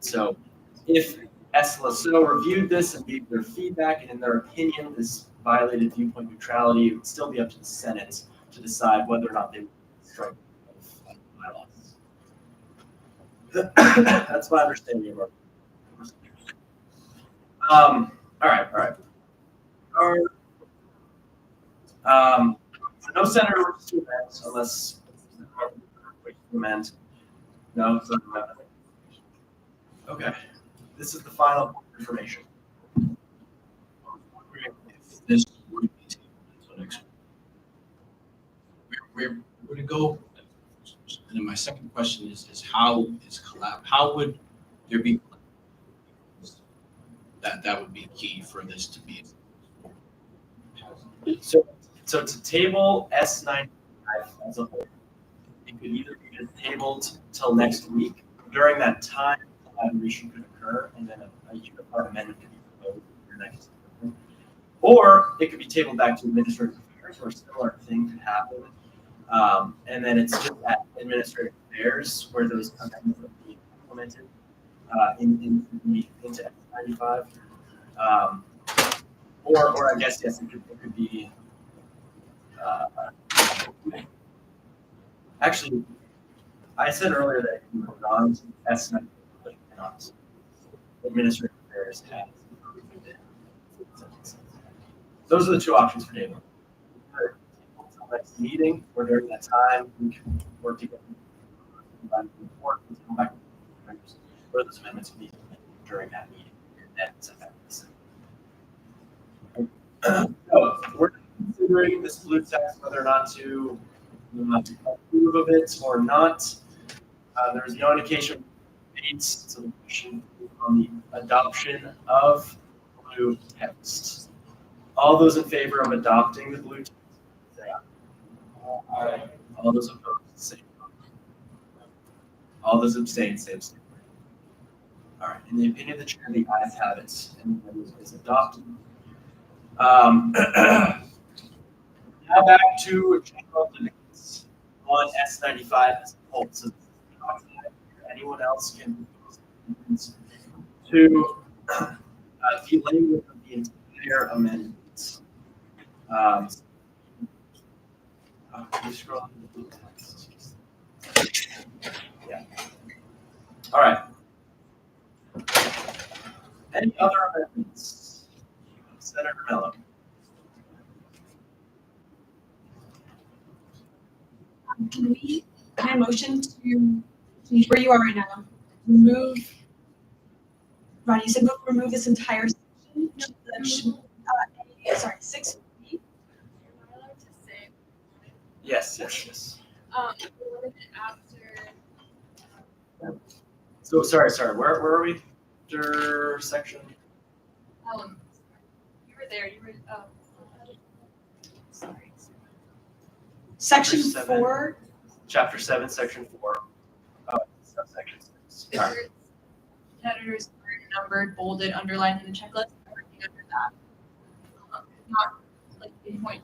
So if SLSO reviewed this and gave their feedback, and in their opinion this violated viewpoint neutrality, it would still be up to the Senate to decide whether or not they would strike the bylaws. That's my understanding of our procedures. All right. So no senator wishes to amend unless the department wishes to amend. No, so okay. This is the final information. If this were to be tabled until next week, where would it go? And then my second question is how would there be that would be key for this to be. So to table S95 as a whole, it could either be just tabled till next week. During that time, collaboration could occur, and then a unified amendment could be proposed for next year. Or it could be tabled back to administrative affairs, where a similar thing could happen. And then it's just at administrative affairs where those amendments would be implemented into S95. Or I guess, yes, it could be. Actually, I said earlier that you were on S9, but not administrative affairs has approved it. Those are the two options for table. Either table until next meeting, or during that time we can work together. Or those amendments can be implemented during that meeting, and that's effective. So we're considering this blue text whether or not to approve of it or not. There's no indication of debates, so the question is on the adoption of blue text. All those in favor of adopting the blue text, say aye. Aye. All those opposed, say no. All those abstain, say abstain. All right, in the opinion of the chair, the ayes have it, and the blue is adopted. Now back to general debates on S95 as a whole. So anyone else can propose to the language of the entire amendment. Can you scroll up to the blue text? Yeah. All right. Any other amendments? Senator Mello. Can I motion to change where you are right now? Remove, Ron, you said remove this entire section? Sorry, 6B. Yes, yes, yes. After. So sorry. Where are we? After section. You were there. You were. Sorry. Section Chapter 7, 4. Chapter 7, Section 4. Subsection 6. All right. Competitors are numbered, bolded, underlined in the checklist. Everything under that. Not like pinpoint.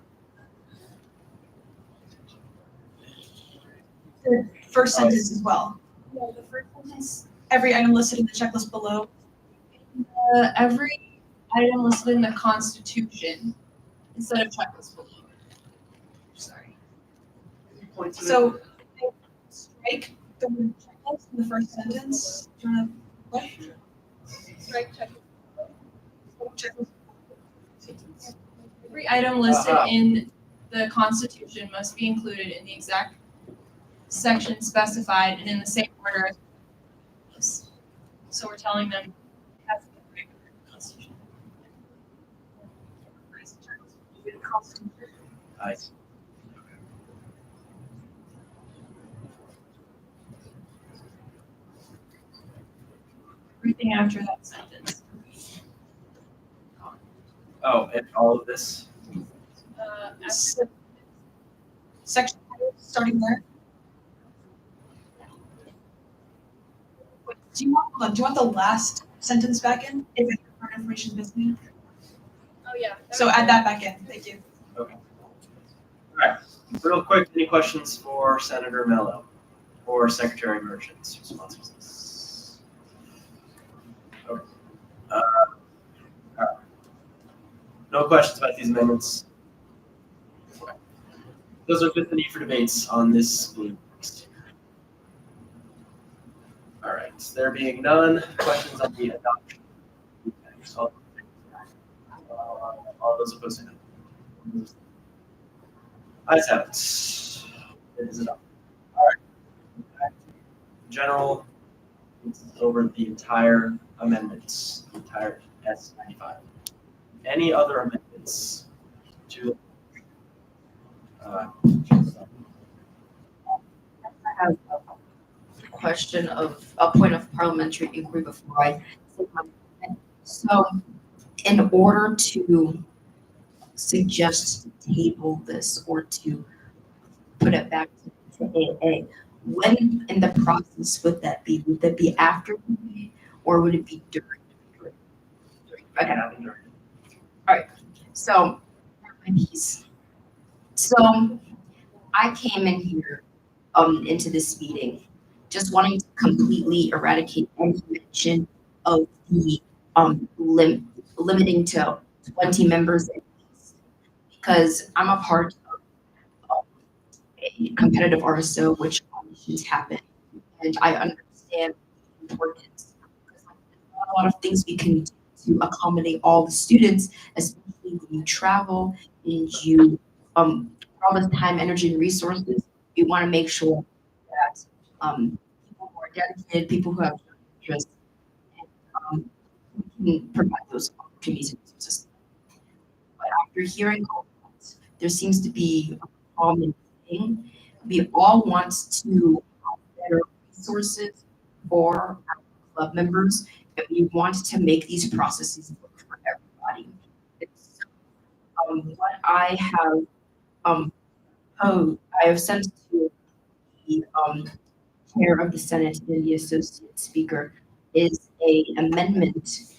The first sentence as well. Yeah, the first sentence. Every item listed in the checklist below. Every item listed in the Constitution instead of checklist below. Sorry. So strike the word checklist in the first sentence. Do you want to what? Strike checklist. Checklist. Every item listed in the Constitution must be included in the exact section specified and in the same order as. So we're telling them it has to be the Constitution. I see. Everything after that sentence. Oh, and all of this. Section starting there. Wait, do you want the last sentence back in? If any current information is missing? Oh yeah. So add that back in. Thank you. Okay. All right. Real quick, any questions for Senator Mello or Secretary Merchant's responses to this? Okay. All right. No questions about these amendments. Okay. Those are just the need for debates on this blue text. All right. There being none, questions on the adoption. All those opposed say no. Ayes have it. It is adopted. All right. General, over the entire amendments, the entire S95. Any other amendments to? I have a question of a point of parliamentary inquiry before I say my comment. So, in order to suggest to table this or to put it back to AA, when in the process would that be? Would that be after or would it be during? Okay. All right. So, my piece. So, I came in here into this meeting just wanting to completely eradicate any mention of the limiting to 20 members because I'm a part of a competitive RSO, which auditions happen, and I understand the importance because there's not a lot of things we can do to accommodate all the students, especially when you travel and you all this time, energy, and resources. We want to make sure that people who are dedicated, people who have interests, and we can provide those opportunities and resources. But after hearing all that, there seems to be a common thing. We all want to have better resources for our club members, and we want to make these processes work for everybody. So, what I have I have sent to the chair of the Senate and the associate speaker is a amendment,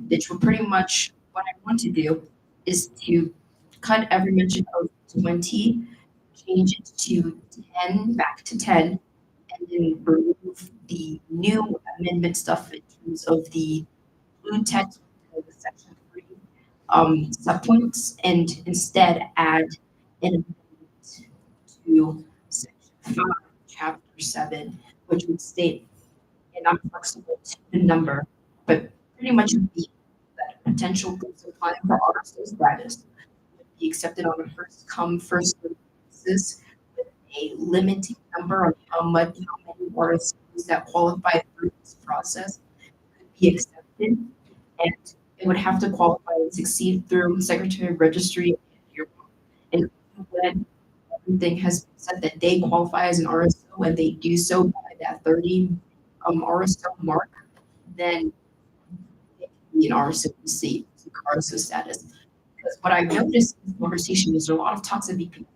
which will pretty much what I want to do is to cut every mention of 20, change it to 10, back to 10, and then remove the new amendment stuff in terms of the blue text of the section 3 subpoints, and instead add an amendment to section 5, chapter 7, which would state, and I'm flexible to the number, but pretty much would be that potential groups applying for RSO status would be accepted on a first come, first served basis with a limiting number on how many RSOs that qualify through this process could be accepted. And it would have to qualify and succeed through Secretary of Registry and yearbook. And when everything has been said that they qualify as an RSO and they do so by that 30 RSO mark, then they can be an RSO seat, RSO status. Because what I've noticed in this conversation is there are a lot of talks of VP.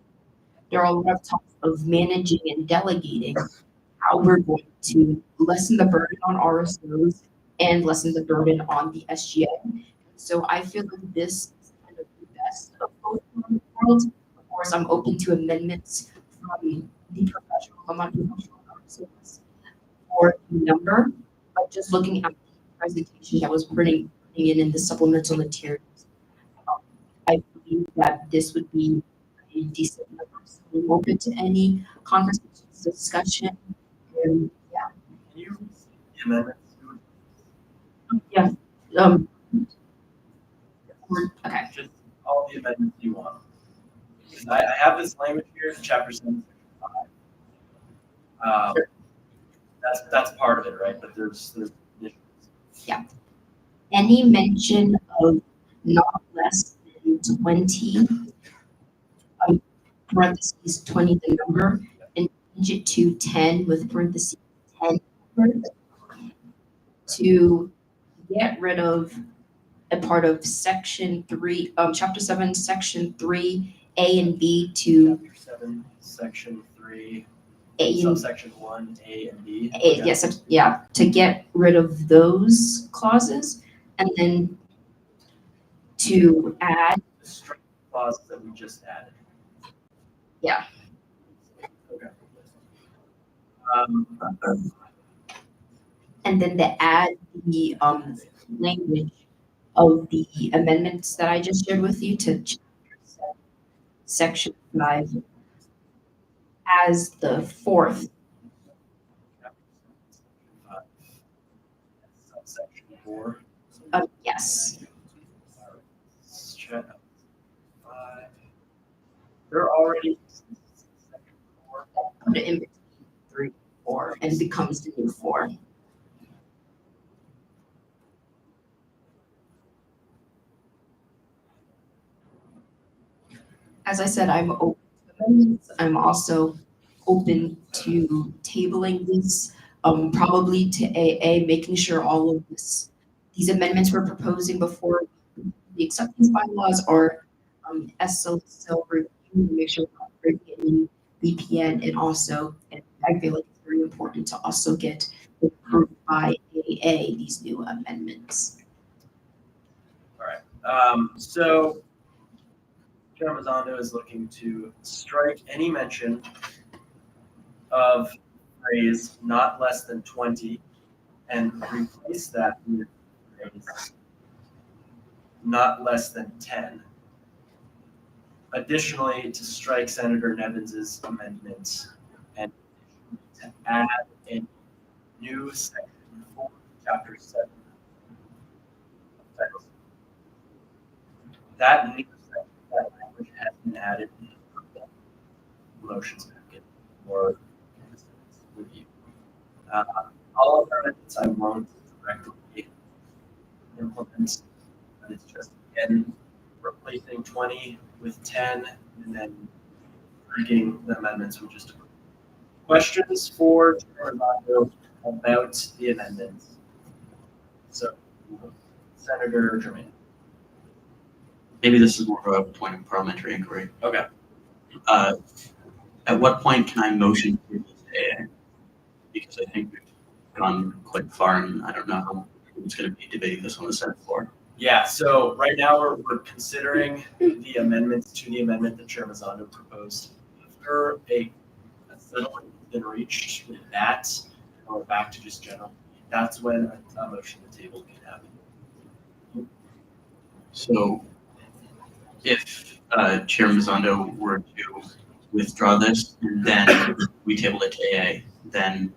There are a lot of talks of managing and delegating how we're going to lessen the burden on RSOs and lessen the burden on the SGA. So I feel like this is kind of the best of both worlds. Of course, I'm open to amendments from the professional, non-professional RSOs for the number, but just looking at the presentation that was putting it in the supplemental materials, I believe that this would be a decent number. So I'm open to any conversations, discussion, and yeah. Can you read the amendments? Yeah. Okay. Just all the amendments you want. Because I have this language here in chapter 7, section 5. That's part of it, right? But there's Yeah. Any mention of not less than 20, parentheses 20 the number, and change it to 10 with parentheses 10 to get rid of a part of section 3, chapter 7, section 3, A and B to chapter 7, section 3, A and subsection 1, A and B. Yes, yeah, to get rid of those clauses, and then to add The strike clause that we just added. Yeah. Okay. And then to add the language of the amendments that I just shared with you to chapter 7, section 5 as the fourth. Subsection 4. Yes. Check 5. They're already section 4. Put it in between 3 and 4 and becomes the new 4. As I said, I'm open to amendments. I'm also open to tabling this, probably to AA, making sure all of these amendments we're proposing before the acceptance bylaws are SL review, make sure we're not breaking any VPN, and also, and I feel like it's very important to also get approved by AA these new amendments. All right. So Chair Mazzando is looking to strike any mention of phrase not less than 20 and replace that with phrase not less than 10. Additionally, to strike Senator Nevins's amendments and to add a new section 4, chapter 7. That new section, that language has been added in the motions packet or review. All of our amendments I won't directly implement, but it's just again replacing 20 with 10 and then breaking the amendments we just approved. questions for Chair Armando about the amendments? So, Senator Germain. Maybe this is more of a point of parliamentary inquiry. Okay. At what point can I motion to this AA? Because I think we've gone quite far, and I don't know how it's going to be debating this on the Senate floor. Yeah, so right now we're considering the amendments to the amendment that Chair Mazzano proposed. After a settlement has been reached with that, and we're back to just general, that's when a motion to table can happen. So if Chair Mazzano were to withdraw this, and then we table it to AA, then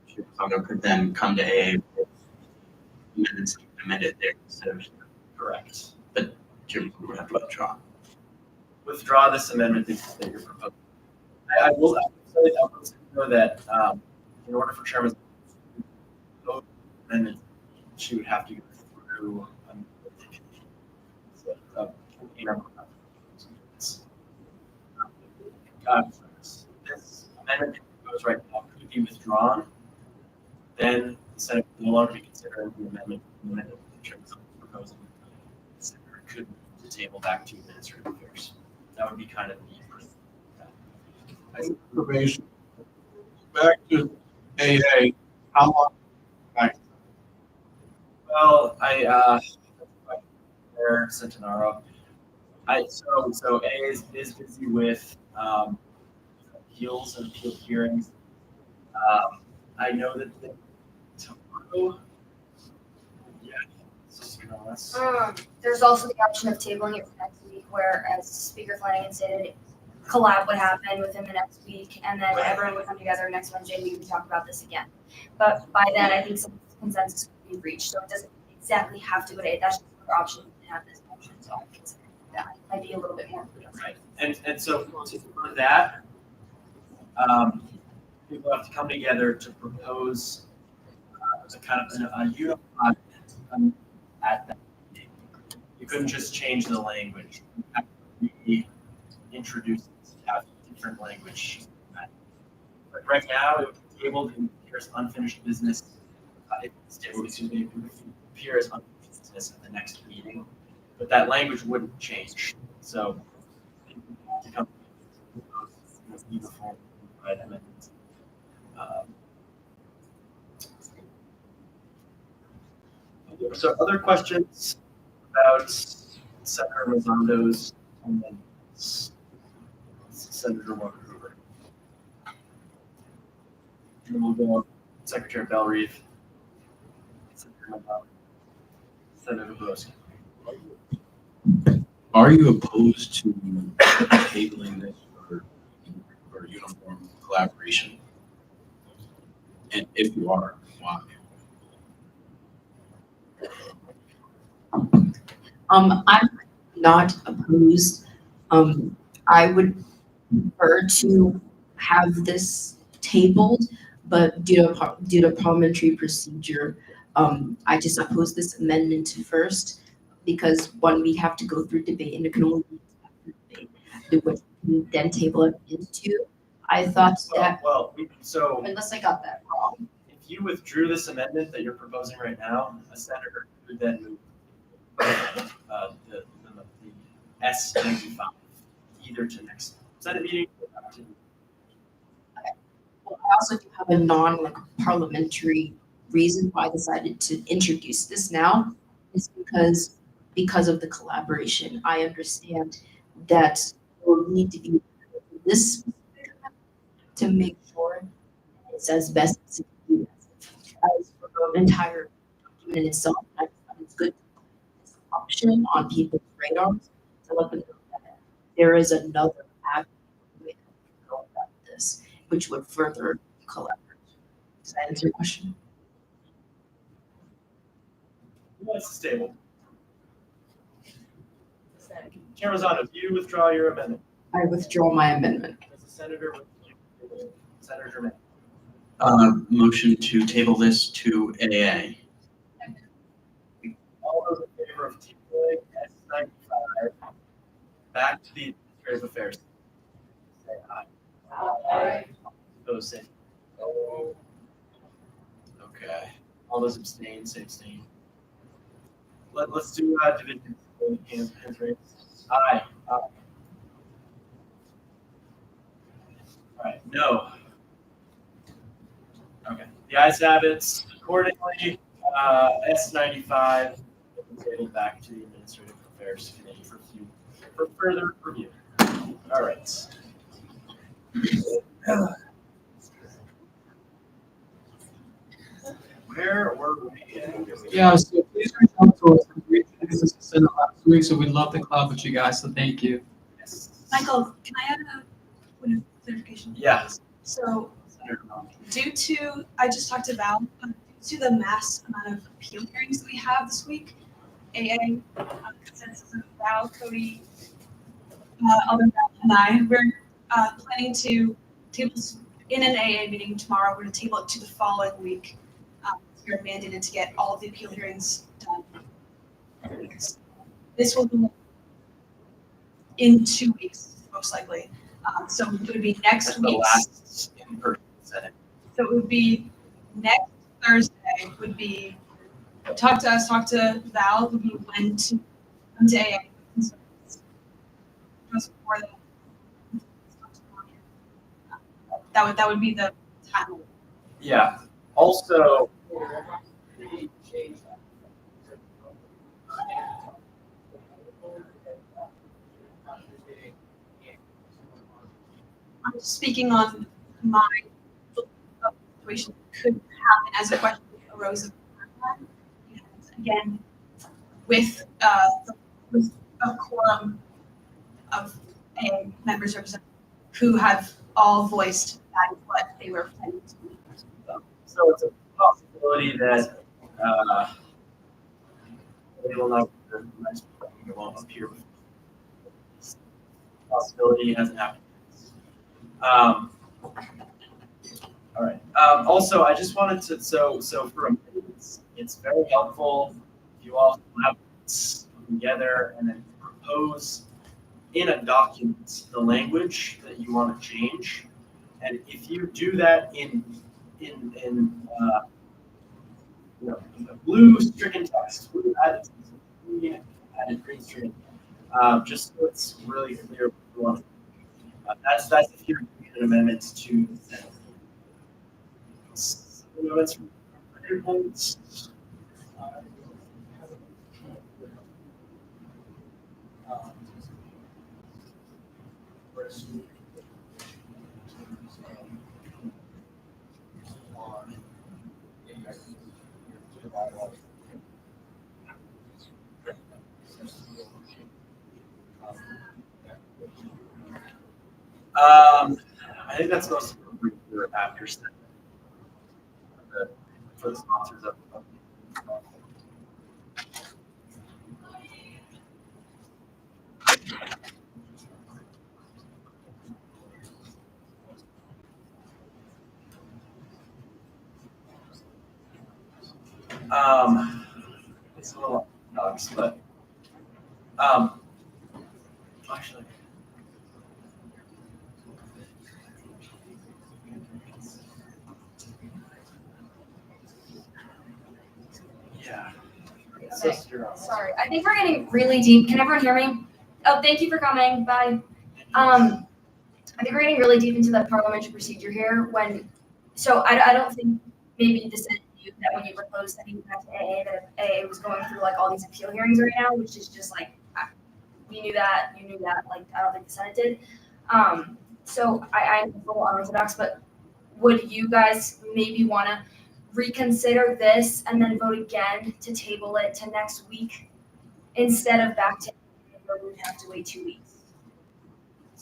Chair Mazzano could then come to AA with amendments amended there instead of. Correct. But Chair Mazzano would have to withdraw. Withdraw this amendment that you're proposing. I will say that in order for Chair Mazzano to propose an amendment, she would have to go through this amendment that goes right now could be withdrawn. Then the Senate would no longer be considering the amendment that Chair Mazzano is proposing. The Senator could move the table back to administrative affairs. That would be kind of the Information. Back to AA, how long back? Well, there, Centenaro. So A is busy with appeals and appeal hearings. I know that tomorrow. Yeah. There's also the option of tabling it for next week, where, as Speaker Flanagan stated, collab would happen within the next week, and then everyone would come together next Wednesday. We would talk about this again. But by then, I think some consensus would be reached, so it doesn't exactly have to go to. That's just another option to have this motion. So I consider that might be a little bit more prudent. Right. And so for that, people have to come together to propose a kind of a unified at that meeting. You couldn't just change the language. You have to reintroduce it to have different language. But right now, it would be tabled and appear as unfinished business. It would appear as unfinished business at the next meeting, but that language wouldn't change. So people have to come to uniform amendments. So other questions about Senator Mazzando's amendments? Senator Walker Hoover. And we'll go Secretary Bellreeve. Senator Mazzano. Senator Borowski. Are you opposed to tabling this for uniform collaboration? And if you are, why? I'm not opposed. I would prefer to have this tabled, but due to parliamentary procedure, I just oppose this amendment first, because one, we have to go through debate, and it can only be debate, which we then table it into. I thought that. So unless I got that wrong. If you withdrew this amendment that you're proposing right now, a senator could then move the S95 either to next Senate meeting or back to. Well, I also do have a non-parliamentary reason why I decided to introduce this now, is because of the collaboration. I understand that we'll need to be this to make sure it's as best as it can be as for the entire document itself. I find it's good option on people's radars to let them know that there is another avenue way to go about this, which would further collaborate. Does that answer your question? Who wants to stable? Chair Mazzano, do you withdraw your amendment? I withdraw my amendment. As a senator, Senator Germain. Motion to table this to AA. All those in favor of tabling S95 back to the Administrative Affairs? Say aye. Aye. Opposed, say. Oh. Okay. All those abstain, say abstain. Let's do division. Hands raised. Aye. All right. No. Okay. The ayes have it. Accordingly, S95 tabled back to the Administrative Affairs Committee for further review. All right. Where were we? Yeah, so please reach out to us. We introduced this in last week, so we'd love to collab with you guys. So thank you. Michael, can I add a point of clarification? Yeah. So, I just talked to Val, due to the mass amount of appeal hearings that we have this week, AA, consensus of Val, Cody, Alderman and I, we're planning to table in an AA meeting tomorrow. We're going to table it to the following week. We're mandated to get all of the appeal hearings done. This will be in 2 weeks, most likely. So it would be next The week. last in-person Senate. So it would be next Thursday would be, talk to us, talk to Val, would be when to come to AA. Just before that would be the time. Yeah. Also, I'm just speaking on my situation that could happen as a question arose. And again, with a quorum of members representing who have all voiced that is what they were planning to do. so it's a possibility that they will not it won't appear. Possibility hasn't happened. All right. Also, I just wanted to so for a minute, it's very helpful if you all have together and then propose in a document the language that you want to change, and if you do that in blue stricken text, blue added text, green added green stricken, just so it's really clear what you want. That's if you're doing an amendment to the Senate. Amendments from other points. I think that's most appropriate for after Senate. For the sponsors of it's a little dogs, but actually. Yeah. Okay. Sorry, I think we're getting really deep. Can everyone hear me? Oh, thank you for coming. Bye. I think we're getting really deep into the parliamentary procedure here. So I don't think maybe the Senate knew that when you proposed that you had to AA, that AA was going through like all these appeal hearings right now, which is just like we knew that, you knew that. Like I don't think the Senate did. So I'm a little unorthodox, but would you guys maybe want to reconsider this and then vote again to table it to next week instead of back to where we'd have to wait 2 weeks?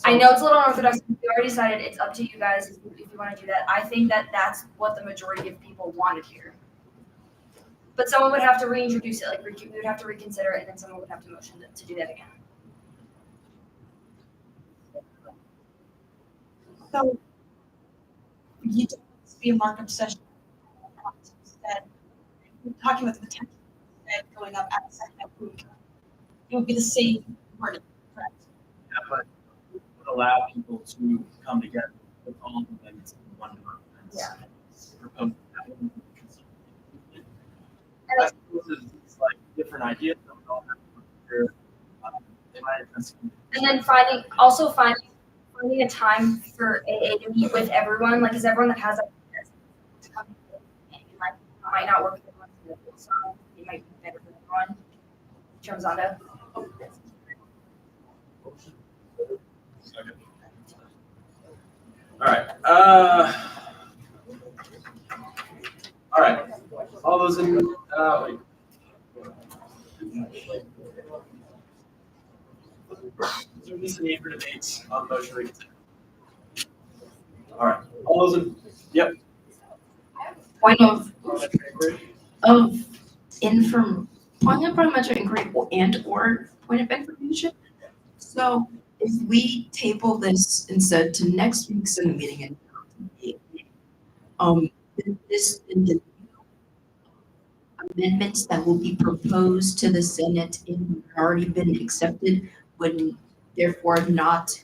I know it's a little unorthodox. We already decided it's up to you guys if you want to do that. I think that that's what the majority of people wanted here. But someone would have to reintroduce it, like we would have to reconsider it, and then someone would have to motion to do that again. So you don't want this to be a markup session. Instead, we're talking about the potential of going up at the second week. It would be the same wording, correct? Yeah, but it would allow people to come together with all of them in one Yeah. proposed. I suppose it's like different ideas that we all have to consider. In my interest. And then finding a time for AA to meet with everyone, like, is everyone that has a to come and like might not work with everyone, so it might be better for everyone. Tremzando. Second. All right. All right. All those in wait. Is there just a need for debates on the motion to reconsider? All right. All those in yep. Point of parliamentary inquiry or point of information. So if we table this instead to next week's in the meeting and this the amendments that will be proposed to the Senate and already been accepted would therefore not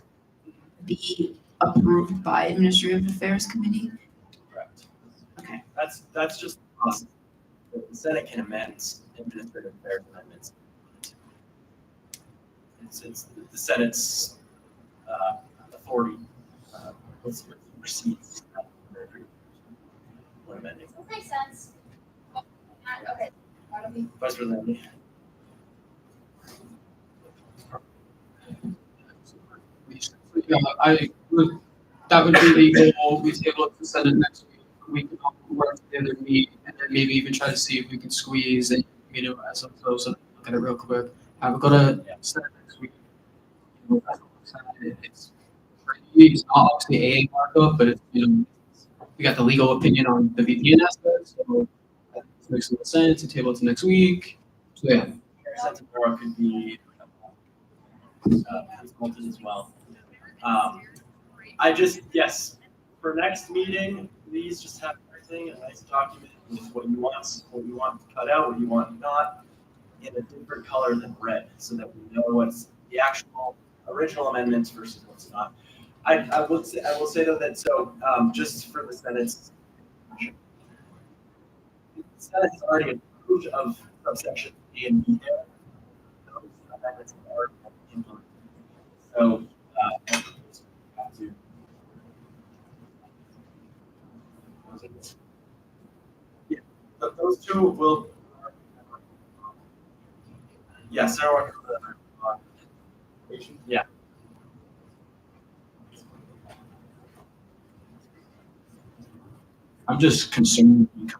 be approved by Administrative Affairs Committee. Correct. Okay. That's just us. The Senate can amend administrative affairs amendments. It's the Senate's authority supersedes when amending. That makes sense. Okay. Vice President Lee. Yeah, that would be the goal. We table it to send it next week. We can all work together, meet, and then maybe even try to see if we can squeeze and, as of those, look at it real quick. We're gonna send it next week. It's not obviously a markup, but it's, we got the legal opinion on the VPN aspect, so that makes a lot of sense to table it to next week. So yeah. Tomorrow could be consulted as well. Yes, for next meeting, please just have everything, a nice document with what you want cut out, what you want not, in a different color than red, so that we know what's the actual original amendments versus what's not. I will say though that just for the Senate's, the Senate has already approved of subsection A and B there. Those amendments have already been implemented. So have to. Yeah, those two will. Yeah, Sarah. Yeah. I'm just concerned because,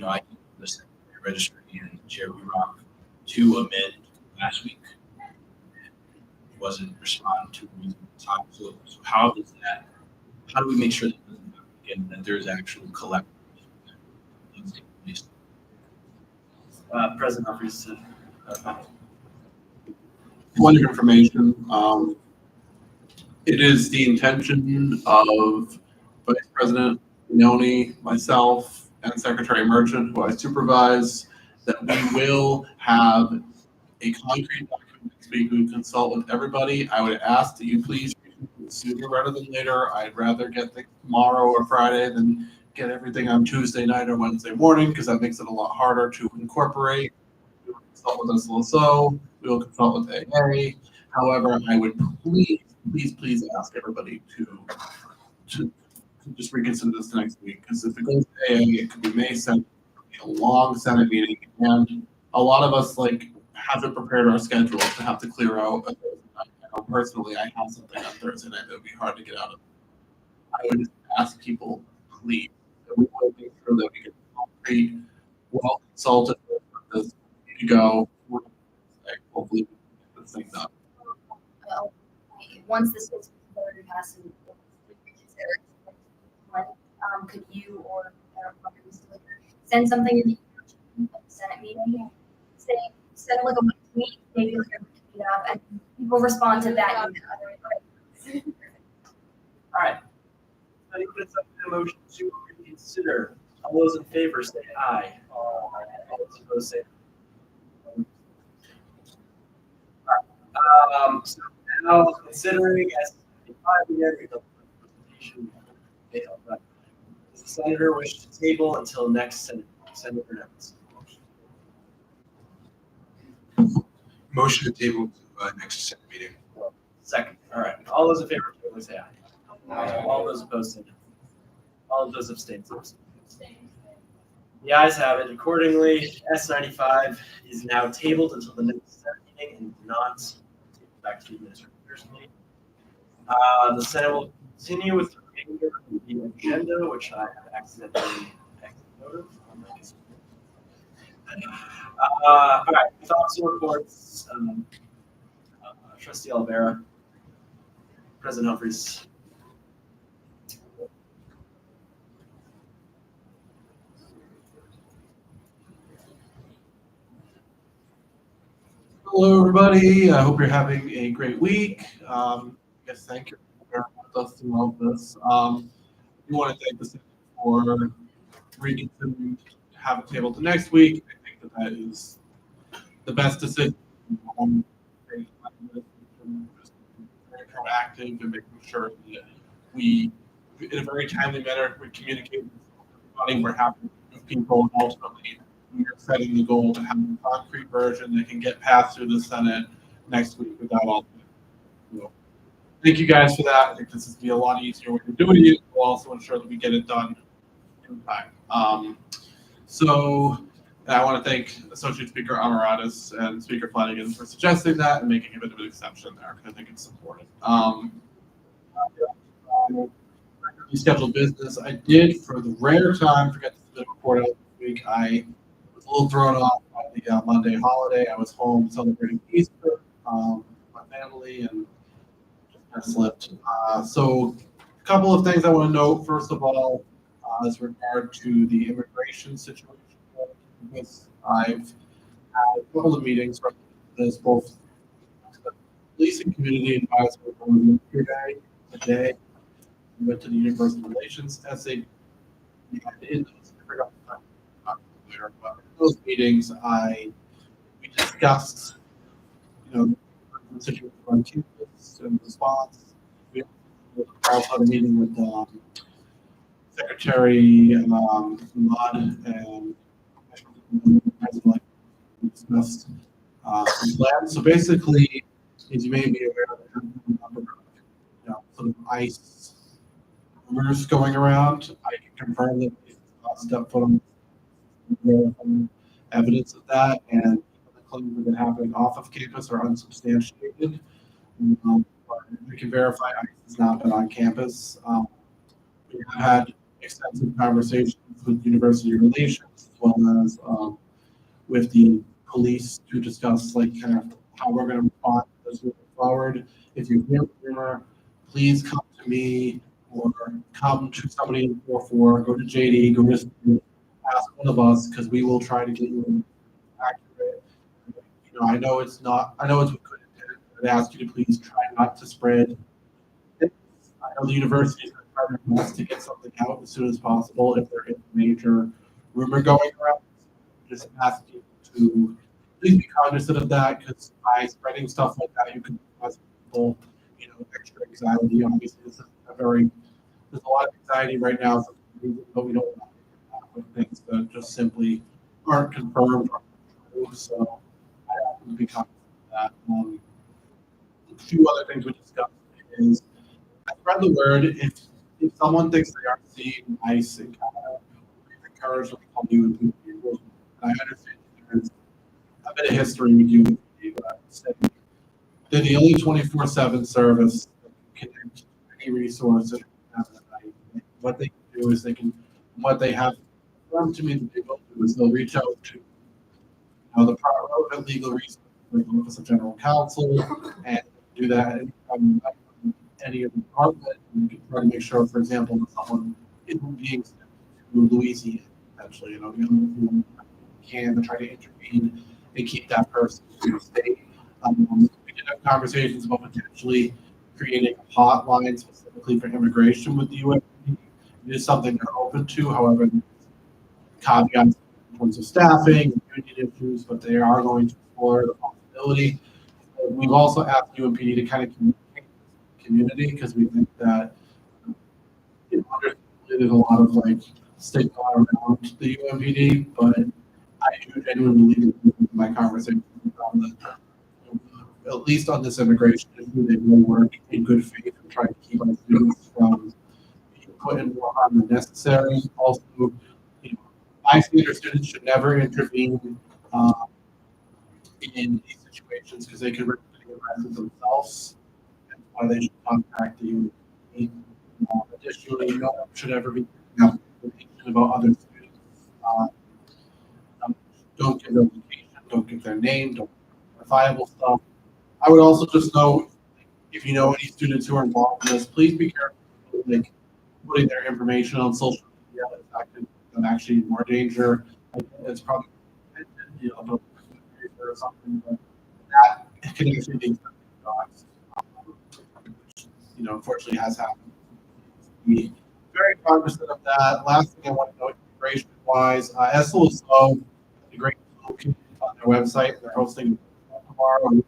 I listened to the registry and Chair Rock to amend last week. It wasn't responded to in time. So how do we make sure that doesn't happen again, that there's actual collective? President Humphries. Point of information, it is the intention of Vice President Leone, myself, and Secretary Merchant, who I supervise, that we will have a concrete document next week. We consult with everybody. I would ask that you please sooner rather than later. I'd rather get things tomorrow or Friday than get everything on Tuesday night or Wednesday morning, because that makes it a lot harder to incorporate. We will consult with SLSO. We will consult with AA. However, I would please ask everybody to just reconsider this next week, because if it goes to AA, it could be May 7th, a long Senate meeting, and a lot of us haven't prepared our schedule to have to clear out a Thursday night. I know personally I have something on Thursday night that would be hard to get out of. I would just ask people, please, that we will make sure that we get concrete, well consulted with this to go. Hopefully we can get this thing done. Once this gets voted passed and reconsidered, could you or send something in the Senate meeting, send like a tweet, maybe like a up, and people respond to that. All right. I think that's up to the motion to reconsider. All those in favor say aye. All those opposed say no. So now considering as a 5-year presentation, this is senator wish to table until next senator notes? Motion to table to next Senate meeting. Second. All right. All those in favor, please say aye. All those opposed, say no. All of those abstain, say abstain. The ayes have it. Accordingly, S95 is now tabled until the next Senate meeting and not tabled back to the administrator's meeting. The Senate will continue with the remainder of the agenda, which I have accidentally noted on my screen. All right, thoughts and reports. Trustee Alvera, President Humphries. Hello, everybody. I hope you're having a great week. Yes, thank you for bearing with us through all of this. We want to thank the Senate for reconsidering to have a table to next week. I think that that is the best decision. Very proactive and making sure that we, in a very timely manner, we communicate with everybody. We're happy with people, and ultimately we are setting the goal to have a concrete version that can get passed through the Senate next week without all. So, thank you guys for that. I think this is be a lot easier when you're doing it. We'll also ensure that we get it done in time. So I want to thank Associate Speaker Amaratis and Speaker Flanagan for suggesting that and making a bit of an exception there because I think it's supported. Scheduled business. I did, for the rare time, forget to submit a report out this week. I was a little thrown off by the Monday holiday. I was home celebrating Easter with my family and just kind of slipped. So a couple of things I want to note. First of all, as regard to the immigration situation, I've had a couple of meetings from this, both the policing community advisory board yesterday, today. We went to the Universal Relations essay. And in those meetings, we discussed, the situation on campus and response. We also had a meeting with Secretary Mudd and President discussed some plans. So basically, as you may be aware, there's a number of sort of ICE rumors going around. I can confirm that step foot on evidence of that, and the claims that have been happening off of campus are unsubstantiated. We can verify ICE has not been on campus. We have had extensive conversations with university relations as well as with the police to discuss kind of how we're going to respond to this moving forward. If you hear a rumor, please come to me or come to somebody in 4-4, go to JD, go to ask one of us, because we will try to get you accurate. I know it's a good intent, but I ask you to please try not to spread. I know the university is trying their best to get something out as soon as possible if there is a major rumor going around. Just ask you to please be cognizant of that, because by spreading stuff like that, you can cause people, extra anxiety. Obviously, this is there's a lot of anxiety right now, but we don't want to happen with things that just simply aren't confirmed or true. So I have to be cognizant of that. A few other things we discussed is I spread the word. If someone thinks they aren't seeing ICE in Canada, please encourage them to call you and people. I understand there's a bit of history with you, but they're the only 24/7 service that can connect to any resource. What they can do is what they have confirmed to me that they will do is they'll reach out to the relevant legal resources like the Office of General Counsel and do that anytime any of the department. And you can try to make sure, for example, that someone isn't being sent to Louisiana, potentially, who can to try to intervene and keep that person in the state. We did have conversations about potentially creating a hotline specifically for immigration with the U.S. It is something they're open to. However, caveats in terms of staffing and union issues, but they are going to explore the possibility. We've also asked UMPD to kind of communicate with the community because we think that understandably there's a lot of like stigma around the UMPD, but I do genuinely believe in my conversation that at least on this immigration issue, they will work in good faith and try to keep our students from being put in more harm than necessary. Also, you know, bystander students should never intervene in these situations because they could risk getting arrested themselves. That's why they should contact the UMPD. Additionally, no one should ever be picking up information about other students. Don't give their location, don't give their name, don't give verifiable stuff. I would also just note, if you know any students who are involved in this, please be careful like putting their information on social media. That could put them actually in more danger. It's probably about or something, but that can actually be dogs. Unfortunately has happened. Be very cognizant of that. Last thing I want to note, immigration wise, SLSO has a great toolkit on their website. They're hosting tomorrow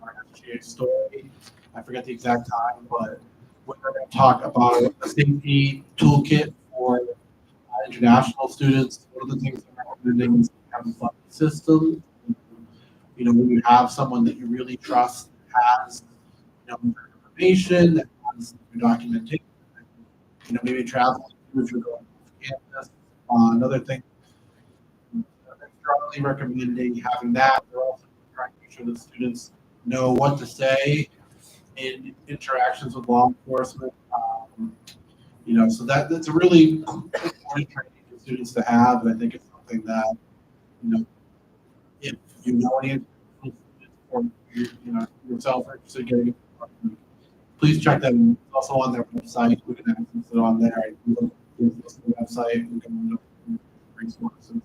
our SGA story. I forget the exact time, but we're going to talk about a safety toolkit for international students. One of the things that we're recommending is to have a funding system. When you have someone that you really trust has your information, that has your documentation, maybe travel if you're going off campus. Another thing, I'm strongly recommending having that. They're also trying to make sure that students know what to say in interactions with law enforcement. So that's a really important training for students to have, and I think it's something that, if you know any or yourself are interested in getting, please check them. It's also on their website. We can access it on there. You look at the website, we can look at resources.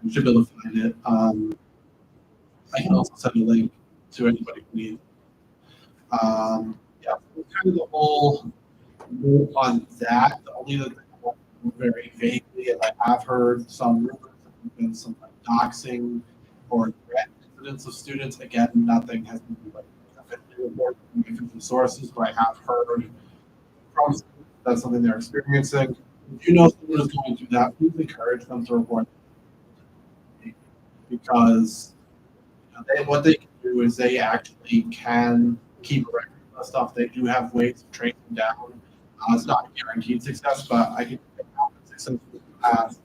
You should be able to find it. I can also send a link to anybody who needs. Yeah, kind of the whole move on that. The only other thing I want to do very vaguely, and I have heard some rumors that there's been some like doxing or threat incidents of students. Again, nothing has been like officially reported from official sources, but I have heard from students that's something they're experiencing. If you know someone is going through that, please encourage them to report it, because what they can do is they actually can keep a record of that stuff. They do have ways of tracing down. It's not guaranteed success, but I can have success in the past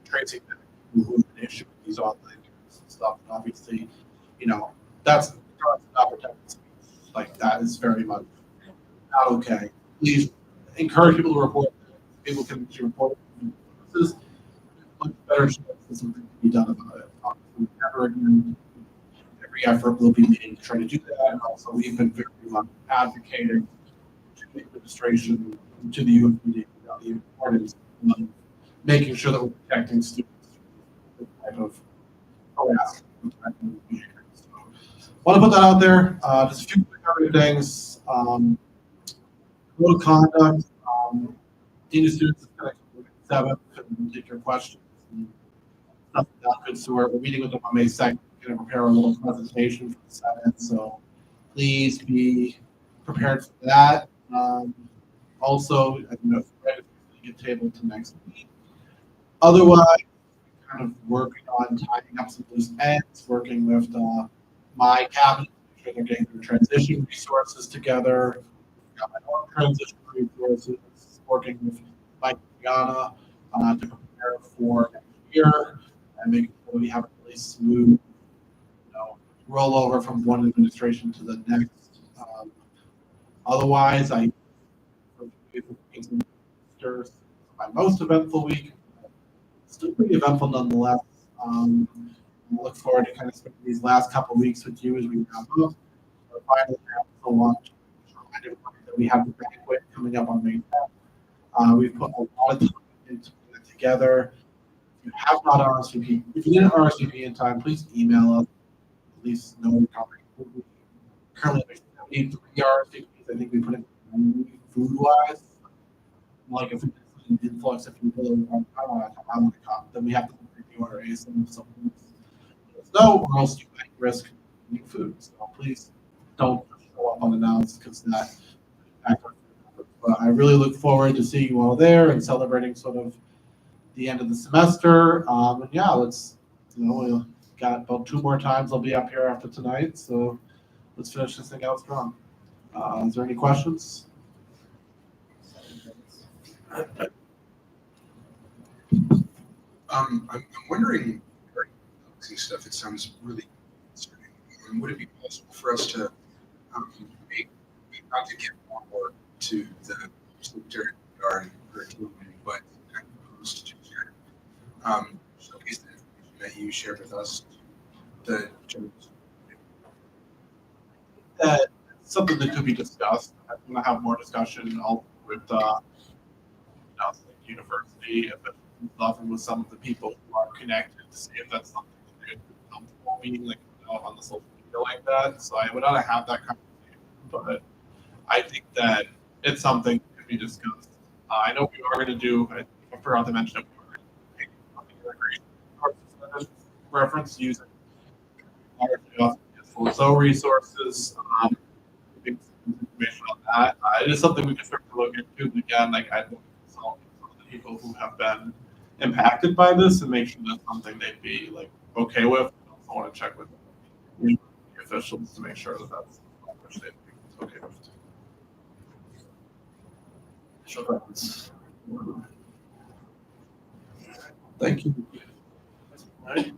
tracing down who's an issue with these online games and stuff. And obviously, that's not protected speech. Like that is very much not okay. Please encourage people to report. People can report. This is much better chance that something can be done about it. Never again. Every effort will be made to try to do that. And also, we've been very much advocating to the administration, to the UMPD, about the importance of making sure that we're protecting students from this type of harassment. So, want to put that out there. Just a few quick other things. Code of conduct. Dean of students is going to come at 7th and take your questions and stuff like that good sort. We're meeting with them on May 2nd. Going to prepare a little presentation for the Senate, so please be prepared for that. Also, I know it's going to get tabled to next week. Otherwise, kind of working on tying up some loose ends, working with my cabinet to make sure they're getting their transition resources together. Got my own transition resources, working with Mike and Gianna to prepare for next year and making sure we have a really smooth roll over from one administration to the next. Otherwise, my most eventful week, still pretty eventful nonetheless. I look forward to kind of spending these last couple of weeks with you as we wrap up. Finally, I also want to remind everybody that we have the banquet coming up on May 10th. We've put a lot of time into putting it together. If you have not RSVP, if you didn't RSVP in time, please email us. At least know we're covering. Currently, there's 73 RSVPs. I think we put in food wise. Like if we get an influx of people that I want to come, then we have to order ASM. So no, or else you might risk food. So please don't show up unannounced because that impacts our food. But I really look forward to seeing you all there and celebrating sort of the end of the semester. And yeah, let's, we've got about 2 more times I'll be up here after tonight. So let's finish this thing out strong. Is there any questions? I'm wondering regarding doxing stuff. It sounds really concerning. Would it be possible for us to make not to give more work to the secretary and curriculum, but kind of post to showcase the information that you shared with us, the journals? That something that could be discussed. I'm going to have more discussion with university and stuff, and with some of the people who are connected to see if that's something that they'd be comfortable being like out on the social media like that. So I would not have that conversation, but I think that it's something that could be discussed. I know we are going to do. I forgot to mention it. We are going to take reference using so resources. Information on that. It is something we can start to look into. And again, like I'd want to consult with some of the people who have been impacted by this and make sure that's something they'd be like okay with. I also want to check with the officials to make sure that that's which they'd be okay with. Official preference. Thank you. All right.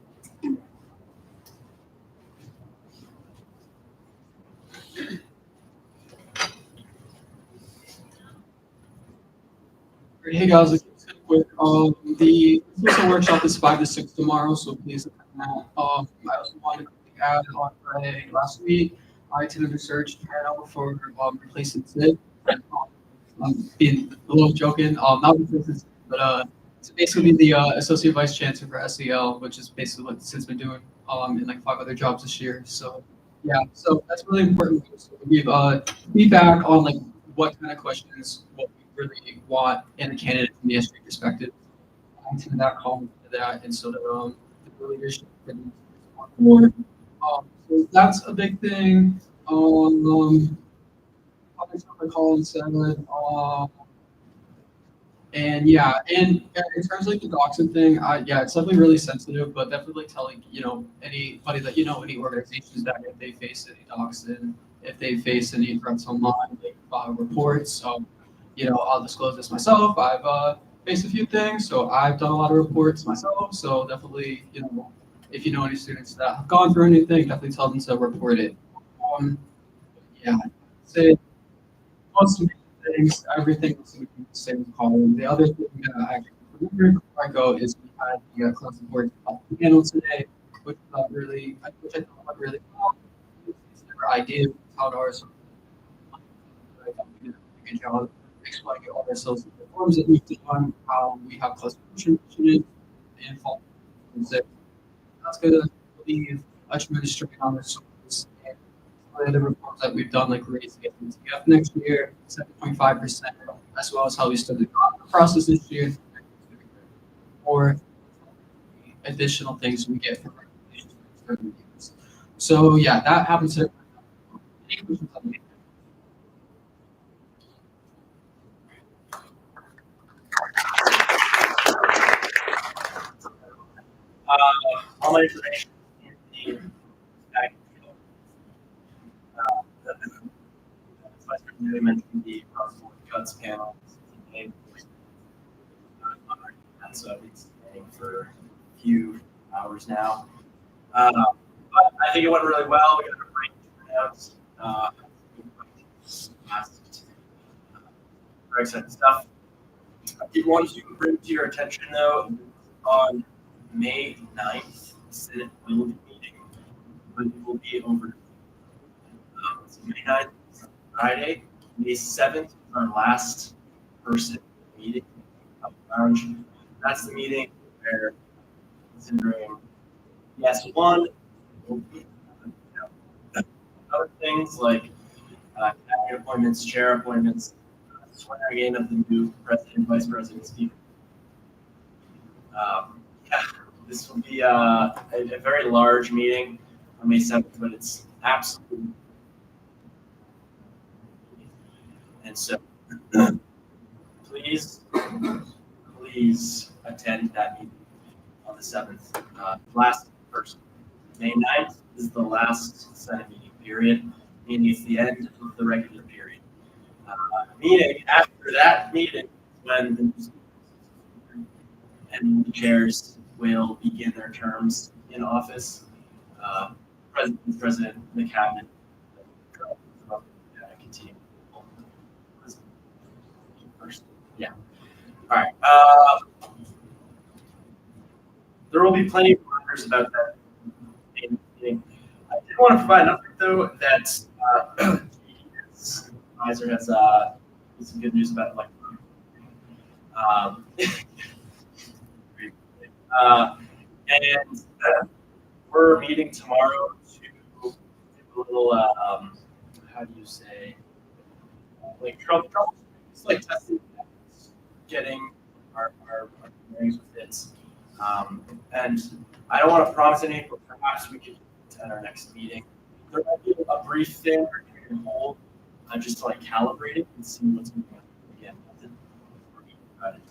Hey guys, just quick. The social workshop is 5 to 6 tomorrow, so please attend that. I also wanted to add on Friday last week, I attended a research panel for replacing Sid. Being a little joking, not replacing Sid, but it's basically the associate vice chancellor for SEL, which is basically what Sid's been doing in like 5 other jobs this year. So yeah, so that's really important. So we give feedback on like what kind of questions, what we really want in a candidate from the SGA perspective. I attended that call to that, and so the leadership can respond more. So that's a big thing. Other stuff like Colin said, and yeah, and in terms of like the doxing thing, yeah, it's definitely really sensitive, but definitely telling, anybody that, any organizations that if they face any doxing, if they face any threats online, they file reports. I'll disclose this myself. I've faced a few things, so I've done a lot of reports myself. So definitely, if you know any students that have gone through anything, definitely tell them to report it. Yeah, say most of the things, everything else we can say with Colin. The other thing that I remember before I go is we had the close support panel today, which I thought really went really well. It's never ideal how to ours. I thought we did a good job explaining all the social reforms that we've done, how we have close initiatives and fall. That's going to leave a tremendous strain on the schools. And some of the reforms that we've done, like raising it to TF next year, 7.5%, as well as how we started the process this year, or additional things we get from recommendations for reviews. So yeah, that happens to any questions on me. All my information in the back. Vice President mentioned the possible cuts panel. So it's staying for a few hours now. But I think it went really well. We got a great turnout. Very exciting stuff. I did want to bring to your attention, though, on May 9th, Senate will be meeting, but it will be over. So May 9th is Friday. May 7th is our last person meeting of the lounge. That's the meeting where, considering yes, one, other things like cabinet appointments, chair appointments, swearing in of the new president, vice president, speaker. Yeah, this will be a very large meeting on May 7th, but it's absolutely. And so please attend that meeting on the 7th. First, May 9th is the last Senate meeting period, meaning it's the end of the regular period. Meaning after that meeting, when the and the chairs will begin their terms in office. President, the cabinet, continue. First, yeah. All right. There will be plenty of reminders about that meeting. I did want to provide an update, though, that Pfizer has some good news about electronic. And we're meeting tomorrow to do a little, how do you say, like trouble, just like testing, getting our bearings with it. And I don't want to promise anything, but perhaps we could at our next meeting. There might be a brief thing where you can hold just to like calibrate it and see what's going on. Again, nothing about it.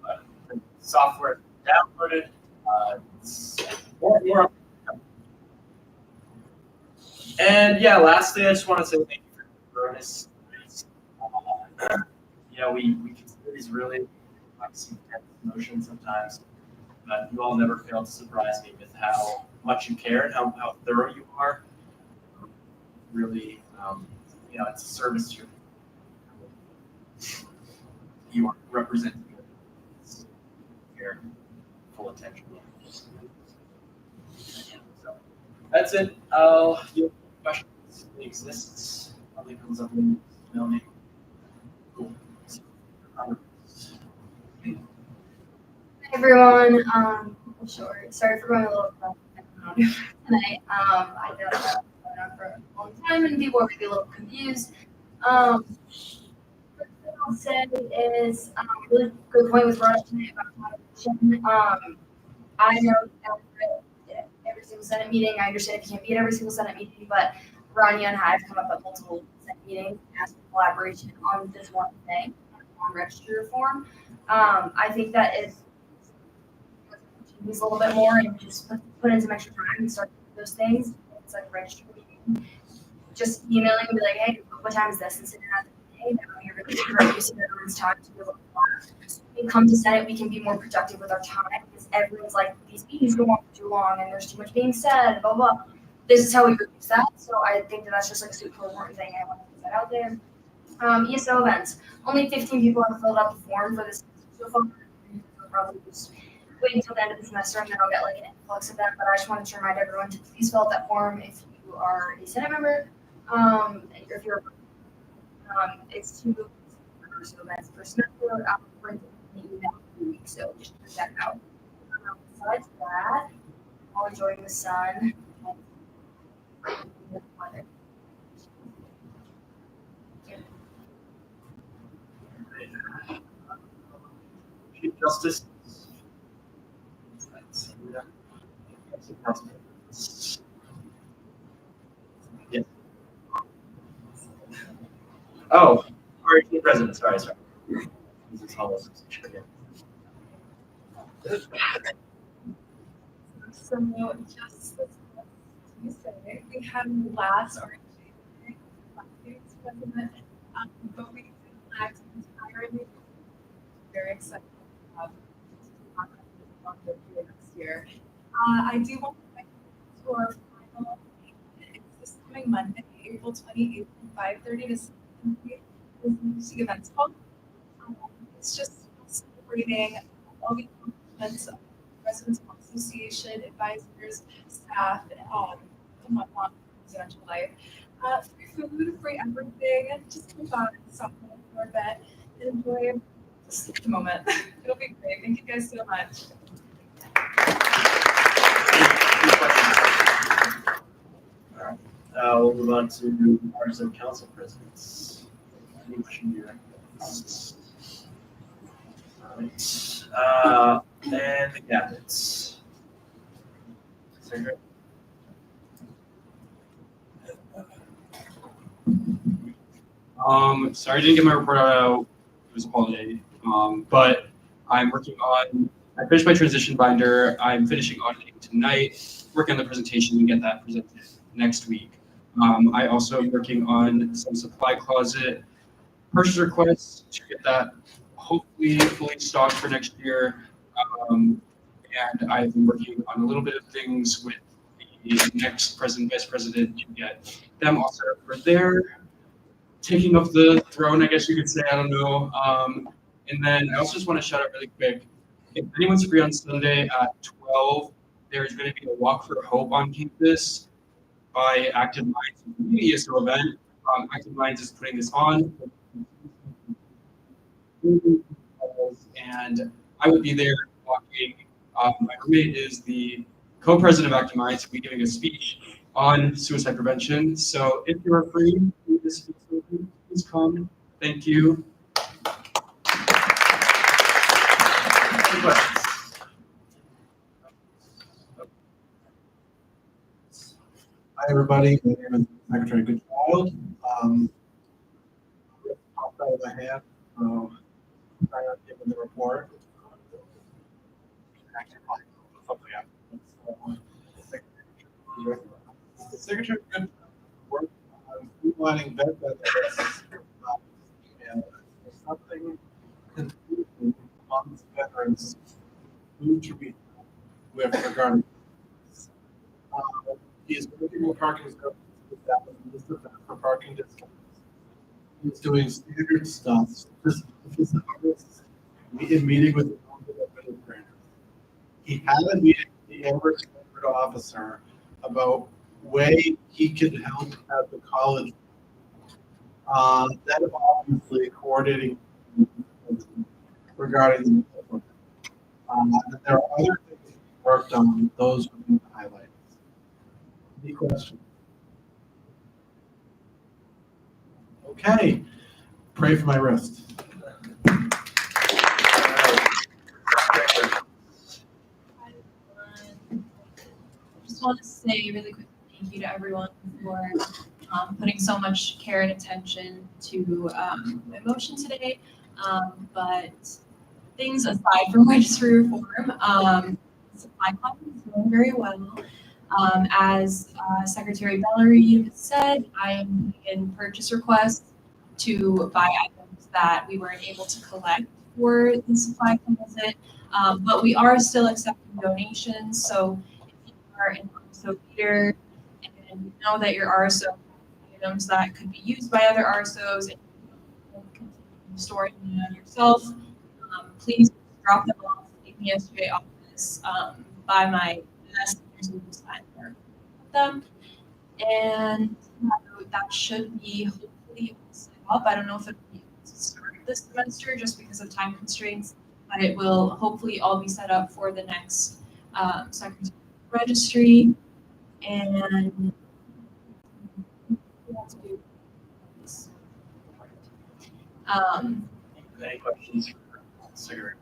But the software downloaded. More. And yeah, lastly, I just want to say thank you for Ernest. We consider these really some intense emotions sometimes, but you all never fail to surprise me with how much you care and how thorough you are. Really, it's a service to you are representing your full attention. So that's it. I'll yield questions. If it exists, probably comes up in email me. Cool. Hi everyone. Short. Sorry for going a little tonight. I know that's going on for a long time and people are maybe a little confused. First thing I'll say is really good point was brought up tonight about moderation. I know that every single Senate meeting, I understand if you can't be at every single Senate meeting, but Rania and I have come up at multiple Senate meetings and asked for collaboration on this one thing, on registry reform. I think that if a little bit more and just put in some extra time and start those things, it's like registry meeting. Just emailing and be like, hey, what time is this? And sitting at the meeting, that would be really reducing everyone's time to be able to when we come to Senate, we can be more productive with our time because everyone's like, these meetings go on for too long and there's too much being said, blah, blah. This is how we reduce that. So I think that's just like a super important thing. I want to put that out there. ESO events. Only 15 people have filled out the form for this so far. I'll probably just wait until the end of the semester and then I'll get like an influx of them. But I just wanted to remind everyone to please fill out that form if you are a Senate member. If you're it's 2 events per semester. I'll print the email in 2 weeks, so just print that out. Besides that, I'll enjoy the sun. Chief Justice. Yes. Oh, RIT President. Sorry. This is almost again. So just this Tuesday, we had last RNG president, but we elect entirely. Very excited about next year. I do want to thank you to our final meeting. It's this coming Monday, April 28th from 5:30 to 7:30. This event's called. It's just celebrating all the accomplishments of the Residents Association, advisors, staff, and whatnot in presidential life. Free food, free everything, just come by, something for a bit, and enjoy just the moment. It'll be great. Thank you guys so much. All right. We'll move on to partisan council presidents. Any question here? All right. And the cabinets. Secretary. Sorry I didn't get my report out. It was a holiday. But I'm working on, I finished my transition binder. I'm finishing auditing tonight, working on the presentation and get that presented next week. I also am working on some supply closet purchase requests to get that hopefully fully stocked for next year. And I've been working on a little bit of things with the next president, vice president to get them all set up for their taking of the throne, I guess you could say. I don't know. And then I also just want to shout out really quick. If anyone's free on Sunday at 12, there's going to be a Walk for Hope on campus by Active Minds, the ESO event. Active Minds is putting this on. And I will be there walking. My roommate is the co-president of Active Minds. He'll be giving a speech on suicide prevention. So if you are free, please come. Thank you. Any questions? Hi, everybody. My name is Secretary Goodchild. Popped out of my hand, so I'm trying not to give the report. Actually, probably something after. The Secretary Goodchild worked on streamlining vet benefits. And there's something confusing amongst veterans who to be with regarding he is working with parking services that was a list of them for parking discounts. He's doing standard stuff. In meeting with the administrator. He had a meeting with the Amherst officer about way he could help at the college. That obviously coordinating regarding there are other things he worked on. Those would be the highlights. Any questions? Okay. Pray for my wrist. Just want to say really quick thank you to everyone for putting so much care and attention to my motion today. But things aside from registry reform, supply closet is going very well. As Secretary Bellery said, I am in purchase requests to buy items that we weren't able to collect for the supply closet, but we are still accepting donations. So if you are an RSO leader and you know that your RSO items that could be used by other RSOs and you continue storing them yourself, please drop them off in the SGA office by my desk. There's a sign there with them, and that should be hopefully set up. I don't know if it'll be able to start this semester just because of time constraints, but it will hopefully all be set up for the next secretary registry. And Any questions for Secretary?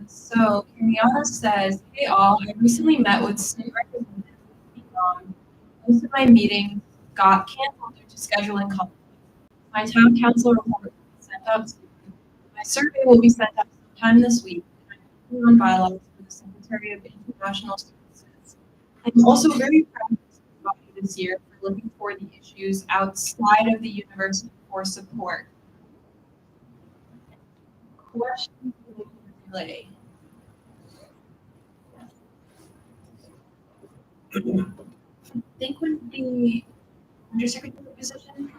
So Kiriana says, hey all, I recently met with state representatives on most of my meetings got canceled due to scheduling conflicts. My town council report will be sent out soon. My survey will be sent out sometime this week. And I'm working on bylaws for the Secretary of International Services. I'm also very proud of this body this year for looking for the issues outside of the university for support. Questions we can relay. I think when the undersecretary position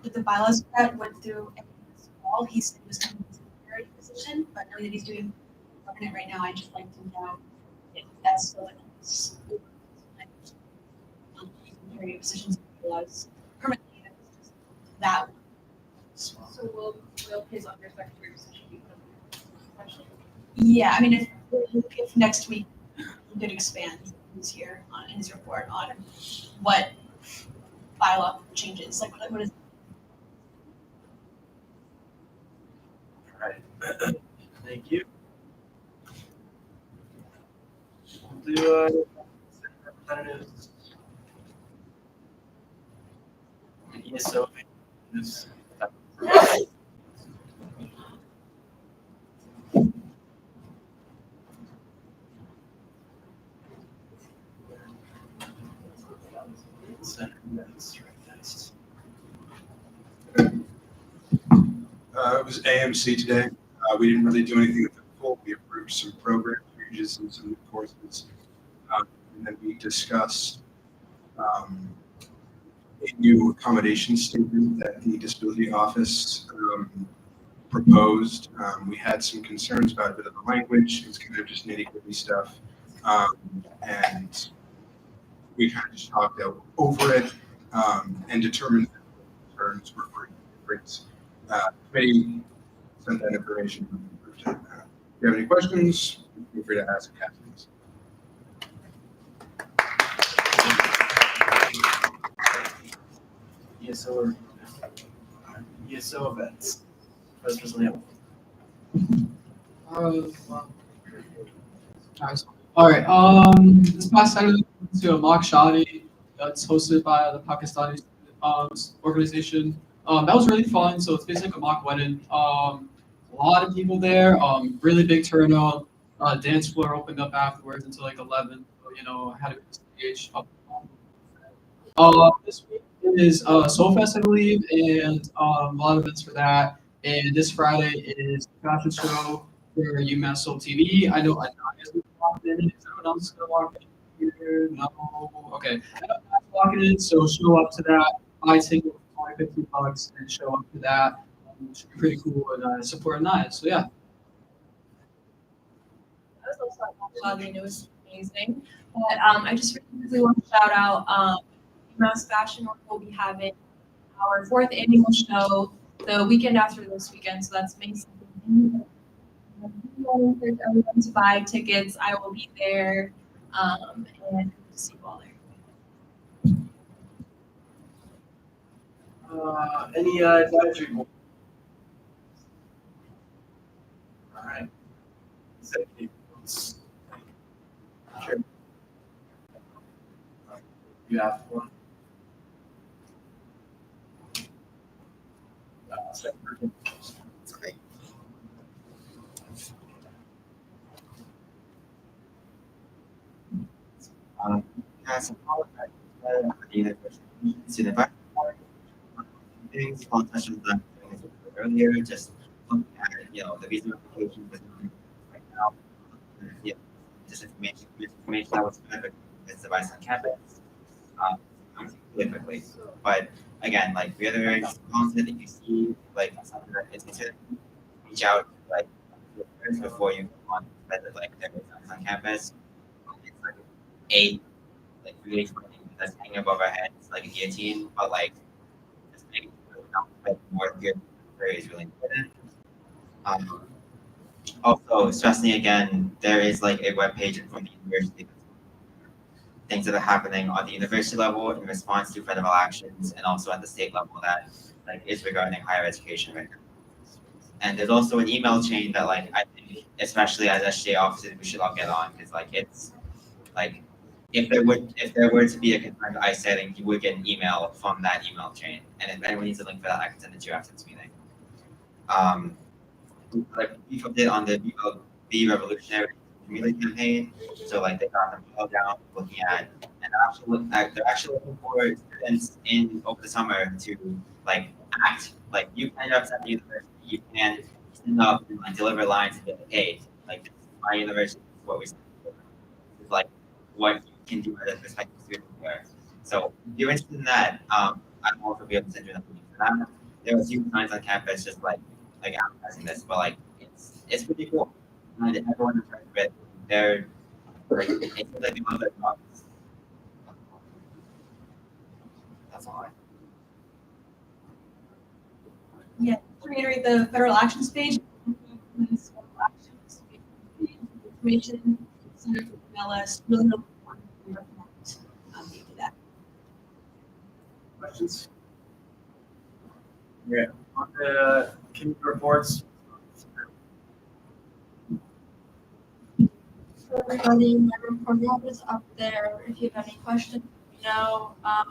with the bylaws that went through this fall, he said he was coming to the secretary position, but knowing that he's doing it right now, I'd just like to know if that's still the case. Secretary positions bylaws permanently, it's just that one. So will his undersecretary position be put? Yeah, I mean, if next week we could expand who's here on his report on what bylaw changes, like what is. All right. Thank you. We'll do representatives. ESO is It was AMC today. We didn't really do anything with the full. We approved some program changes and some new courses. And then we discussed a new accommodation statement that the disability office proposed. We had some concerns about a bit of the language. It's kind of just nitty-gritty stuff. And we kind of just talked over it and determined that the concerns were for different committee sent that information. If you have any questions, feel free to ask Kathy. ESO events. Vice President Nice. All right. This past Saturday, we went to a mock shadi. It's hosted by the Pakistani organization. That was really fun. So it's basically like a mock wedding. A lot of people there. Really big turnout. Dance floor opened up afterwards until like 11. So, you know, I had to go to the stage. This week is SoulFest, I believe, and a lot of events for that. And this Friday is the fashion show for UMass Soul TV. I know Anaya is going to walk in. Is anyone else going to walk in here? No. Okay. Anaya's walking in, so show up to that. Buy tickets, only $50, and show up to that. It should be pretty cool and support Anaya. So yeah. I was also at Mock Shadi and it was amazing. But I just really quickly want to shout out UMass Fashion Week will be having our 4th annual show the weekend after this weekend, so that's May 2nd. I encourage everyone to buy tickets. I will be there, and hope to see you all there. any advisory board? All right. Executive boards. Sure. You have one. Sorry. As a qualified for the university student advisory board, things, small sessions that I was doing earlier, just looking at, the visa applications with right now, just information that was kind of this device on campus, really quickly. But again, like reiterating content that you see, like something that is considered, reach out like before you go on whether like there is on campus. It's like a like really funny that's hanging above our heads like a guillotine, but like just making more good is really important. Also stressing again, there is like a webpage from the university, things that are happening on the university level in response to federal actions and also at the state level that like is regarding higher education right now. And there's also an email chain that like I think especially as SGA officers we should all get on because like it's like if there were to be a confirmed ICE setting, you would get an email from that email chain. And if anyone needs a link for that, I can send it to you after this meeting. Like we did on the Be Revolutionary Community campaign. So like they got them all down looking at and they're actually looking for students in over the summer to like act. Like you can up at the university, you can stand up and like deliver lines and get paid. Like this is my university, this is what we stand for. This is like what you can do as a prospective student there. So if you're interested in that, I'm also be able to send you the link for that. There are a few signs on campus just like advertising this, but like it's pretty cool. And everyone has heard of it. They're like it's like they love their jobs. That's all. Yeah, to reiterate the federal actions page, information, send it to email us, really no important we recommend you do that. Questions? Yeah, on the committee reports. So everybody, my report is up there. If you have any questions, let me know. I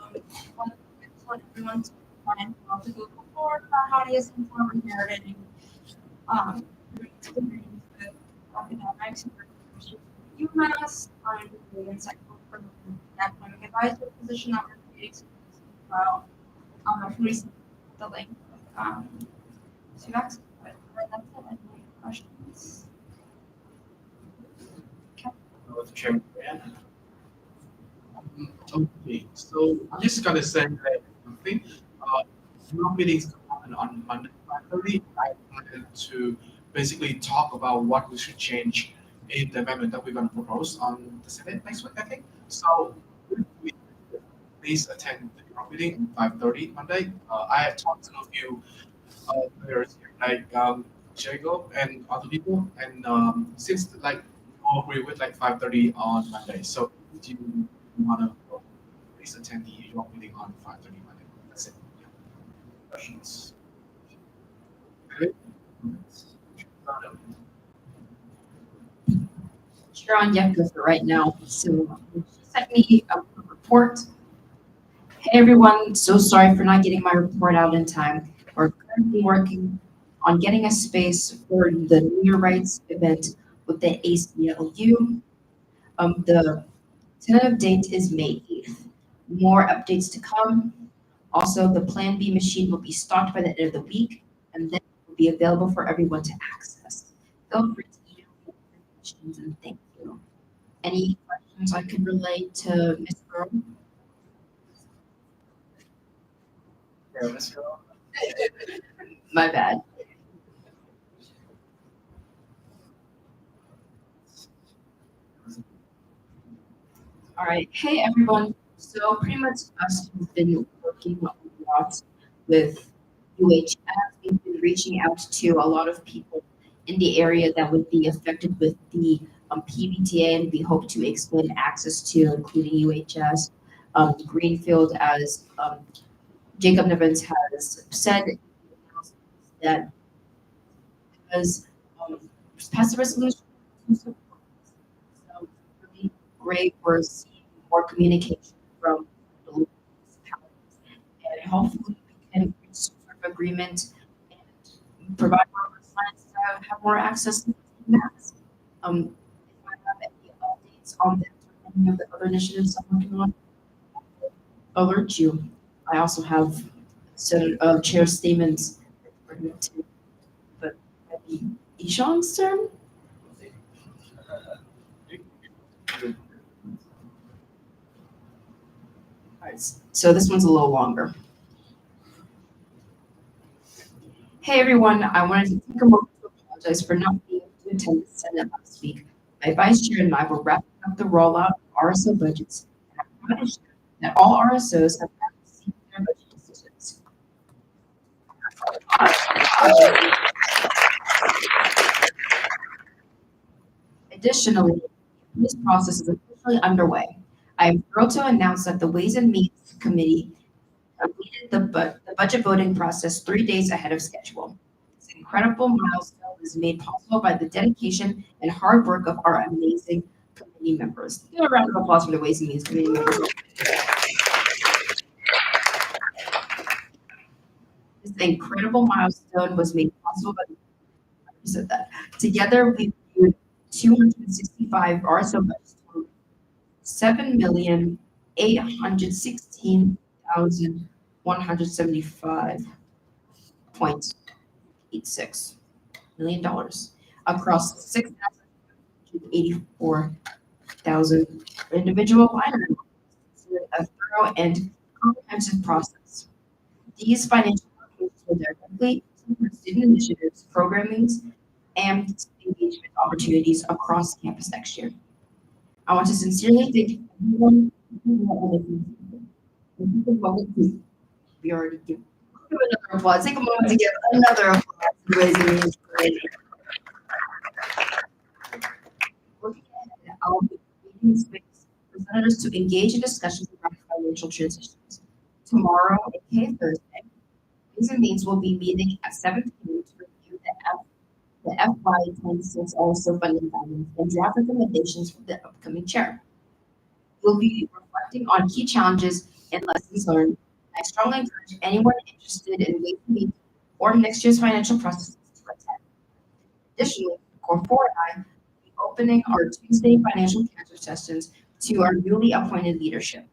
want everyone to find the Google form about how to get some form inheriting, experience with academics and UMass, I'm really insightful for the academic advisor position that we're creating about recently the link to access. But that's it. Any questions? With Chairman Grant. Okay, so I'm just gonna send that thing. Your meetings happen on Monday, 5:30. I wanted to basically talk about what we should change in the amendment that we're gonna propose on the Senate next week, I think. So please attend the York meeting 5:30 Monday. I have talked to a few players here, like Jacob and other people, and since like we all agree with like 5:30 on Monday. So if you wanna go, please attend the York meeting on 5:30 Monday. That's it. Yeah. Questions? Good. You're on Yepka for right now. So she sent me a report. Hey everyone, so sorry for not getting my report out in time. We're currently working on getting a space for the New Year Rights event with the ACLU. The tentative date is May 8th. More updates to come. Also, the Plan B machine will be stocked by the end of the week and then it will be available for everyone to access. Feel free to email me questions and thank you. Any questions I can relay to Ms. Earl? Yeah, Mr. My bad. All right. Hey, everyone. So pretty much us have been working a lot with UHS. We've been reaching out to a lot of people in the area that would be affected with the PVTA, and we hope to expand access to, including UHS, Greenfield, as Jacob Nevins has said, that because passive resolution, so really great. We're seeing more communication from the local municipalities, and hopefully we can reach some sort of agreement and provide more clients to have more access to mass. If I have any updates on that or any of the other initiatives I'm working on, I'll alert you. I also have Chair statements to, but maybe Ishan's turn. Alright, so this one's a little longer. Hey everyone, I wanted to take a moment to apologize for not being able to attend the Senate last week. My vice chair and I were wrapping up the rollout of RSO budgets, and I'm proud to share that all RSOs have received their budget decisions. Additionally, this process is officially underway. I am thrilled to announce that the Ways and Means Committee completed the budget voting process 3 days ahead of schedule. This incredible milestone was made possible by the dedication and hard work of our amazing committee members. Give a round of applause for the Ways and Means Committee members. This incredible milestone was made possible by Together, we viewed 265 RSO budgets, 7,816,175.86 $1 million across 684,000 individual line items. A thorough and comprehensive process. These financial allocations will directly support student initiatives, programmings, and engagement opportunities across campus next year. I want to sincerely thank everyone. We already give another applause. Take a moment to give another applause to Ways and Means Committee. Looking ahead, I'll be creating space for senators to engage in discussions around financial transitions. Tomorrow, aka Thursday, Ways and Means will be meeting at 7 p.m. to review the FY26 also funding guidance and draft recommendations for the upcoming chair. We'll be reflecting on key challenges and lessons learned I strongly encourage anyone interested in Ways and Means or next year's financial processes to attend. Additionally, Core 4 and I will be opening our Tuesday financial cancer sessions to our newly appointed leadership.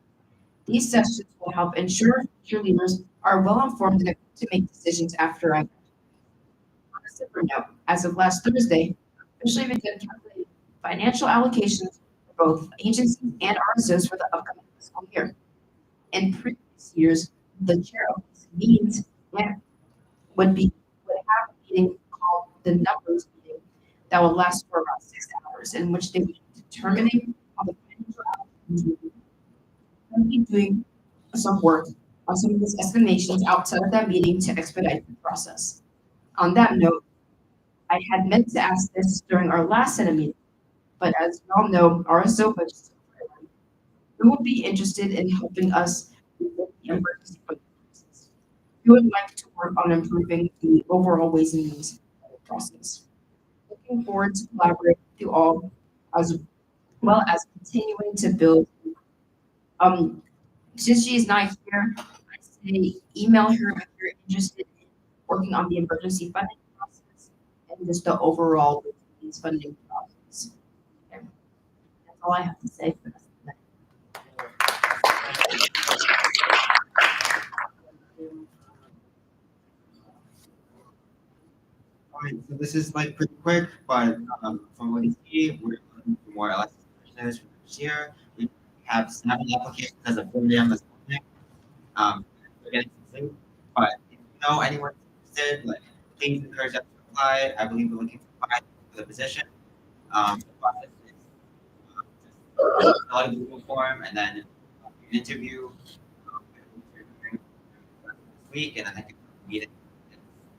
These sessions will help ensure future leaders are well informed and equipped to make decisions after I graduate. On a separate note, as of last Thursday, I officially began calculating financial allocations for both agencies and RSOs for the upcoming fiscal year. In previous years, the chair of these meetings would have a meeting called the numbers meeting that would last for about 6 hours, in which they would be determining how the financial allocations would be. I'm be doing some work on some of these estimations outside of that meeting to expedite the process. On that note, I had meant to ask this during our last Senate meeting, but as you all know, RSO budget is a priority. Who would be interested in helping us with the emergency budget process? Who would like to work on improving the overall Ways and Means process? Looking forward to collaborating with you all as well as continuing to build. Since she is not here, I say email her if you're interested in working on the emergency funding process and just the overall Ways and Means funding process. Okay. That's all I have to say for this. Alright, so this is like pretty quick, but from what you see, we're looking for more elected commissioners for next year. We have 7 applications as of 4 a.m. this morning. We're getting some soon, but if you know anyone interested, like please encourage them to apply. I believe we're looking for 5 for the position. The process is just fill out a Google form and then an interview. This week, and then I can meet it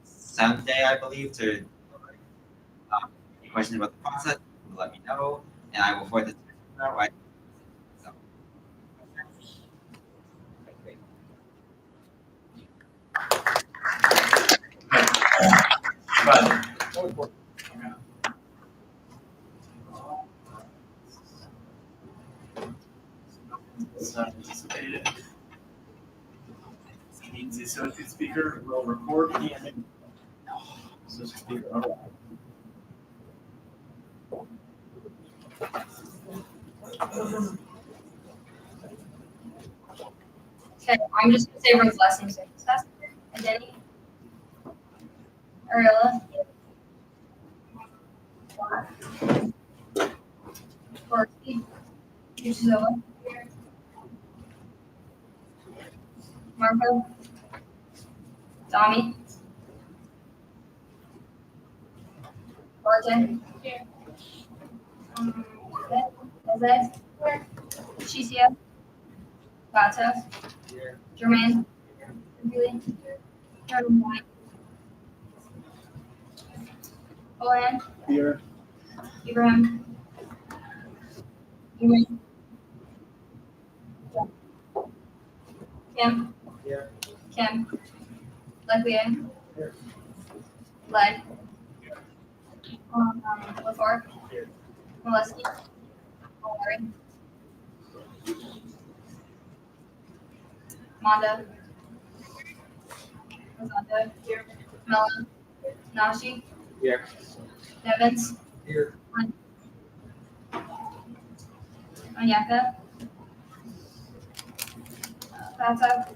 Sunday, I believe, to any questions about the process, let me know, and I will forward this to you. So, It's not anticipated. This means the associate speaker will record and associate speaker. All Okay, I'm just gonna say everyone's last name so it's faster. Denny. Ariella. Corky. Uchizawa. Marco. Tommy. Barton. Here. Ezed. Here. Chicia. Gato. Here. Jermaine. Julie. Jordan White. Olan. Here. Ibrahim. Ibrahim. Kim. Here. Kim. Ledwia. Here. Led. LaFork. Here. Molesky. Mallory. Mondo. Rosando. Here. Mellon. Nashi. Here. Nevins. Here. Onyeka. Fata.